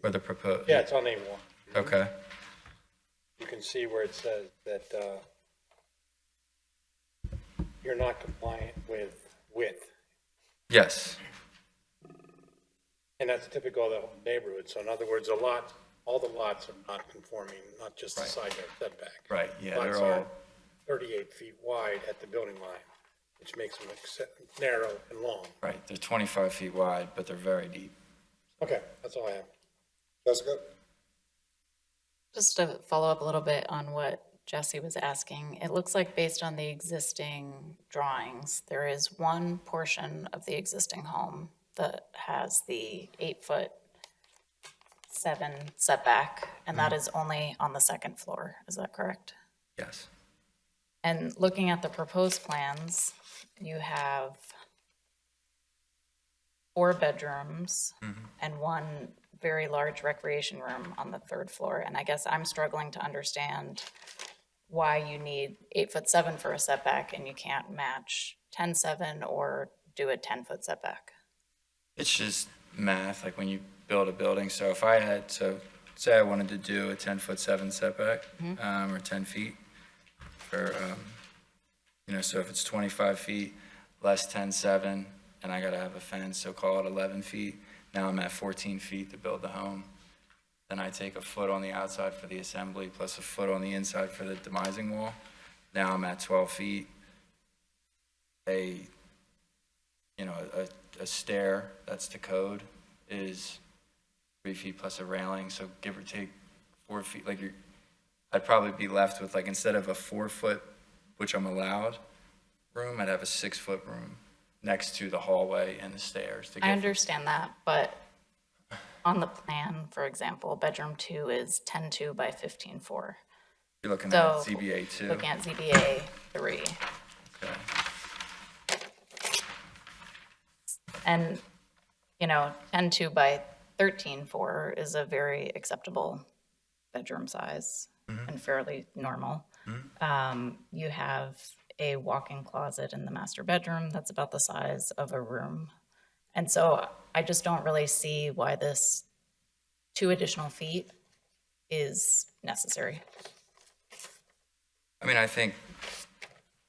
Or the proposed? Yeah, it's on A1. Okay. You can see where it says that you're not compliant with width. Yes. And that's typical of the whole neighborhood. So in other words, all the lots are not conforming, not just the Right. side yard setback. Right, yeah, Lots they're are all, 38 feet wide at the building line, which makes them narrow and long. right, they're 25 feet wide, but they're very deep. Okay, that's all I have. Jessica? Just to follow up a little bit on what Jesse was asking, it looks like based on the existing drawings, there is one portion of the existing home that has the 8'7" setback, and that is only on the second floor. Is that correct? Yes. And looking at the proposed plans, you have 4 bedrooms and one very large recreation room on the 3rd floor. And I guess I'm struggling to understand why you need 8'7" for a setback and you can't match 10'7" or do a 10-foot setback. It's just math, like when you build a building. So if I had, say I wanted to do a 10'7" setback, or 10 feet for, so if it's 25 feet less 10'7", and I gotta have a fence, so call it 11 feet. Now I'm at 14 feet to build the home. Then I take a foot on the outside for the assembly plus a foot on the inside for the demising wall. Now I'm at 12 feet. A stair that's to code is 3 feet plus a railing, so give or take 4 feet. I'd probably be left with, instead of a 4-foot, which I'm allowed, room, I'd have a 6-foot room next to the hallway and the stairs. I understand that, but on the plan, for example, bedroom 2 is 10.2 by 15.4. You're looking So, at ZBA 2. Looking at ZBA 3. Okay. And, 10.2 by 13.4 is a very acceptable bedroom size and fairly normal. You have a walk-in closet in the master bedroom that's about the size of a room. And so I just don't really see why this 2 additional feet is necessary. I mean, I think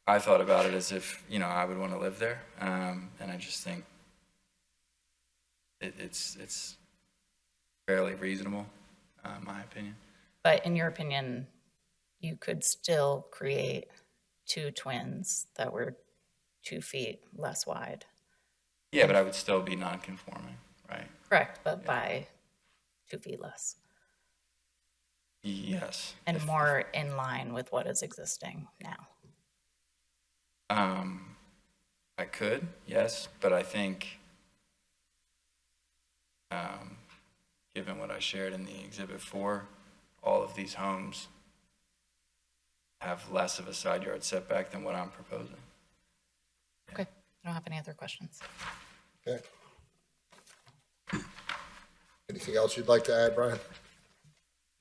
I thought about it as if, I would want to live there. And I just think it's fairly reasonable, in my opinion. But in your opinion, you could still create 2 twins that were 2 feet less wide. Yeah, but I would still be non-conforming, right? Correct, but by 2 feet less. Yes. And more in line with what is existing now. I could, yes, but I think, given what I shared in the Exhibit 4, all of these homes have less of a side yard setback than what I'm proposing. Okay, I don't have any other questions. Okay. Anything else you'd like to add, Brian?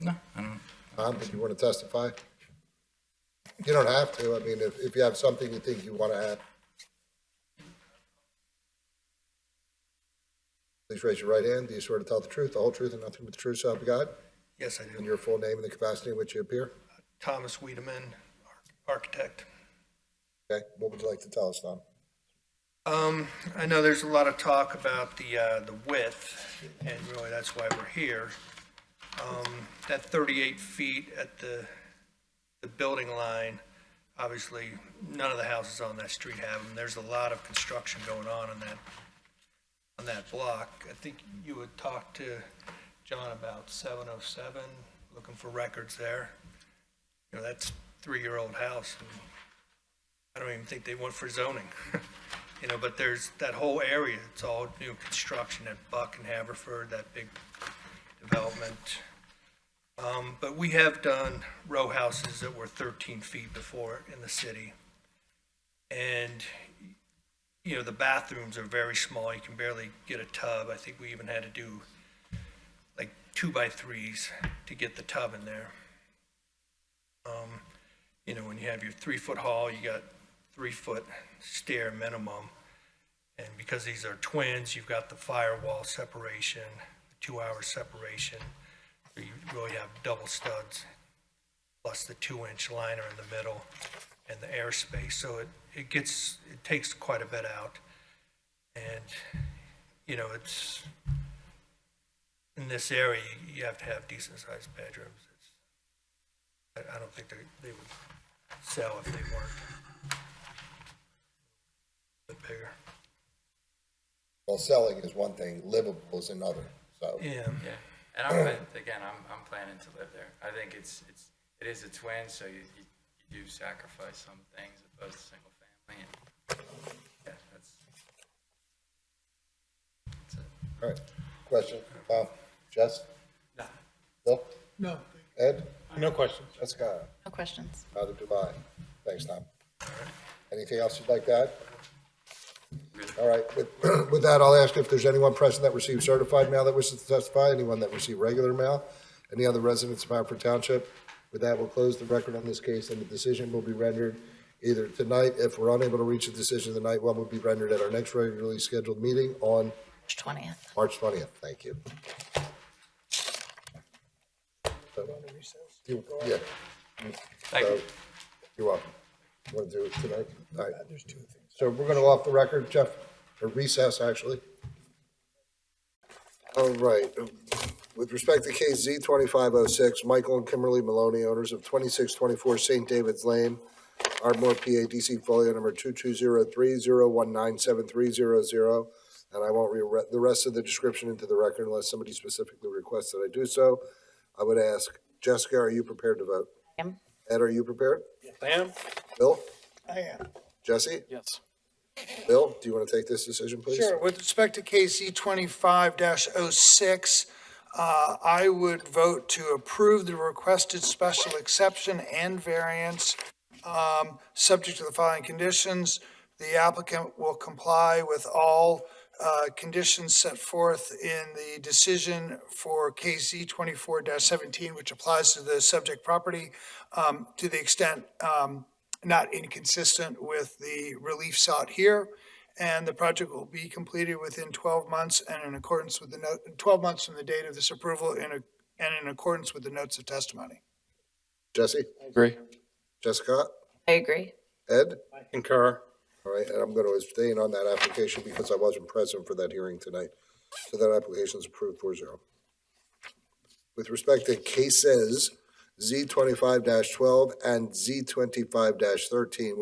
No, I don't. Tom, if you want to testify? You don't have to. I mean, if you have something you think you want to add. Please raise your right hand. Do you swear to tell the truth, the whole truth, and nothing but the truth, so help you God? Yes, I do. And your full name and the capacity in which you appear? Thomas Wiedemann, architect. Okay, what would you like to tell us, Tom? I know there's a lot of talk about the width, and really that's why we're here. That 38 feet at the building line, obviously, none of the houses on that street have them. There's a lot of construction going on that block. I think you would talk to John about 707, looking for records there. You know, that's a 3-year-old house. And I don't even think they went for zoning. You know, but there's that whole area, it's all new construction at Buck and Haverford, that big development. But we have done row houses that were 13 feet before in the city. And, you know, the bathrooms are very small. You can barely get a tub. I think we even had to do like 2x3s to get the tub in there. You know, when you have your 3-foot hall, you got 3-foot stair minimum. And because these are twins, you've got the firewall separation, 2-hour separation. So you really have double studs, plus the 2-inch liner in the middle and the airspace. So it takes quite a bit out. And, you know, it's, in this area, you have to have decent sized bedrooms. I don't think they would sell if they weren't a bit bigger. Well, selling is one thing, livable is another, so. Yeah. Yeah, and I'm planning to live there. I think it is a twin, so you do sacrifice some things opposed to single family, and yeah, that's it. All right, question, Tom, Jess? No. Bill? No. Ed? No questions. Jessica? No questions. Neither do I. Thanks, Tom. Anything else you'd like to add? All right, with that, I'll ask if there's anyone present that received certified mail that wishes to testify, anyone that received regular mail, any other residents of Haverford Township. With that, we'll close the record on this case, and the decision will be rendered either tonight. If we're unable to reach a decision tonight, one will be rendered at our next regularly scheduled meeting on March 20th. March 20th. Thank you. Yeah. Thank you. You're welcome. Want to do it tonight? All right. There's 2 things. So we're going to off the record, Jeff, or recess, actually. All right. With respect to case Z2506, Michael and Kimberly Maloney, owners of 2624 St. David's Lane, Ardmore, PA, DC, folio number 220301973000. And I won't read the rest of the description into the record unless somebody specifically requests that I do so. I would ask, Jessica, are you prepared to vote? I am. Ed, are you prepared? Yes, I am. Bill? I am. Jesse? Yes. Bill, do you want to take this decision, please? Sure. With respect to case Z25-06, I would vote to approve the requested special exception and variance, subject to the following conditions. The applicant will comply with all conditions set forth in the decision for case Z24-17, which applies to the subject property, to the extent not inconsistent with the relief sought here. And the project will be completed within 12 months and in accordance with 12 months from the date of this approval and in accordance with the notes of testimony. Jesse? Agree. Jessica? I agree. Ed? I concur. All right, and I'm going to abstain on that application because I wasn't present for that hearing tonight. So that application is approved 4-0. With respect to cases Z25-12 and Z25-13,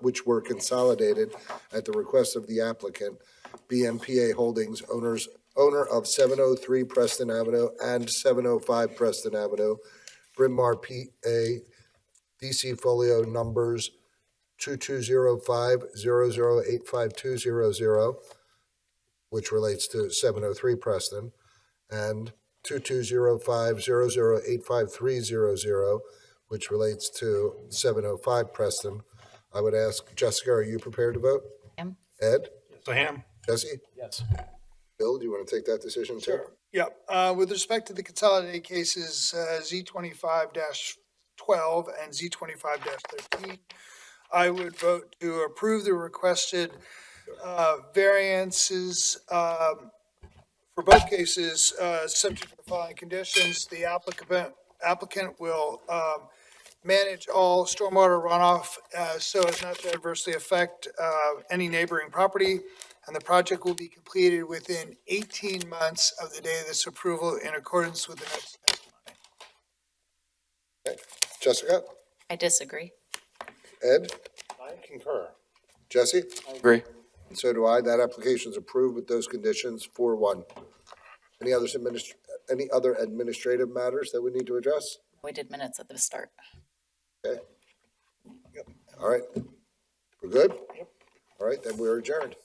which were consolidated at the request of the applicant, BMPA Holdings, owner of 703 Preston Avenue and 705 Preston Avenue, Bryn Mawr, PA, DC folio numbers 2205-0085-200, which relates to 703 Preston, and 2205-0085-300, which relates to 705 Preston. I would ask, Jessica, are you prepared to vote? I am. Ed? Yes, I am. Jesse? Yes. Bill, do you want to take that decision too? Yep, with respect to the consolidated cases, Z25-12 and Z25-13, I would vote to approve the requested variances for both cases, subject to the following conditions. The applicant will manage all stormwater runoff so as not to adversely affect any neighboring property, and the project will be completed within 18 months of the day of this approval in accordance with the next testimony. Jessica? I disagree. Ed? I concur. Jesse? Agree. And so do I. That application is approved with those conditions, 4-1. Any other administrative matters that we need to address? We did minutes at the start. Okay. All right. We're good? All right, then we're adjourned.